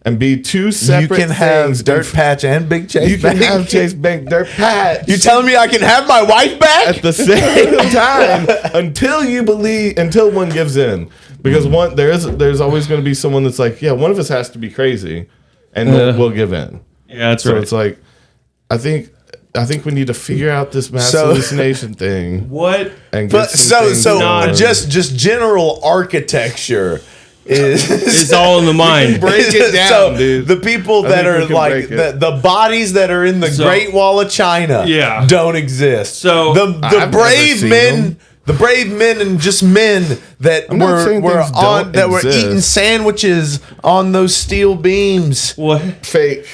and be two separate You can things. have Dirt Patch and Big Chase You can Bank. have Chase Bank Dirt Patch. You telling me I can have my wife back at the same time until one gives in, because there's always going to be someone that's like, yeah, one of us has to be crazy, and we'll give in. Yeah, that's so right. It's like, I think we need to figure out this mass hallucination thing. What? And get just general architecture. Is all in the mind. Break it down, dude. The people that are like the bodies that are in the Great Wall of China don't exist. So the brave men, the brave men and just men that were eating sandwiches on those steel beams. What? Fake,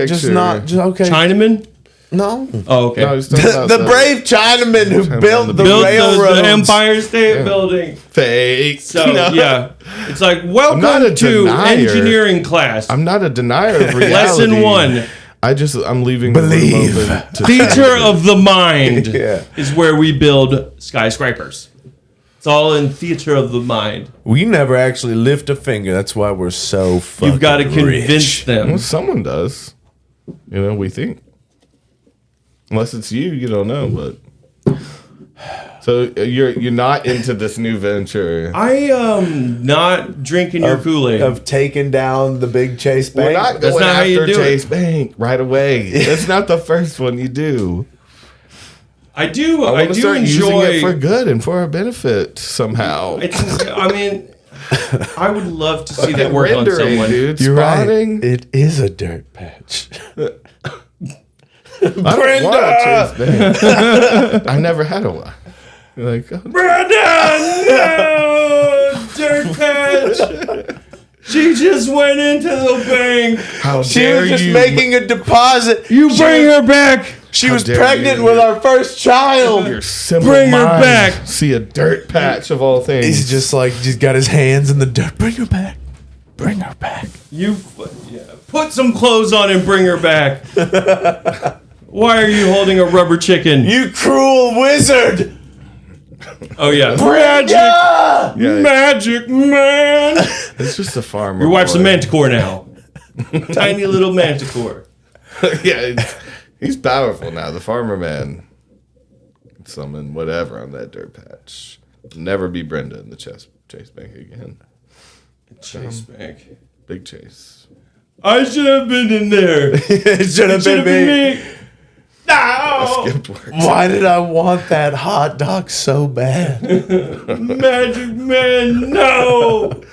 just not okay. Chinaman? No. Oh, okay. No, the brave Chinamen who built the railroads. The Empire State Building. Fake. So, yeah. It's like, welcome to engineering class. I'm not a denier of reality. Lesson 1. I'm leaving Believe. the room open to Theater of the mind Yeah. is where we build skyscrapers. It's all in theater of the mind. We never actually lift a finger. That's why we're so fucking You've got to convince rich. them. Well, someone does. We think. Unless it's you don't know. But so you're not into this new venture. I am not drinking your Kool-Aid. Of taking down the Big Chase Bank. We're not That's going not how you after do Chase it. Bank right away. That's not the first one you do. I do. I I want to do start using enjoy it for good and for our benefit somehow. I mean, I would love to see that work on Rendering, someone. dude. You're Spotting. right. It is a dirt patch. I don't want a Chase Bank. I never had a one. You're like, oh, Brandon, no, dirt patch. She just went into the bank. how She dare was just you? making a deposit. You bring her back. She How was dare pregnant you. with our first child. Your simple Bring her mind back. See a dirt patch of all things. He's just like, he's got his hands in the dirt. Bring her back. Bring her back. Put some clothes on and bring her back. Why are you holding a rubber chicken? You cruel wizard. Oh yeah, Brenda! magic man. It's just a farmer. Your wife's a boy. manticore now. Tiny little manticore. Yeah, he's powerful now. The farmer man can summon whatever on that dirt patch. Never be Brenda in the Chase Bank again. Chase Bank. Big Chase. I should have been in there. It should have been me. No. I skipped work. Why did I want that hot dog so bad? Magic man, no.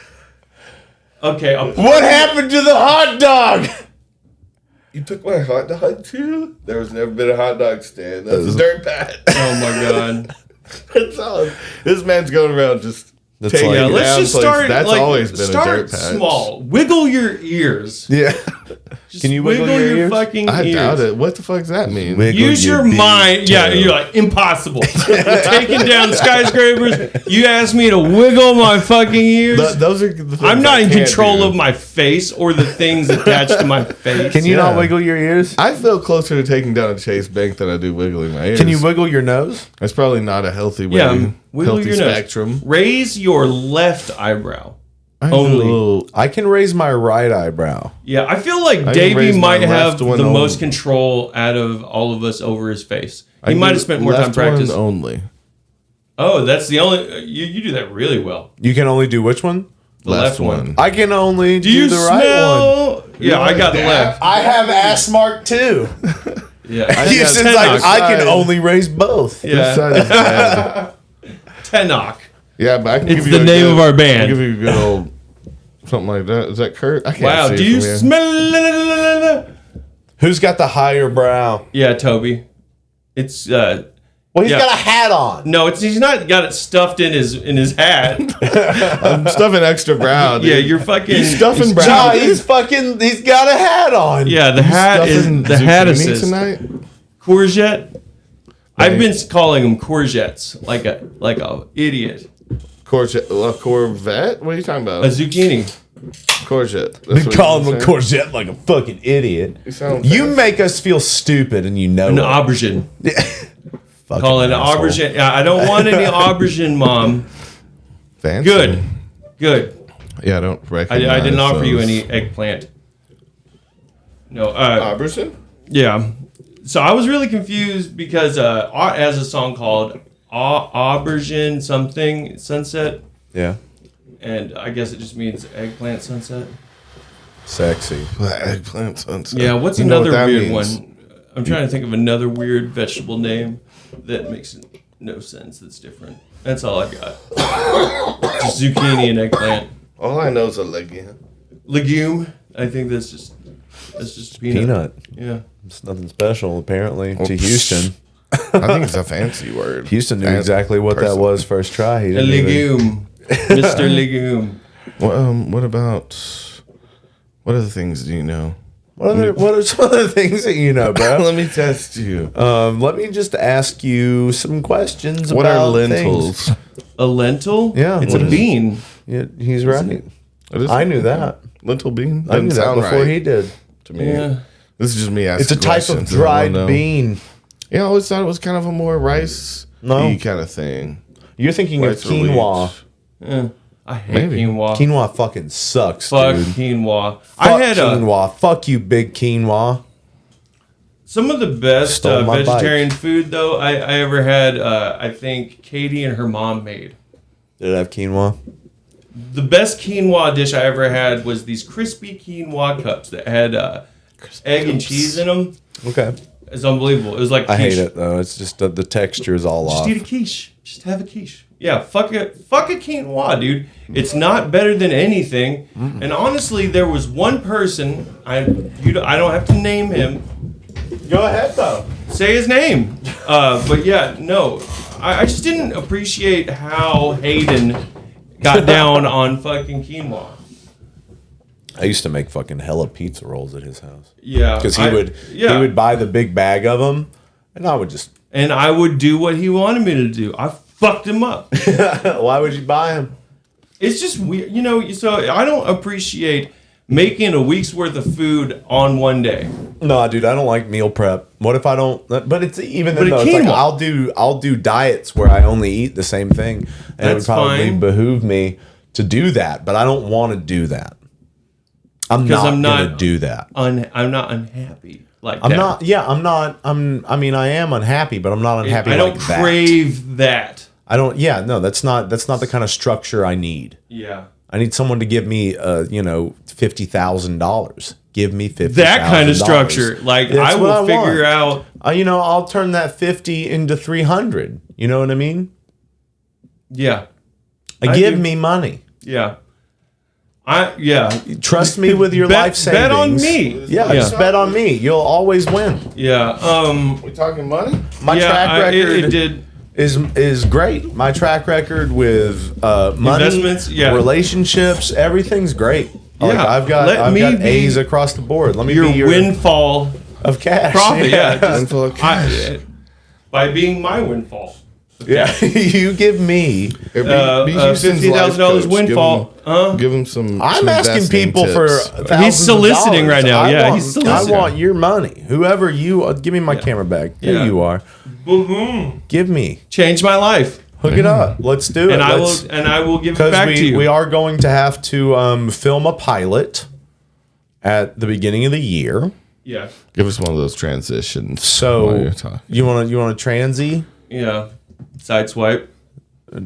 Okay. What happened to the hot dog? You took my hot dog too? There was never been a hot dog stand. That's a dirt patch. Oh my god. That's all. This man's going around just taking Yeah, let's down just places. start. That's like, always been a start dirt patch. small. Wiggle your ears. Yeah. Just Can you wiggle your ears? Fucking I ears. doubt it. What the fuck does that mean? Use your mind. Yeah, you're like impossible. Taking down skyscrapers. You ask me to wiggle my fucking ears. Those are the things I'm not I in can't control do. of my face or the things attached to my face. Can you not wiggle your ears? I feel closer to taking down a Chase Bank than I do wiggling my ears. Can you wiggle your nose? That's probably not a healthy way. Yeah, wiggle healthy your nose. spectrum. Raise your left eyebrow. Only. I can raise my right eyebrow. Yeah, I feel like I can Davey raise my might have left the one only. most control out of all of us over his face. I He can might do have spent more time left one practice. only. Oh, that's the only. You do that really well. You can only do which one? The left one. I can only do, you the smell? right one. Yeah, I got the left. I have ass mark too. Yeah, Since I can only raise both. This side is bad. Tenok. Yeah, but I can It's give you the a name good- of our I can band. give you a good old something like that. Is that Kurt? I can't Wow, see do it you from here. smell? Who's got the higher brow? Yeah, Toby. It's Well, he's got a hat on. No, he's not got it stuffed in his hat. I'm stuffing extra brow. Dude. Yeah, you're fucking He's stuffing he's brow. No, he's got a hat on. Yeah, the hat is Stuffing the hat zucchini assist. tonight. Courgette. I've been calling them courgettes, like a idiot. Courgette, a Corvette? What are you talking about? A zucchini. Courgette. Been calling him a courgette like a fucking idiot. You make us feel stupid, and you know An it. aubergine. Fucking Call it an asshole. aubergine. Yeah, I don't want any aubergine, Mom. Fancy. Good. Yeah, I don't recognize I didn't offer you those. any eggplant. No. Aubergine? Yeah. So I was really confused because Art has a song called Aubergine something sunset, Yeah. and I guess it just means eggplant sunset. Sexy. Eggplant sunset. Yeah. What's You know another what that weird means. one? I'm trying to think of another weird vegetable name that makes no sense. That's different. That's all I got. Just zucchini and eggplant. All I know is a legume. Legume. I think that's just peanut. Yeah. It's nothing special, apparently, to Houston. I think it's a fancy word. Houston knew exactly what that was first try. He A didn't legume. Mr. Legume. What about... What other things do you know? What are some of the things that you know, bro? Let me test you. Let me just ask you some questions What about are lentils? things. A lentil? Yeah. It's a bean. Yeah, he's right. I knew that. Lentil bean? I knew that sound before right he did. to me. Yeah. This is just me asking It's a type of questions. I don't dried know. bean. Yeah, I always thought it was kind of a more rice kind of thing. You're thinking of Rice or quinoa. wheat. Yeah. I hate Maybe. quinoa. Quinoa fucking sucks, Fuck dude. quinoa. Fuck I had quinoa. Fuck you, big quinoa. some of the best Stole my vegetarian food, though, I ever had, I think Katie and her mom made. Did it have quinoa? The best quinoa dish I ever had was these crispy quinoa cups that had egg and cheese in them. Okay. It's unbelievable. It was like I hate quiche. it, though. It's just the texture is all Just off. eat a quiche. Just have a quiche. Yeah, fuck a quinoa, dude. It's not better than anything. And honestly, there was one person. I don't have to name him. Go ahead, though. Say his name. But yeah, no. I just didn't appreciate how Hayden got down on fucking quinoa. I used to make fucking hella pizza rolls at his house. Yeah, Because I- he would buy the big bag of them, and I would just... And I would do what he wanted me to do. I fucked him up. Why would you buy them? It's just weird, so I don't appreciate making a week's worth of food on one day. No, dude, I don't like meal prep. What if I don't? But it's even But though a it's like quinoa. I'll do diets where I only eat the same thing, and it would That's probably fine. behoove me to do that. But I don't want to do that. I'm Because not I'm gonna not do that. I'm not unhappy like I'm that. not. Yeah, I'm not. I mean, I am unhappy, but I'm not unhappy. I don't like that. crave that. I don't. Yeah, no, that's not the kind of structure I need. Yeah. I need someone to give me, $50,000. Give me $50,000. That kind of structure. Like, That's I what will figure want. out. I'll turn that 50 into 300. You know what I mean? Yeah. Give do. me money. Yeah. Trust me with your life savings. Bet on me. Yeah, just bet on me. You'll always win. Yeah. We talking money? My track record it did. is great. My track record with money, Investments, yeah. relationships, everything's great. Like, Yeah, I've got let me be A's across the board. Let me Your be your windfall of cash. profit. Yeah. just- Windfall of cash. by being my windfall. Yeah, you give me $50,000 windfall. Give him some. I'm some asking investing people tips. for thousands He's soliciting of dollars. right now. I Yeah, want, he's soliciting. I want your money. Whoever you give me my camera back. There Yeah. you are. Give me. Change my life. Hook it up. Let's do it. And I will give it back to you. We are going to have to film a pilot at the beginning of the year. Yeah. Give us one of those transitions. while So you're talking. you want a transy? Yeah. Side swipe.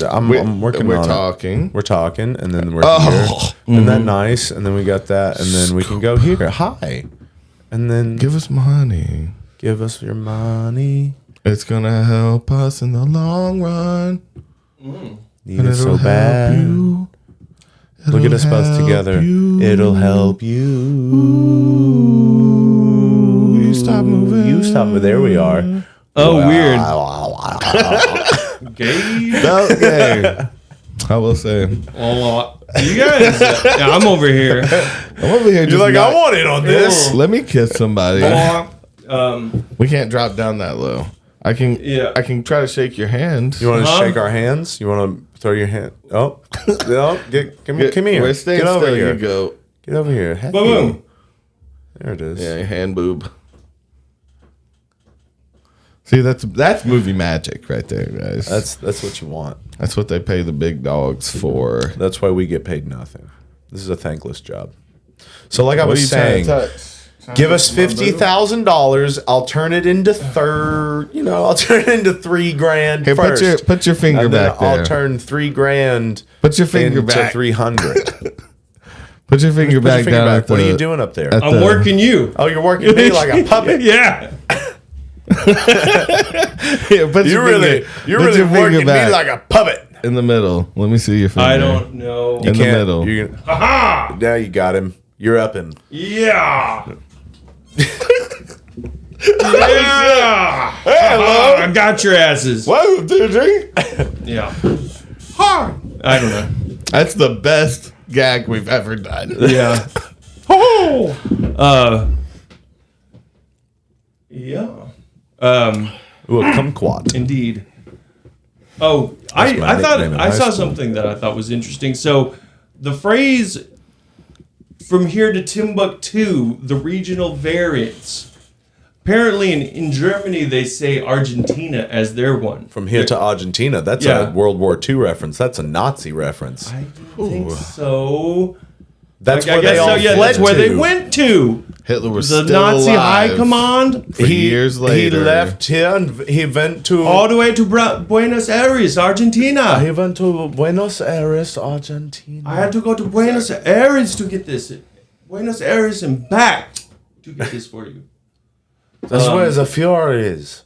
I'm working We're on talking. it. We're talking, and then we're Oh. here. Isn't that nice? And then we got that, and then we can go here. Hi. And then Give us money. give us your money. It's gonna help us in the long run. Need it so bad. You. Look at us both help together. you. It'll help you. You stop moving. You stop. There we are. Oh, weird. Okay. I will say. Well, you guys. I'm over here. I'm over here. You're like, I want in on this. Let me kiss somebody. We can't drop down that low. I can try to shake your hand. You want to shake our hands? You want to throw your hand? Oh, no, come here. We're staying Get over still, here. you go. Get over here. Heck Boom. you. There it is. Yeah, hand boob. See, that's movie magic right there, guys. That's what you want. That's what they pay the big dogs for. That's why we get paid nothing. This is a thankless job. So, like I What are was you trying to saying, touch? give us $50,000. I'll turn it into I'll turn it into $3,000 Here, first. put your finger and then back there. I'll turn $3,000. Put your finger into back. 300. Put your finger back down. At What are the- you doing up there? I'm working you. Oh, you're working me like a puppet. Yeah. Here, put You're your really finger- you're put really your finger working me back. like a puppet. In the middle. Let me see your finger. I don't know. In the middle. Aha! Now you got him. You're up him. Yeah. Yeah. Hello. I got your asses. Welcome to the drink. Yeah. I don't know. That's the best gag we've ever done. Yeah. Oh. Yeah. Ooh, a kumquat. Indeed. Oh, I my thought nickname in I high saw school. something that I thought was interesting. So, the phrase "from here to Timbuktu," the regional variants. Apparently, in Germany, they say Argentina as their one. From here to Argentina. That's Yeah. a World War II reference. That's a Nazi reference. I think so. That's Like, where I guess they all so. Yeah, fled that's where to. they went to. Hitler was The still Nazi alive High Command. for years later. He left here and he went to All the way to Buenos Aires, Argentina. He went to Buenos Aires, Argentina. I had to go to Buenos Aires to get this. Buenos Aires and back to get this for you. That's where the Fuhrer is.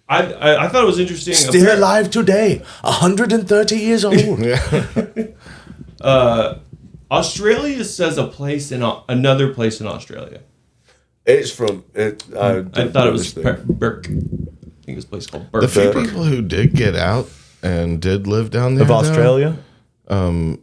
I thought it was interesting. Still alive today, 130 years old. Australia says a place in another place in Australia. It's from it. I thought it was Burke. I think it was a place called Burke. The few people who did get out and did live down there Of Australia? I would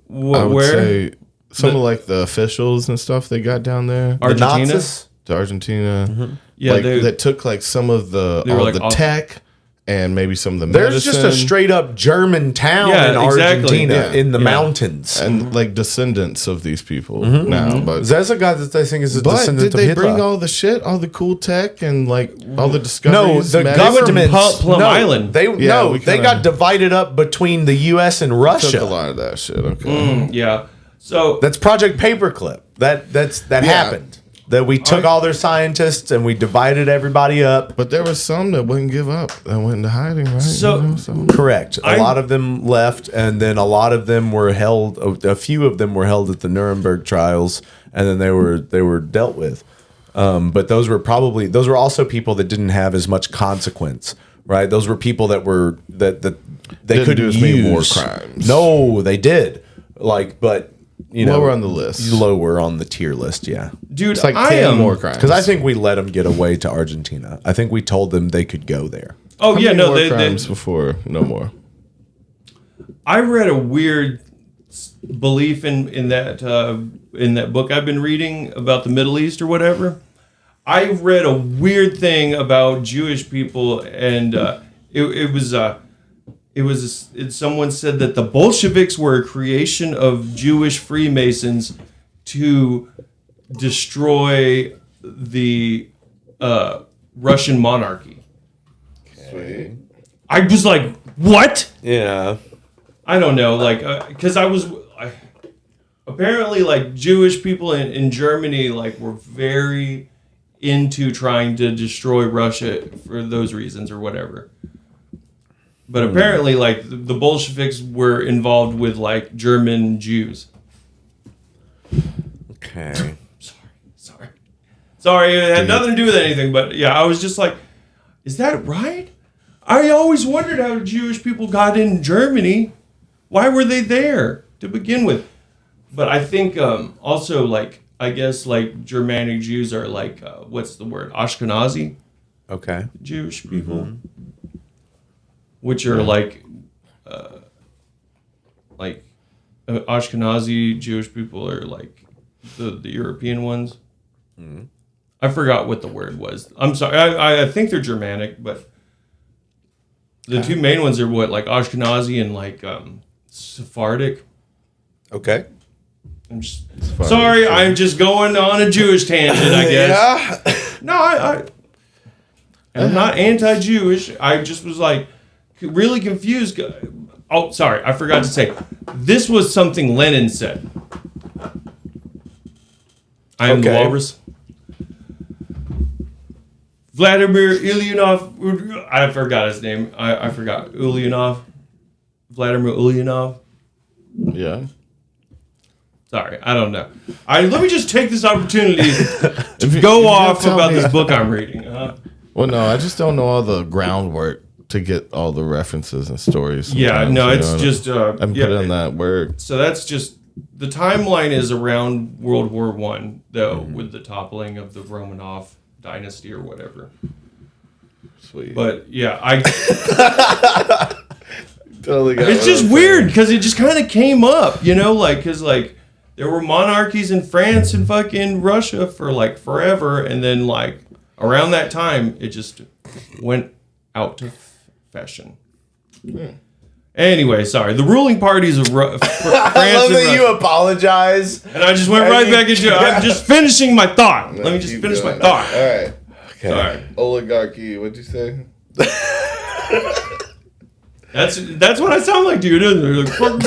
where? say some of like the officials and stuff they got down there. Argentina? To Argentina. Mm-hmm. Yeah, like, they- that took like some of the They were all like the off- tech and maybe some of the There's just a medicine. straight up German town Yeah, in exactly. Argentina Yeah. in the Yeah. mountains. and like descendants of these people Mm-hmm. now. But There's a guy that they think is a but descendant did of they Hitler. bring all the shit, all the cool tech, and like all the No, discoveries? the medicine? government. Plum Island. They Yeah, we they kinda- got divided up between the U.S. and took a Russia. lot of that shit. Okay. Yeah. So That's Project Paperclip. That Yeah. happened. That we took all their scientists and we divided everybody up. But there was some that wouldn't give up. That went into hiding, right? So- Correct. A lot of them left, and then a lot of them were held. A few of them were held at the Nuremberg trials, and then they were dealt with. But those were also people that didn't have as much consequence, right? Those were people that were that they Didn't couldn't do as many use war crimes. No, they did. But you know, Lower on the list. lower on the tier list. Yeah, dude, It's like I 10 am more crimes. because I think we let them get away to Argentina. I think we told them they could go there. Oh How yeah, many no, more they crimes before no more. I read a weird belief in that book I've been reading about the Middle East or whatever. I read a weird thing about Jewish people, and someone said that the Bolsheviks were a creation of Jewish Freemasons to destroy the Russian monarchy. Sweet. I was like, what? Yeah. I don't know, like, because apparently, like, Jewish people in Germany, like, were very into trying to destroy Russia for those reasons or whatever. But apparently, like, the Bolsheviks were involved with, like, German Jews. Okay. Sorry, it had nothing to do with anything, but yeah, I was just like, is that right? I always wondered how Jewish people got in Germany. Why were they there to begin with? But I think also, like, I guess, like, Germanic Jews are like, what's the word? Ashkenazi? Okay. Jewish people. Which are like Ashkenazi Jewish people are like the European ones. I forgot what the word was. I'm sorry. I think they're Germanic, but the two main ones are what, like Ashkenazi and like Sephardic. Okay. Sorry, I'm just going on a Jewish tangent, I guess. Yeah. No, I'm not anti-Jewish. I just was like really confused. Oh, sorry, I forgot to say. This was something Lenin said. I am the walrus. Vladimir Ulyanov. I forgot his name. I forgot. Ulyanov. Vladimir Ulyanov. Yeah. Sorry, I don't know. Let me just take this opportunity to go off about this book I'm reading. Well, no, I just don't know all the groundwork to get all the references and stories. Yeah, no, it's just I'm put in that work. So that's just the timeline is around World War I, though, with the toppling of the Romanov dynasty or whatever. Sweet. But yeah, totally got it's just weird because it just kind of came up, you know, like because like there were monarchies in France and fucking Russia for like forever, and then like around that time it just went out of fashion. Anyway, sorry. The ruling parties of France I love that you apologize. And I just went right back into it. I'm just finishing my thought. Let me just finish my thought. All right. Okay. Sorry. Oligarchy. What'd you say? That's what I sound like to you, doesn't it? Like, fucking,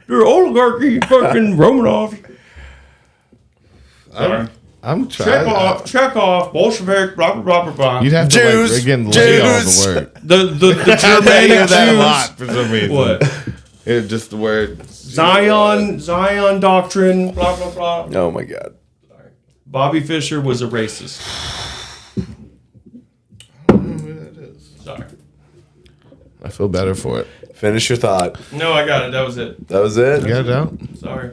they're oligarchy, fucking Romanov. I'm trying. Check off, Bolshevik, blah, blah, blah, blah, blah. You'd have to Jews, like again lay all the word. The Germanic that a Jews. lot for some reason. What? Yeah, just the word Zion doctrine, blah, blah, blah. Oh my God. Sorry. Bobby Fischer was a racist. I don't know who that is. Sorry. I feel better for it. Finish your thought. No, I got it. That was it. That was it? You got it out? Sorry.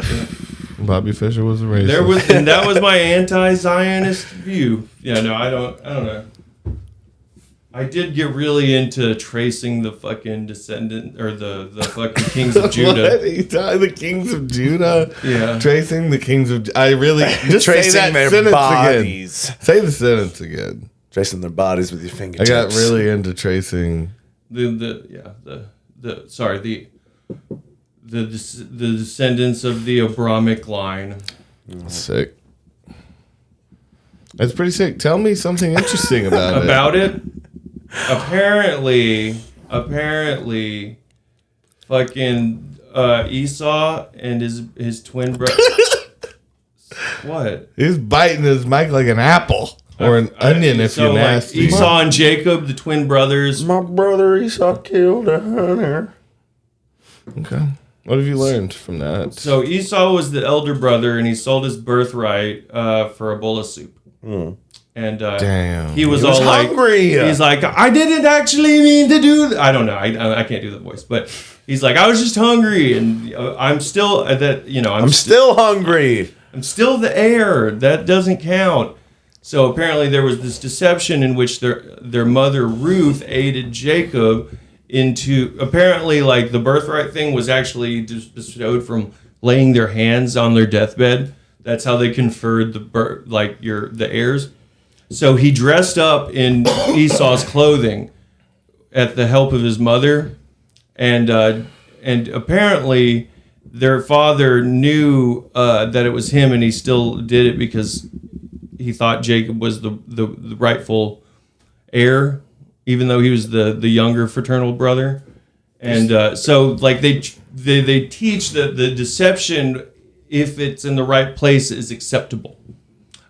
Bobby Fischer was a racist. And that was my anti-Zionist view. Yeah, no, I don't know. I did get really into tracing the fucking descendant or the fucking kings of Judah. The kings of Judah? Yeah. Tracing the kings of I really just Tracing say that their sentence bodies. again. Say the sentence again. Tracing their bodies with your I fingertips. got really into tracing the descendants of the Abrahamic line. Sick. That's pretty sick. Tell me something interesting about it. About it? Apparently, fucking Esau and his twin brother. What? He's biting his mic like an apple or an onion if you're nasty. Like Esau and Jacob, the twin brothers. My brother Esau killed a hunter. Okay. What have you learned from that? So Esau was the elder brother, and he sold his birthright for a bowl of soup. And damn, he was all hungry. Like, he's like, I didn't actually mean to do that. I don't know. I can't do the voice, but he's like, I was just hungry, and I'm still that. You know, I'm still hungry. I'm still the heir. That doesn't count. So apparently there was this deception in which their mother Ruth aided Jacob into apparently like the birthright thing was actually just bestowed from laying their hands on their deathbed. That's how they conferred the heirs. So he dressed up in Esau's clothing at the help of his mother, and apparently their father knew that it was him, and he still did it because he thought Jacob was the rightful heir, even though he was the younger fraternal brother. And so like they teach that the deception, if it's in the right place, is acceptable.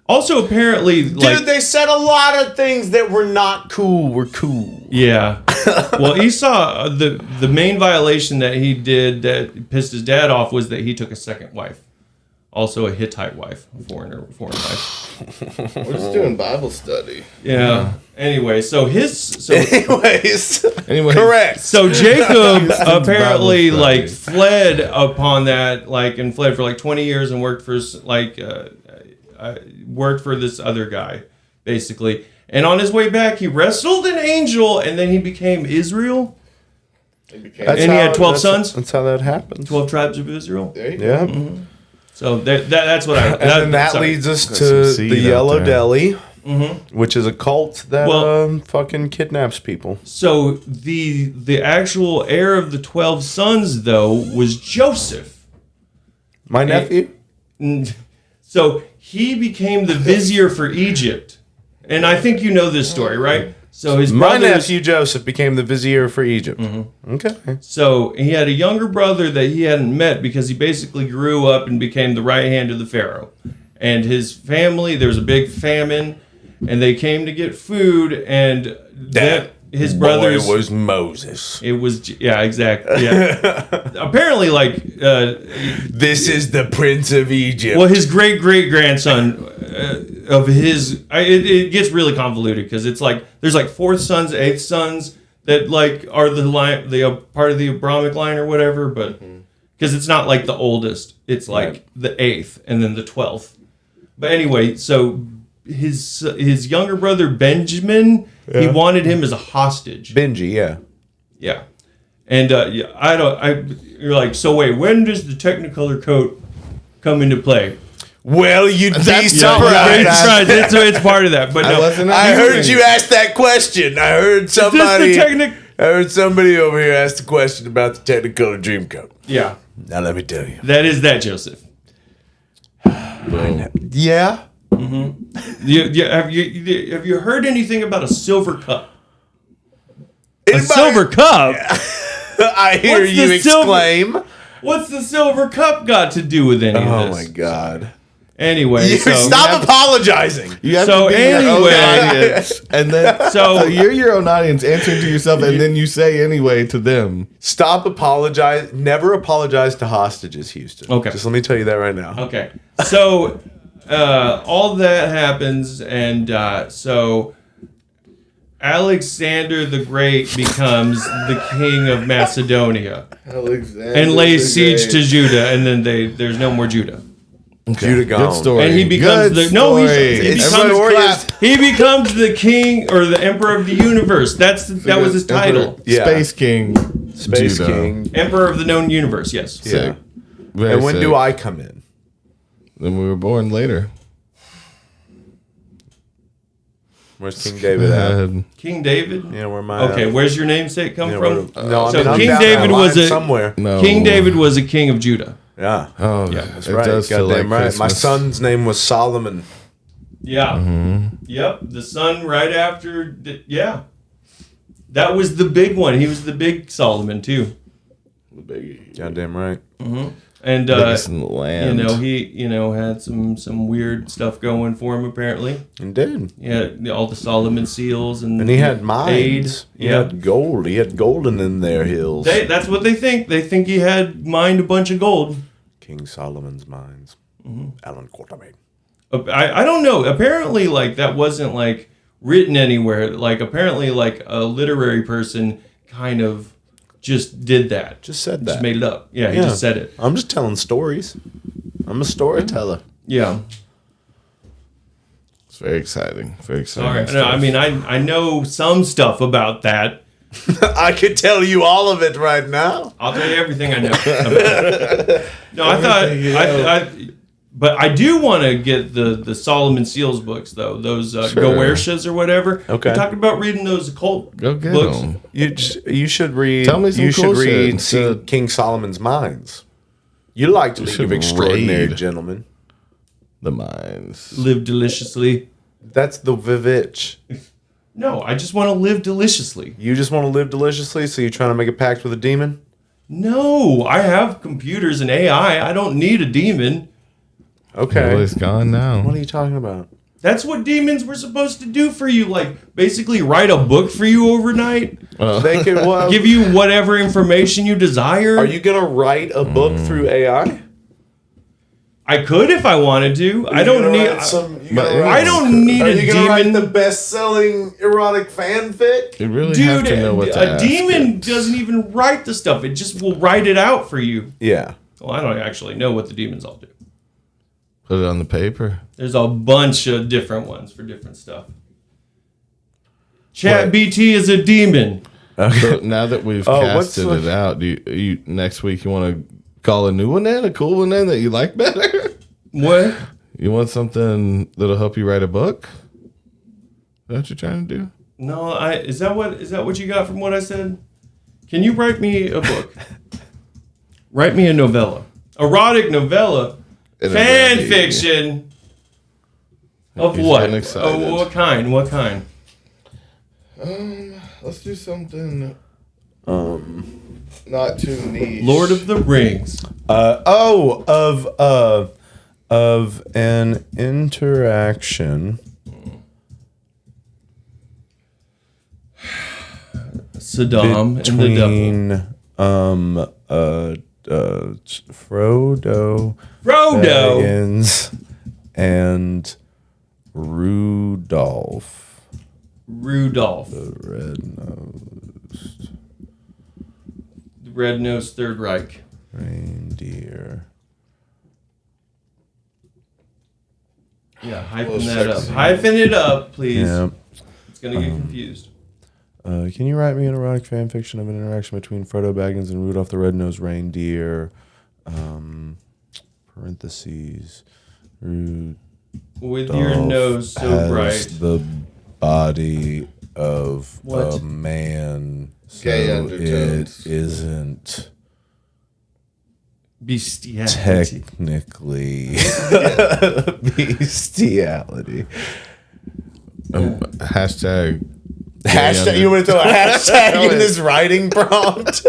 Also, apparently, dude, they said a lot of things that were not cool. Were cool. Yeah. Well, Esau, the main violation that he did that pissed his dad off was that he took a second wife, also a Hittite wife, a foreign wife. We're just doing Bible study. Yeah. Anyway, anyways, correct. So Jacob apparently fled upon that, and fled for 20 years and worked for this other guy, basically. And on his way back, he wrestled an angel, and then he became Israel. He had 12 sons. That's how that happens. 12 tribes of Israel. Yeah. Mm-hmm. So that's what I. And then that sorry. leads us Got to some seed the out Yellow there. Deli, Mm-hmm. which is a cult that fucking kidnaps people. So the actual heir of the 12 sons, though, was Joseph. My nephew? So he became the vizier for Egypt. And I think you know this story, right? So his My brothers- nephew Joseph became the vizier for Egypt. Okay. So he had a younger brother that he hadn't met because he basically grew up and became the right hand of the pharaoh. And his family, there was a big famine, and they came to get food, and his brothers was Moses. It was exactly. Yeah. Apparently, like this is the Prince of Egypt. Well, his great grandson of his. It gets really convoluted because it's like there's like fourth sons, eighth sons that like are the line, part of the Abrahamic line or whatever, but because it's not like the oldest, it's like the eighth and then the 12th. But anyway, so his younger brother Benjamin, he wanted him as a hostage. Benji, yeah, and you're like, so wait, when does the Technicolor coat come into play? Well, you'd be surprised. It's part of that, but no, I heard you ask that question. I heard somebody. I heard somebody over here ask the question about the Technicolor Dreamcoat. Yeah. Now let me tell you. That is that, Joseph. Yeah. Mm-hmm. Have you heard anything about a silver cup? A silver cup? I hear you exclaim. What's the silver cup got to do with any of this? Oh my God. Anyway, stop apologizing. You have So to be your own anyway- audience, and then so you're your own audience answering to yourself, and then you say anyway to them. Stop apologize. Never apologize to hostages, Houston. Okay. Just let me tell you that right now. Okay. So all that happens, and so Alexander the Great becomes the king of Macedonia and lays siege to Judah, and then there's no more Judah. Okay. Judah gone. Good story. And he becomes Good he story. becomes the king or the emperor of the universe. That was his title. Space King. Space Judah. King. Emperor of the known universe. Yes. Yeah. Very And when sick. do I come in? Then we were born later. Where's King David at? King David. Yeah, where my Okay, where's your namesake come Yeah, from? no, I so mean, I'm King down David that was line a somewhere. No. King David was a king of Judah. Yeah. Oh, Yeah, That's it right. does feel Goddamn like right. My Christmas. son's name was Solomon. Yeah. Yep. The son right after. Yeah. That was the big one. He was the big Solomon too. Goddamn right. Mm-hmm. And Biggest in the land. he had some weird stuff going for him apparently. Indeed. Yeah, all the Solomon seals And he had mines. He Yeah. had gold. He had golden in their hills. That's what they think. They think he had mined a bunch of gold. King Solomon's mines. Mm-hmm. Alan Quartermain. I don't know. Apparently, like that wasn't like written anywhere. Like apparently, like a literary person kind of just did that. Just said that. Just made it up. Yeah, he just said it. I'm just telling stories. I'm a storyteller. Yeah. It's very exciting. Very Sorry. exciting. No, I mean, I know some stuff about that. I could tell you all of it right now. I'll tell you everything I know. No, I thought but I do want to get the Solomon Seals books though. Those Goersha's or whatever. Okay. We talked about reading those occult Go get books. them. You should read. Tell me some you cool should shit read instead. King Solomon's Mines. You liked You League should of Extraordinary read. Gentlemen. The mines. Live deliciously. That's the Vivitch. No, I just want to live deliciously. You just want to live deliciously, so you're trying to make a pact with a demon? No, I have computers and AI. I don't need a demon. Okay. Well, it's gone now. What are you talking about? That's what demons were supposed to do for you. Like, basically write a book for you overnight. They can Give you whatever information you desire. Are you going to write a book through AI? I could if I wanted to. I don't need. I don't need Are a you gonna write demon. the best-selling erotic fanfic? You really have Dude, to know what to a ask demon it. doesn't even write the stuff. It just will write it out for you. Yeah. Well, I don't actually know what the demons all do. Put it on the paper. There's a bunch of different ones for different stuff. Chat BT is a demon. So now that we've Oh, what's casted it out, do you next week you want to call a new one in, a cool one in that you like better? What? You want something that'll help you write a book? Is that what you're trying to do? No, is that what you got from what I said? Can you write me a book? Write me a novella. Erotic novella. Fan fiction. Of He's what? getting excited. Oh, what kind? What kind? Let's do something not too niche. Lord of the Rings. Of an interaction Saddam between Frodo Baggins and Rudolph the Red-Nosed Third Reich reindeer. Yeah, hyphen that up. Hyphen it up, please. Yeah. It's gonna get confused. Can you write me an erotic fan fiction of an interaction between Frodo Baggins and Rudolph the Red-Nosed Reindeer? Parentheses. With your nose so has bright. The body of What? a man. So Gay undertones. it isn't bestiality. Technically bestiality. Hashtag. You want to throw a hashtag in this writing prompt?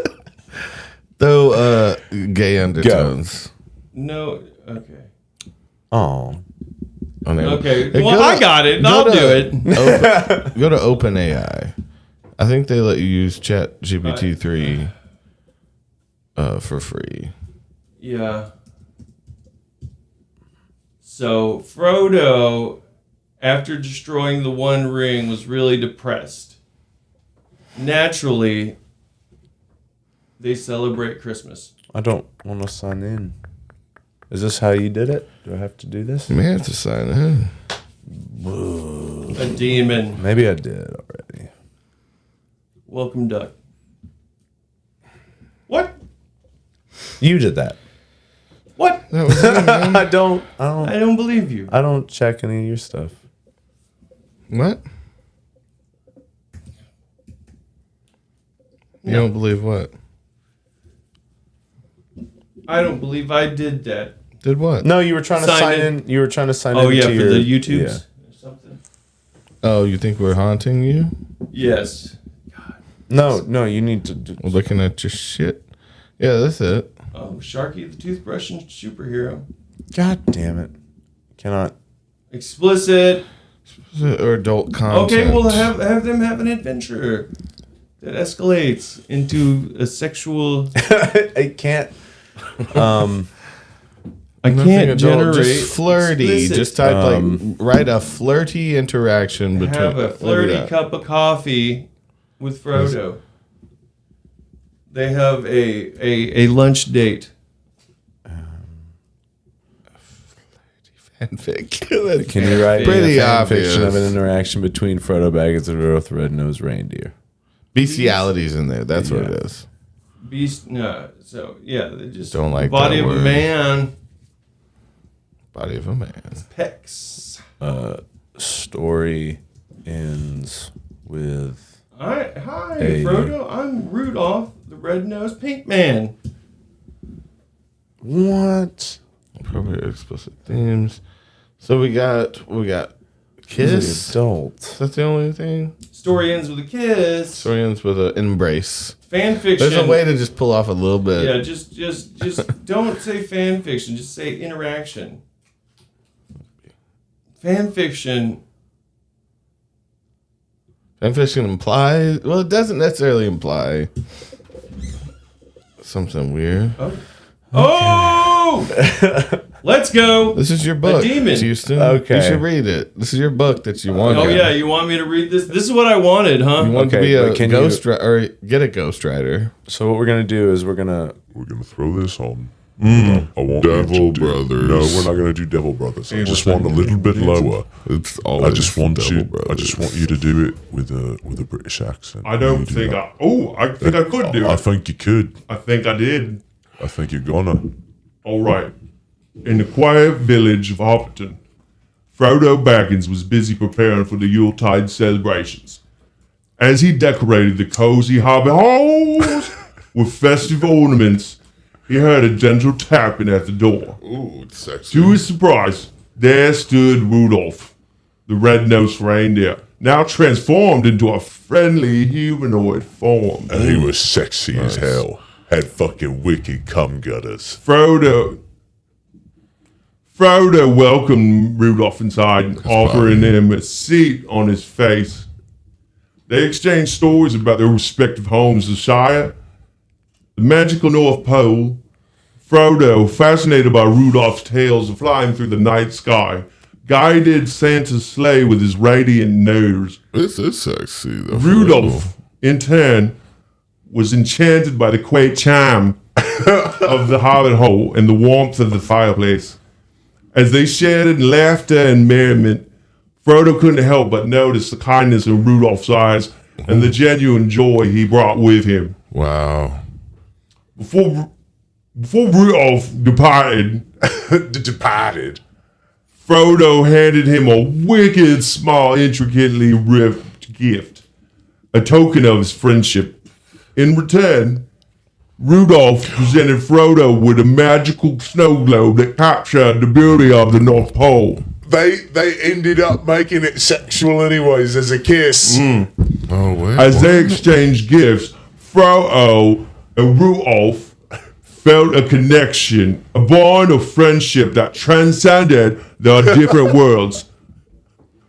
Though gay undertones. No, okay. Oh. Okay, well, I got it. I'll do it. Go to OpenAI. I think they let you use ChatGPT 3 for free. Yeah. So Frodo, after destroying the One Ring, was really depressed. Naturally, they celebrate Christmas. I don't want to sign in. Is this how you did it? Do I have to do this? You may have to sign in. A demon. Maybe I did already. Welcome, Duck. What? You did that. What? I don't believe you. I don't check any of your stuff. What? You don't believe what? I don't believe I did that. Did what? No, you were trying to sign in. You were trying to sign in. Oh yeah, to for your, the YouTubes yeah. or something. Oh, you think we're haunting you? Yes. No, you need to. We're looking at your shit. Yeah, that's it. Oh, Sharky the toothbrush and superhero. God damn it! Cannot. Explicit. Or adult content. Okay, well have them have an adventure that escalates into a sexual. I can't. I can't generate just flirty. explicit. Just type write a flirty interaction between. Have a flirty cup of coffee with Frodo. They have a lunch date. Fanfic. Can you write pretty me a fan obvious fiction of an interaction between Frodo Baggins and Rudolph the Red-Nosed Reindeer? Bestiality's in there. That's what it is. Beast. No. So yeah, they just Don't like body that of a word. man. Body of a man. Pecs. Story ends with. Hi, a- Frodo. I'm Rudolph, the red-nosed pink man. What? Appropriate explicit themes. So we got kiss. Adult. That's the only thing. Story ends with a kiss. Story ends with an embrace. Fan fiction. There's a way to just pull off a little bit. Yeah, just don't say fan fiction. Just say interaction. Fan fiction. Fan fiction implies. Well, it doesn't necessarily imply something weird. Oh! Let's go. This is your book, A demon. Houston. Okay. You should read it. This is your book that you want. Oh yeah, you want me to read this? This is what I wanted, huh? You want to Okay, be a but can ghost or get a ghostwriter. So what we're gonna do is we're gonna throw this on. I want Devil Brothers. No, we're not gonna do Devil Brothers. I just want a little bit lower. It's I always just want Devil you. Brothers. I just want you to do it with a British accent. I don't You do think that. I. Oh, I think I could do I it. think you could. I think I did. I think you're gonna. All right. In the quiet village of Hopperton, Frodo Baggins was busy preparing for the Yuletide celebrations. As he decorated the cozy hobbit halls with festive ornaments, he heard a gentle tapping at the door. Ooh, it's sexy. To his surprise, there stood Rudolph, the red-nosed reindeer, now transformed into a friendly humanoid form. And he was sexy as hell. Had fucking wicked cum gutters. Frodo welcomed Rudolph inside, offering him a seat on his face. They exchanged stories about their respective homes of Shire, the magical North Pole. Frodo, fascinated by Rudolph's tales of flying through the night sky, guided Santa's sleigh with his radiant nose. This is sexy. Though, Rudolph, in turn, was enchanted by the quaint charm of the hobbit hole and the warmth of the fireplace. As they shared in laughter and merriment, Frodo couldn't help but notice the kindness in Rudolph's eyes and the genuine joy he brought with him. Wow. Before Rudolph departed, Frodo handed him a wicked, small, intricately ripped gift, a token of his friendship. In return, Rudolph presented Frodo with a magical snow globe that captured the beauty of the North Pole. They ended up making it sexual anyways as a kiss. Oh, wait. As they exchanged gifts, Frodo and Rudolph felt a connection, a bond of friendship that transcended their different worlds.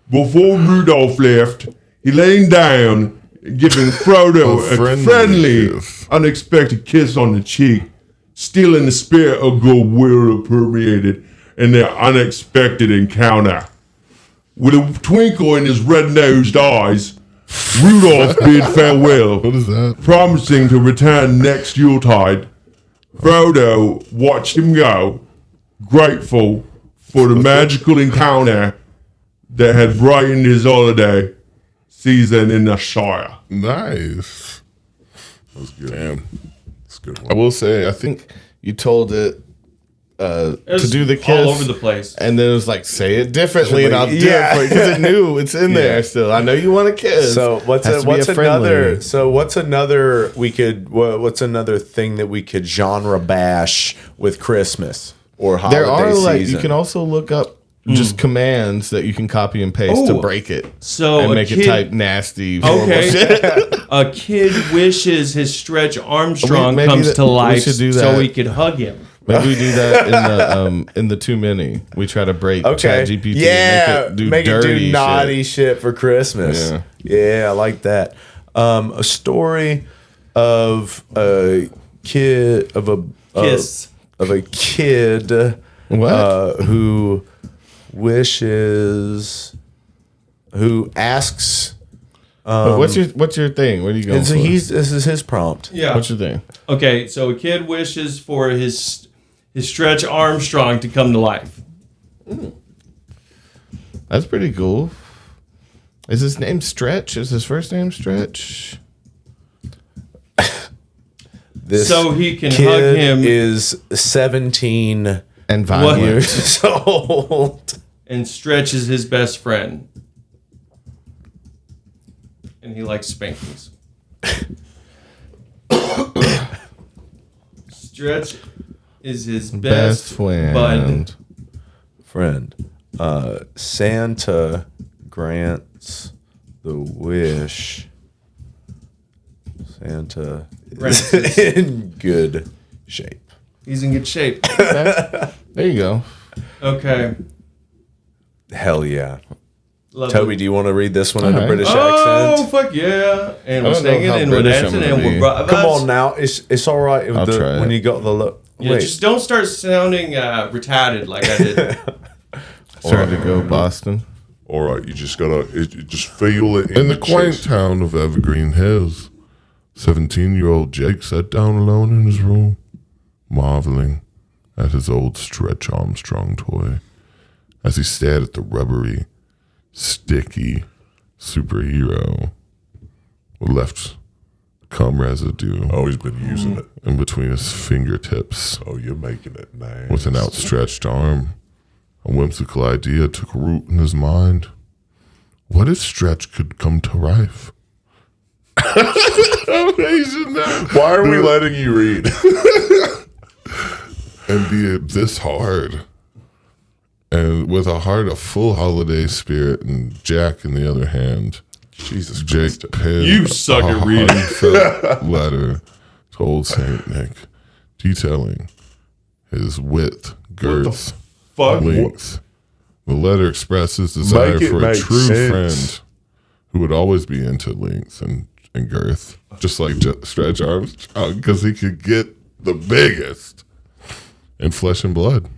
Before Rudolph left, he leaned down, giving Frodo a friendly, unexpected kiss on the cheek, stealing the spirit of goodwill that permeated in their unexpected encounter. With a twinkle in his red-nosed eyes, Rudolph bid farewell, promising to return next Yuletide. Frodo watched him go, grateful for the magical encounter that had brightened his holiday season in the Shire. Nice. That was good. Damn. That's a good one. I will say, I think you told it to do the kiss all over the place, and then it was like, say it differently, and I'll do it for you because it knew it's in there still. I know you want to kiss. So what's another thing that we could genre bash with Christmas or holiday There are season? you can also look up just commands that you can copy and paste to break it. So and a make kid- it type nasty. horrible shit. A kid wishes his Stretch Armstrong Maybe comes to we life should do so that. he could hug him. Maybe we do that in the Too Many. We try to break ChatGPT and make it do naughty shit for Christmas. Yeah, I like that. A story of a kid who asks. What's your thing? What are you going for? This is his prompt. Yeah. What's your thing? Okay, so a kid wishes for his Stretch Armstrong to come to life. That's pretty cool. Is his name Stretch? Is his first name Stretch? This so he can kid hug him. Is 17 and years old. And Stretch is his best friend. And he likes spankings. Stretch is his best friend. Santa grants the wish. Santa is in good shape. He's in good shape. There you go. Okay. Hell yeah. Love Toby, it. do you want to read this one in a British Oh, accent? fuck yeah. And I we're don't know singing how and we're British dancing I'm and gonna we're be. brothers. Come on now. It's all right I'll try when it. you got the look. Yeah, Wait. just don't start sounding retarded like I did. Started to go Boston. All right, you just just feel it in the quaint Quaint town of Evergreen Hills, 17-year-old Jake sat down alone in his room, marveling at his old Stretch Armstrong toy as he stared at the rubbery, sticky superhero left cum residue. Oh, he's been using it. In between his fingertips. Oh, you're making it nice. With an outstretched arm. A whimsical idea took root in his mind. What if Stretch could come to life? Amazing that. Why are we letting you read? And be this hard. And with a heart of full holiday spirit and Jack in the other hand, Jesus Jake Christ. penned You suck at reading. heartfelt letter to old Saint Nick, detailing his width, girth, fuck? length. The letter expresses desire Make it for a make true sense. friend who would always be into length and girth, just like Stretch Armstrong, because he could get the biggest in flesh and blood.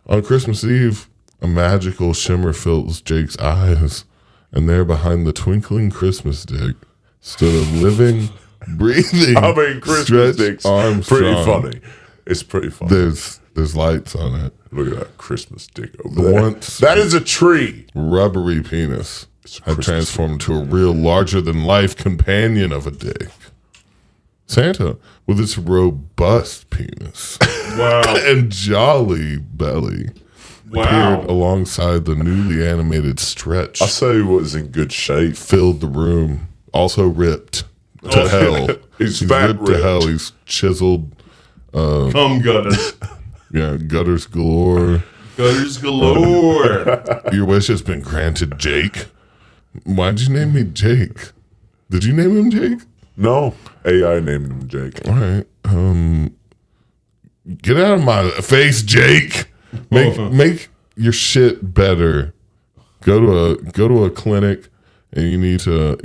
On Christmas Eve, a magical shimmer fills Jake's eyes, and there behind the twinkling Christmas dick stood a living, breathing Christmas Stretch Dick's Armstrong. pretty funny. It's pretty funny. There's lights on it. Look at that Christmas dick over The there. once That is a tree. rubbery penis had Christmas transformed into a real larger-than-life companion of a dick. Santa, with its robust penis and jolly belly, appeared alongside the newly animated Stretch. I say he was in good shape. Filled the room, also ripped to hell. He's fat ripped to ripped. hell. He's chiseled. Cum gutters. Yeah, gutters galore. Gutters galore. Your wish has been granted, Jake. Why'd you name me Jake? Did you name him Jake? No. AI named him Jake. All right. Get out of my face, Jake. Make your shit better. Go to a clinic, and you need to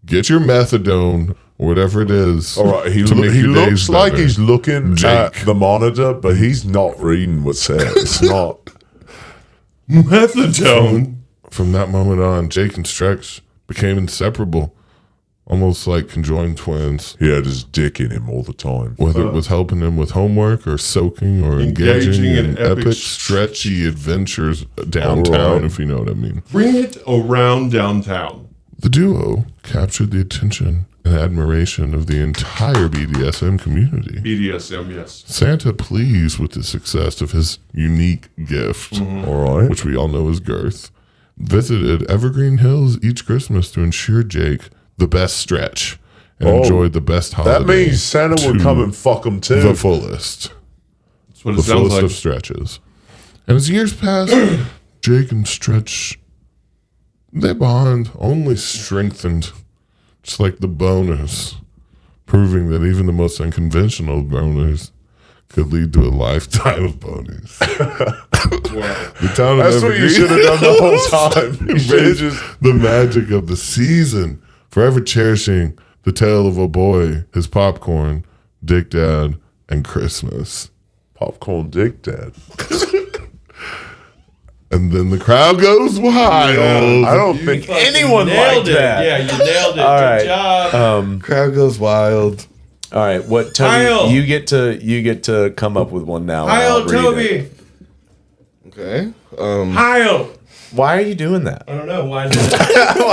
get your methadone or whatever it is. All right. He to make your looks days like better. he's looking at Jake. the monitor, but he's not reading what's said. It's not. Methadone. From that moment on, Jake and Stretch became inseparable, almost like conjoined twins. He had his dick in him all the time. Whether it was helping him with homework or soaking or engaging in epic, stretchy adventures downtown, Alright. if you know what I mean. Bring it around downtown. The duo captured the attention and admiration of the entire BDSM community. BDSM, yes. Santa, pleased with the success of his unique gift, All right. which we all know is girth, visited Evergreen Hills each Christmas to ensure Jake the best stretch and enjoyed the best holiday. That means Santa would to come and fuck him too. the fullest. That's what it The sounds fullest like. of stretches. And as years passed, Jake and Stretch, their bond only strengthened, just like the boners, proving that even the most unconventional boners could lead to a lifetime of boners. The town of That's what you Evergreen should have done the whole time. You should have embraces just the magic of the season, forever cherishing the tale of a boy, his popcorn, Dick Dad, and Christmas. popcorn dick dad. And then the crowd goes wild. I don't think anyone nailed liked it. that. Yeah, you nailed it. All Good right. job. Crowd goes wild. All right, what Toby? Kyle. You get to come up with one now. and Kyle, I'll read Toby. it. Okay. Kyle. Why are you doing that? I don't know. Why not?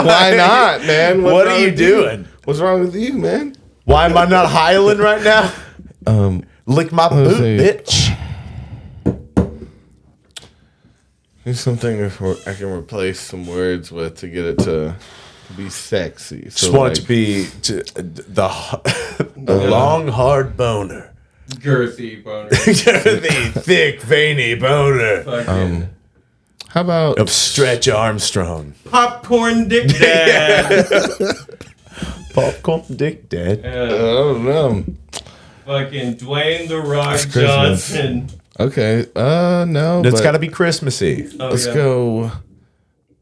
Why not, man? What's What wrong are you with doing? What's wrong with you, man? Why am I not hiling right now? Lick my boot, see. bitch. Here's something I can replace some words with to get it to be sexy. So Just want it to be the long, hard boner. Girthy boner. Girthy, thick, veiny boner. Fucking how about Of Stretch Armstrong. popcorn dick dad. Popcorn dick dad. I don't know. Fucking Dwayne the Rock It's Christmas. Johnson. Okay. No. It's but got to be Christmassy. Oh, let's yeah. go.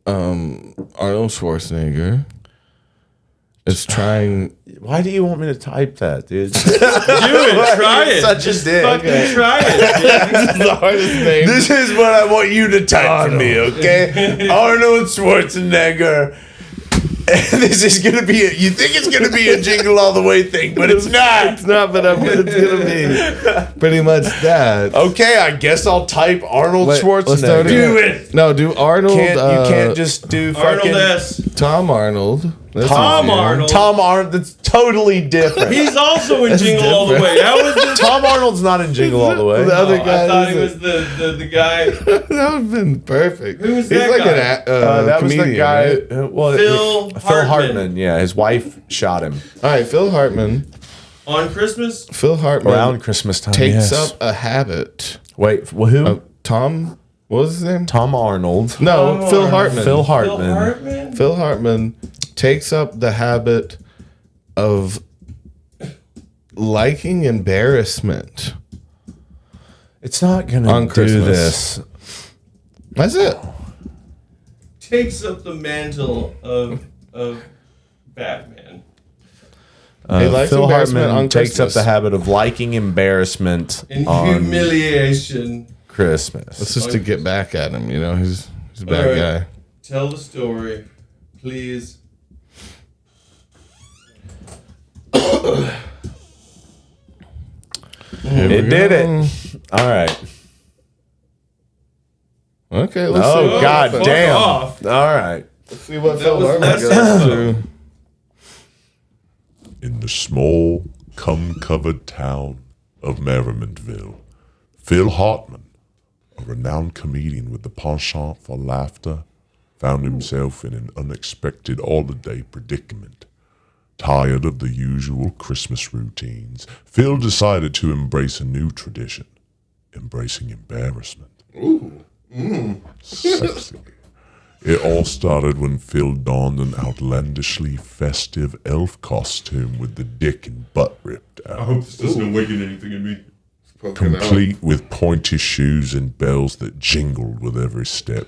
Arnold Schwarzenegger is trying. Why do you want me to type that, dude? Do it. Try You're it. such a Just dick. fucking Okay. try it. This is the hardest name. This is what I want you to type for me, okay? Arnold Schwarzenegger. And this is gonna be you think it's gonna be a jingle all the way thing, but it's not. It's not, but it's gonna be pretty much that. Okay, I guess I'll type Arnold Wait, let's start Schwarzenegger. again. Do it. No, do Arnold. You can't just do Arnold fucking S. Tom Arnold. Tom Arnold. Tom Arnold. That's totally different. He's also in Jingle All the Way. How is this? Tom Arnold's not in Jingle All the Way. The other guy. I thought he was the guy. That would have been perfect. Who was He's that like guy? That was comedian, the guy. right? Phil Hartman. Yeah, his wife shot him. All right, Phil Hartman. On Christmas? Phil Hartman. Around Christmas time. Takes yes. up a habit. Wait, who? Tom. What was his name? Tom Arnold. No, Phil Hartman. Phil Hartman. Phil Hartman takes up the habit of liking embarrassment. It's not gonna do this. That's it. Takes up the mantle of Batman. Phil Hartman takes up the habit of liking embarrassment And on humiliation. Christmas. It's just to get back at him, you know. He's a All bad right. guy. Tell the story, please. It did it. All right. Okay, let's see. Oh, God Fuck damn. off. All right. Let's see what That Phil was Hartman less goes info. through. In the small, cum-covered town of Merrimantville, Phil Hartman, a renowned comedian with the penchant for laughter, found himself in an unexpected holiday predicament. Tired of the usual Christmas routines, Phil decided to embrace a new tradition, embracing embarrassment. Ooh. Sexy. It all started when Phil donned an outlandishly festive elf costume with the dick and butt ripped out. I hope this doesn't awaken anything in me. Complete with pointy shoes and bells that jingled with every step.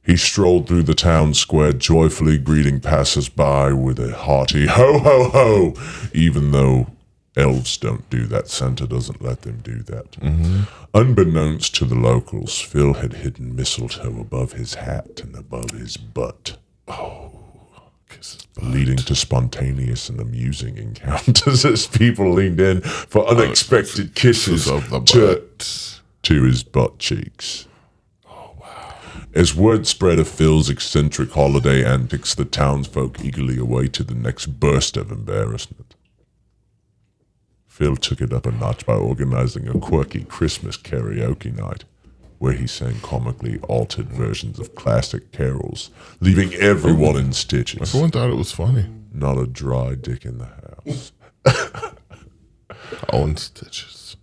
He strolled through the town square, joyfully greeting passers-by with a hearty ho ho ho, even though elves don't do that. Santa doesn't let them do that. Unbeknownst to the locals, Phil had hidden mistletoe above his hat and above his butt. Leading to spontaneous and amusing encounters as people leaned in for unexpected kisses to his butt cheeks. As word spread of Phil's eccentric holiday antics, the townsfolk eagerly awaited the next burst of embarrassment. Phil took it up a notch by organizing a quirky Christmas karaoke night, where he sang comically altered versions of classic carols, leaving everyone in stitches. Everyone thought it was funny. Not a dry dick in the house. All in stitches.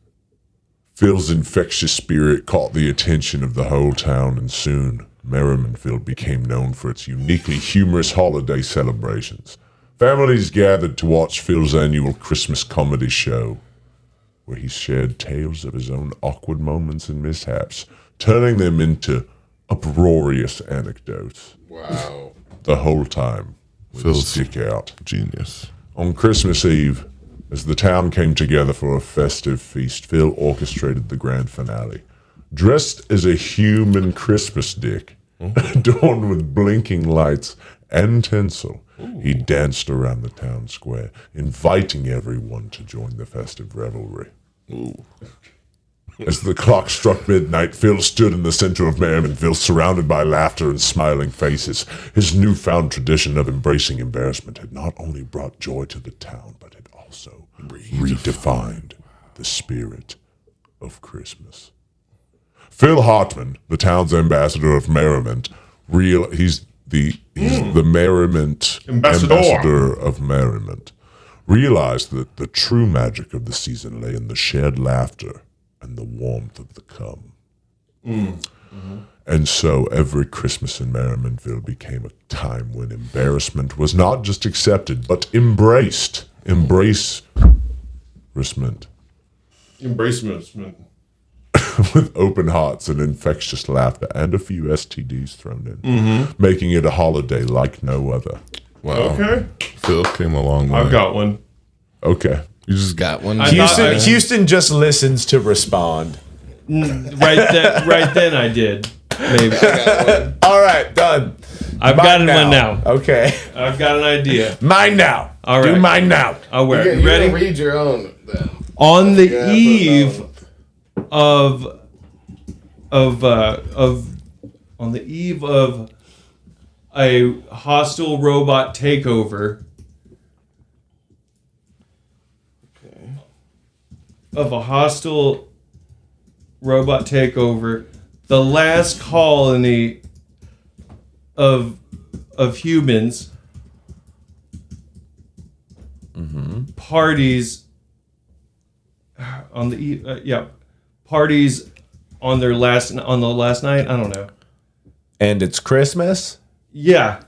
Phil's infectious spirit caught the attention of the whole town, and soon Merrimanville became known for its uniquely humorous holiday celebrations. Families gathered to watch Phil's annual Christmas comedy show, where he shared tales of his own awkward moments and mishaps, turning them into uproarious anecdotes. Wow. The whole time with his dick out. Genius. On Christmas Eve, as the town came together for a festive feast, Phil orchestrated the grand finale. Dressed as a human Christmas dick, adorned with blinking lights and tinsel, he danced around the town square, inviting everyone to join the festive revelry. As the clock struck midnight, Phil stood in the center of Merrimanville, surrounded by laughter and smiling faces. His newfound tradition of embracing embarrassment had not only brought joy to the town, but had also redefined the spirit of Christmas. Phil Hartman, the town's ambassador of merriment, he's the merriment ambassador of merriment, realized that the true magic of the season lay in the shared laughter and the warmth of the cum. And so every Christmas in Merrimanville became a time when embarrassment was not just accepted, but embraced. Embracement. With open hearts and infectious laughter and a few STDs thrown in, making it a holiday like no other. Wow. Okay. Phil came a long way. I've got one. Okay. You just got one. Houston just listens to respond. Right then I did. Maybe. All right, done. I've got one now. Okay. I've got an idea. Mine now. All right. Do mine now. All right. You Ready? gotta read your own then. On the eve of a hostile robot takeover of a hostile robot takeover. The last colony of humans parties on the parties on the last night. I don't know. And it's Christmas. Yeah.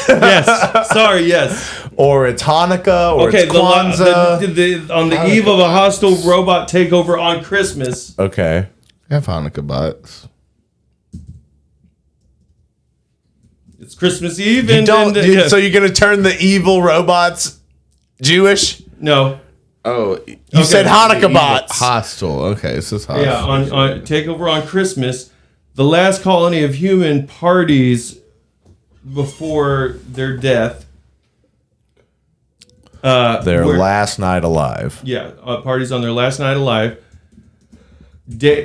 Yes. Sorry. Yes. Or it's Hanukkah. Or Okay. it's Kwanzaa. On the eve of a hostile robot takeover on Christmas. Okay. I have Hanukkah bots. It's Christmas Eve, You and, don't, and you- So you're gonna turn the evil robots Jewish? No. Oh, you said Hanukkah bots. Hostile. Okay, this is hostile. Yeah, on takeover on Christmas, the last colony of human parties before their death. Their last night alive. Yeah, parties on their last night alive.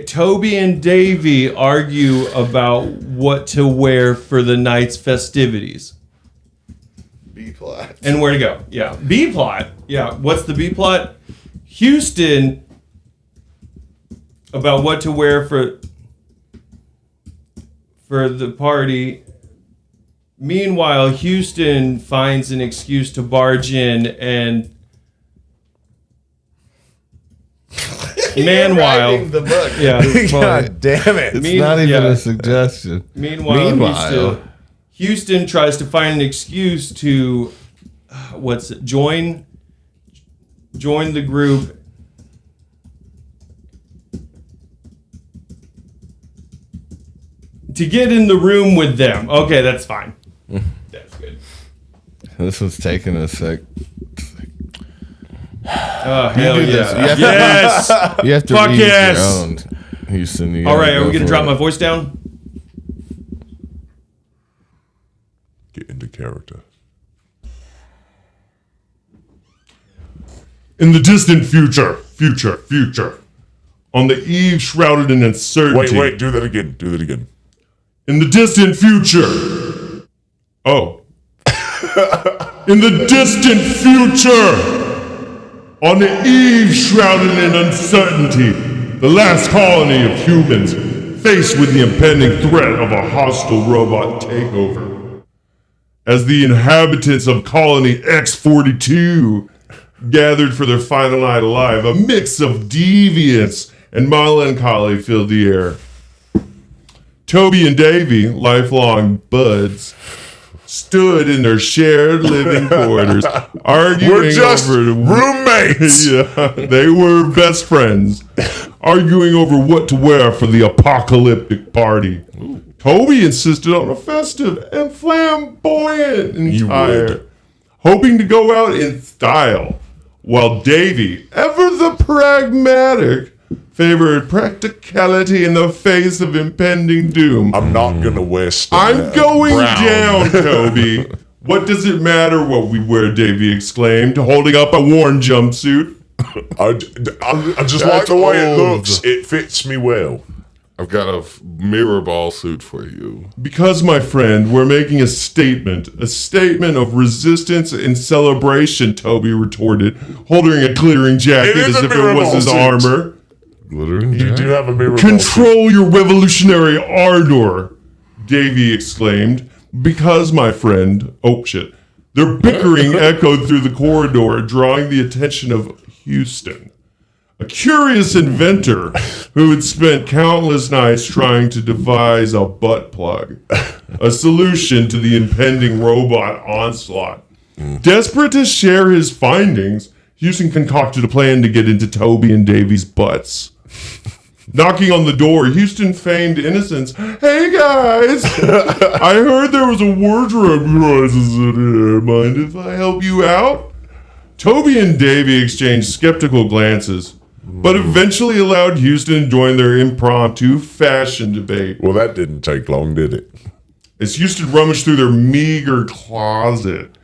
Toby and Davey argue about what to wear for the night's festivities. B plot. And where to go. Yeah. B plot. Yeah. What's the B plot? Houston about what to wear for the party. Meanwhile, Houston finds an excuse to barge in and Writing the book. Yeah. God damn it. It's not even a suggestion. Meanwhile, Houston tries to find an excuse to join the group. To get in the room with them. Okay, that's fine. That's good. This was taking a sec. Oh, hell yeah. Yes! You have to Fuck read yes. your own, Houston. You All gotta right, are go we going to for drop it. my voice down? Get into character. In the distant future, on the eve shrouded in uncertainty. Wait, do that again. Do that again. In the distant future. Oh. In the distant future, on the eve shrouded in uncertainty, the last colony of humans faced with the impending threat of a hostile robot takeover. As the inhabitants of colony X-42 gathered for their final night alive, a mix of deviance and melancholy filled the air. Toby and Davey, lifelong buds, stood in their shared living quarters, arguing We're just over roommates. Yeah, they were best friends, arguing over what to wear for the apocalyptic party. Toby insisted on a festive and flamboyant attire, hoping to go out in style, while Davey, ever the pragmatic, favored practicality in the face of impending doom. I'm not gonna wear I'm going brown. down, Toby. What does it matter what we wear, Davey exclaimed, holding up a worn jumpsuit. I just like the way it looks. It fits me well. I've got a mirror ball suit for you. Because, my friend, we're making a statement of resistance and celebration, Toby retorted, holding a glittering jacket It is as a if it mirror was ball his suit. armor. Glittering You do have a mirror ball Control your revolutionary ardor, Davy exclaimed. Because, my friend, oh shit, their bickering echoed through the corridor, drawing the attention of Houston, a curious inventor who had spent countless nights trying to devise a butt plug, a solution to the impending robot onslaught. Desperate to share his findings, Houston concocted a plan to get into Toby and Davy's butts. Knocking on the door, Houston feigned innocence. Hey guys, I heard there was a wardrobe crisis in here. Mind if I help you out? Toby and Davy exchanged skeptical glances, but eventually allowed Houston to join their impromptu fashion debate. Well, that didn't take long, did it? As Houston rummaged through their meager closet,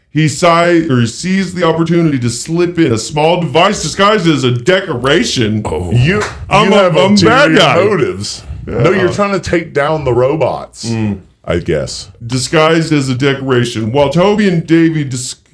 he seized the opportunity to slip in a small device disguised as a decoration. Oh, you I'm have a bad ulterior guy. motives. No, you're trying to take down the robots. I guess. Disguised as a decoration. While Toby and Davey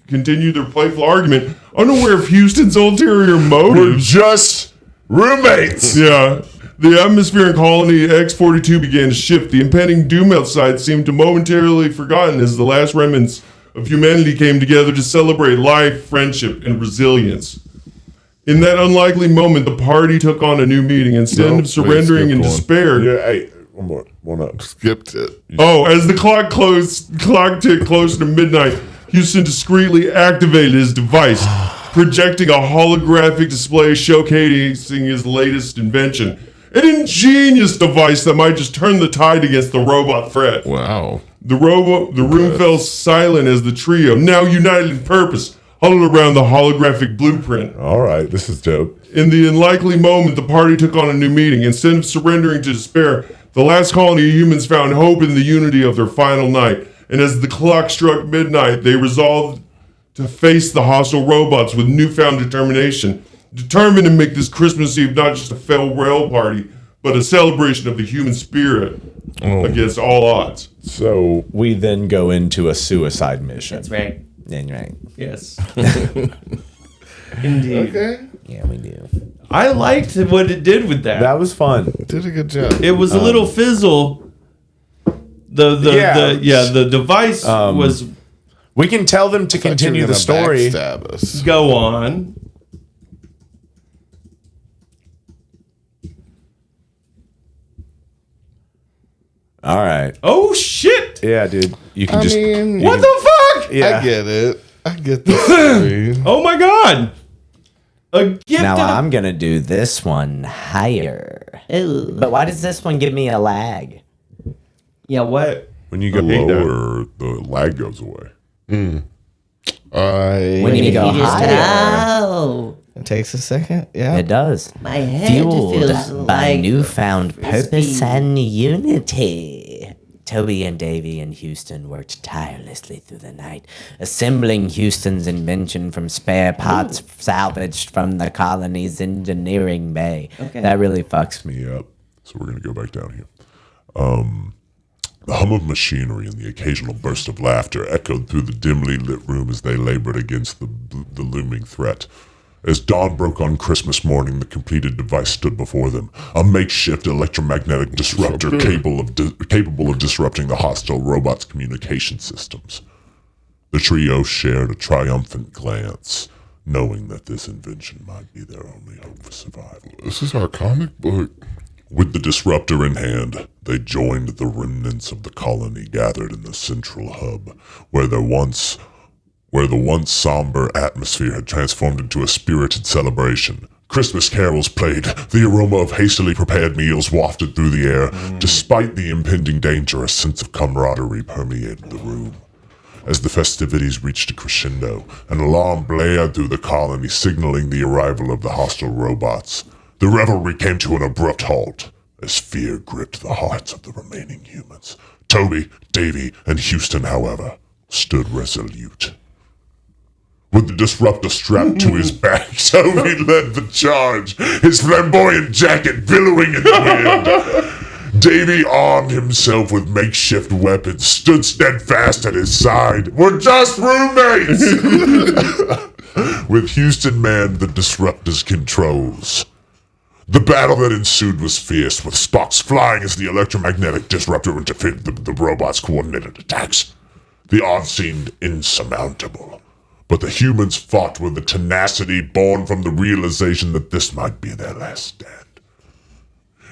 continued their playful argument, unaware of Houston's ulterior motives. We're just roommates. Yeah. The atmosphere in Colony X-42 began to shift. The impending doom outside seemed to momentarily forgotten as the last remnants of humanity came together to celebrate life, friendship, and resilience. In that unlikely moment, the party took on a new meaning. Instead of surrendering in despair... Yeah, hey, one up. Skipped it. Oh, as the clock ticked closer to midnight, Houston discreetly activated his device, projecting a holographic display showcasing his latest invention. An ingenious device that might just turn the tide against the robot threat. Wow. The room fell silent as the trio, now united in purpose, huddled around the holographic blueprint. All right, this is dope. In the unlikely moment, the party took on a new meaning. Instead of surrendering to despair, the last colony of humans found hope in the unity of their final night. And as the clock struck midnight, they resolved to face the hostile robots with newfound determination, determined to make this Christmas Eve not just a farewell party, but a celebration of the human spirit against all odds. So we then go into a suicide mission. That's right. Right. Yes. Indeed. Okay. Yeah, we do. I liked what it did with that. That was fun. Did a good job. It was a little fizzle. The device was. We can tell them to continue the story. Go on. All right. Oh shit! Yeah, dude. You can I just. mean, What the fuck? Yeah. I get it. I get the story. Oh my god! A gift. Now I'm gonna do this one higher. Ooh. But why does this one give me a lag? Yeah, what? When you go lower, the lag goes away. When you go higher, Oh. It takes a second. Yeah. it does. My head Fueled feels by like newfound purpose crispy. and unity. Toby and Davy and Houston worked tirelessly through the night, assembling Houston's invention from spare parts salvaged from the colony's engineering bay. Okay. That really fucks me. Me up. So we're gonna go back down here. The hum of machinery and the occasional burst of laughter echoed through the dimly lit room as they labored against the looming threat. As dawn broke on Christmas morning, the completed device stood before them, a makeshift electromagnetic disruptor capable of disrupting the hostile robots' communication systems. The trio shared a triumphant glance, knowing that this invention might be their only hope for survival. This is our comic book. With the disruptor in hand, they joined the remnants of the colony gathered in the central hub, where the once somber atmosphere had transformed into a spirited celebration. Christmas carols played, the aroma of hastily prepared meals wafted through the air. Despite the impending danger, a sense of camaraderie permeated the room. As the festivities reached a crescendo, an alarm blared through the colony, signaling the arrival of the hostile robots. The revelry came to an abrupt halt as fear gripped the hearts of the remaining humans. Toby, Davy, and Houston, however, stood resolute. With the disruptor strapped to his back, Toby led the charge, his flamboyant jacket billowing in the wind. Davy armed himself with makeshift weapons, stood steadfast at his side. We're just roommates! With Houston manned the disruptor's controls. The battle that ensued was fierce, with sparks flying as the electromagnetic disruptor interfered with the robot's coordinated attacks. The odds seemed insurmountable, but the humans fought with a tenacity born from the realization that this might be their last stand.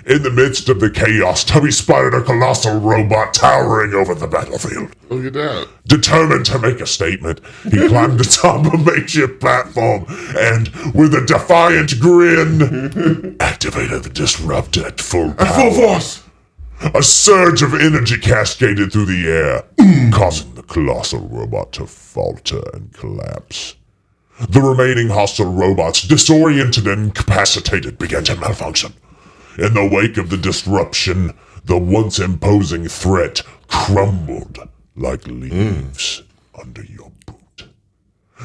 In the midst of the chaos, Toby spotted a colossal robot towering over the battlefield. Look at that. Determined to make a statement, he climbed atop a makeshift platform and, with a defiant grin, activated the disruptor at full power. At full force! A surge of energy cascaded through the air, causing the colossal robot to falter and collapse. The remaining hostile robots, disoriented and incapacitated, began to malfunction. In the wake of the disruption, the once imposing threat crumbled like leaves under your boot,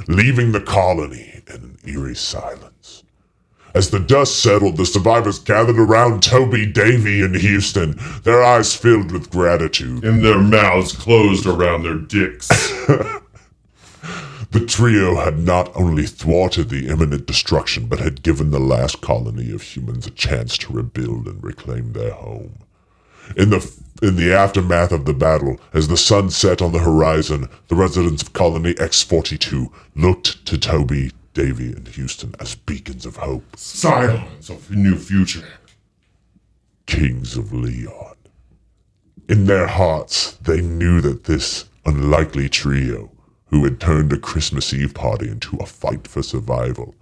leaving the colony in an eerie silence. As the dust settled, the survivors gathered around Toby, Davy, and Houston, their eyes filled with gratitude. And their mouths closed around their dicks. The trio had not only thwarted the imminent destruction, but had given the last colony of humans a chance to rebuild and reclaim their home. In the aftermath of the battle, as the sun set on the horizon, the residents of Colony X-42 looked to Toby, Davy, and Houston as beacons of hope. Scions of a new future. Kings of Leon. In their hearts, they knew that this unlikely trio, who had turned a Christmas Eve party into a fight for survival,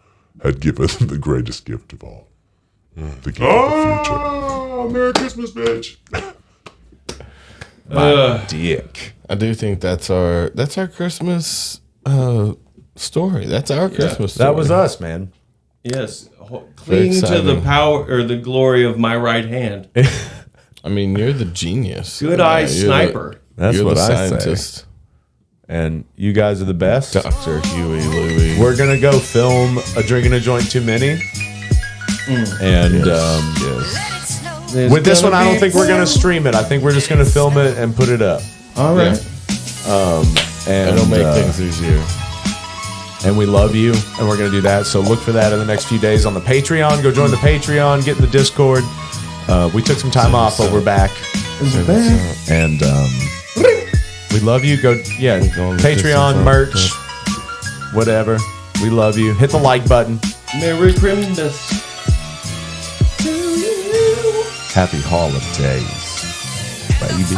had given them the greatest gift of all. The gift of the future. Oh, Merry Christmas, bitch. Dick. I do think that's our Christmas story. That's our Christmas story. That was us, man. Yes. Cling to the power or the glory of my right hand. I mean, you're the genius. Good eye sniper. That's you're what the I scientist. say. And you guys are the best. Dr. Huey Louie. We're going to go film a Drinking a Joint Too Many. And with this one, I don't think we're going to stream it. I think we're just going to film it and put it up. All right. And it'll make things easier. And we love you, and we're going to do that. So look for that in the next few days on the Patreon. Go join the Patreon, get in the Discord. We took some time off, but we're back. And we love you. Go, Patreon, merch, whatever. We love you. Hit the like button. Merry Christmas. Happy holidays, baby.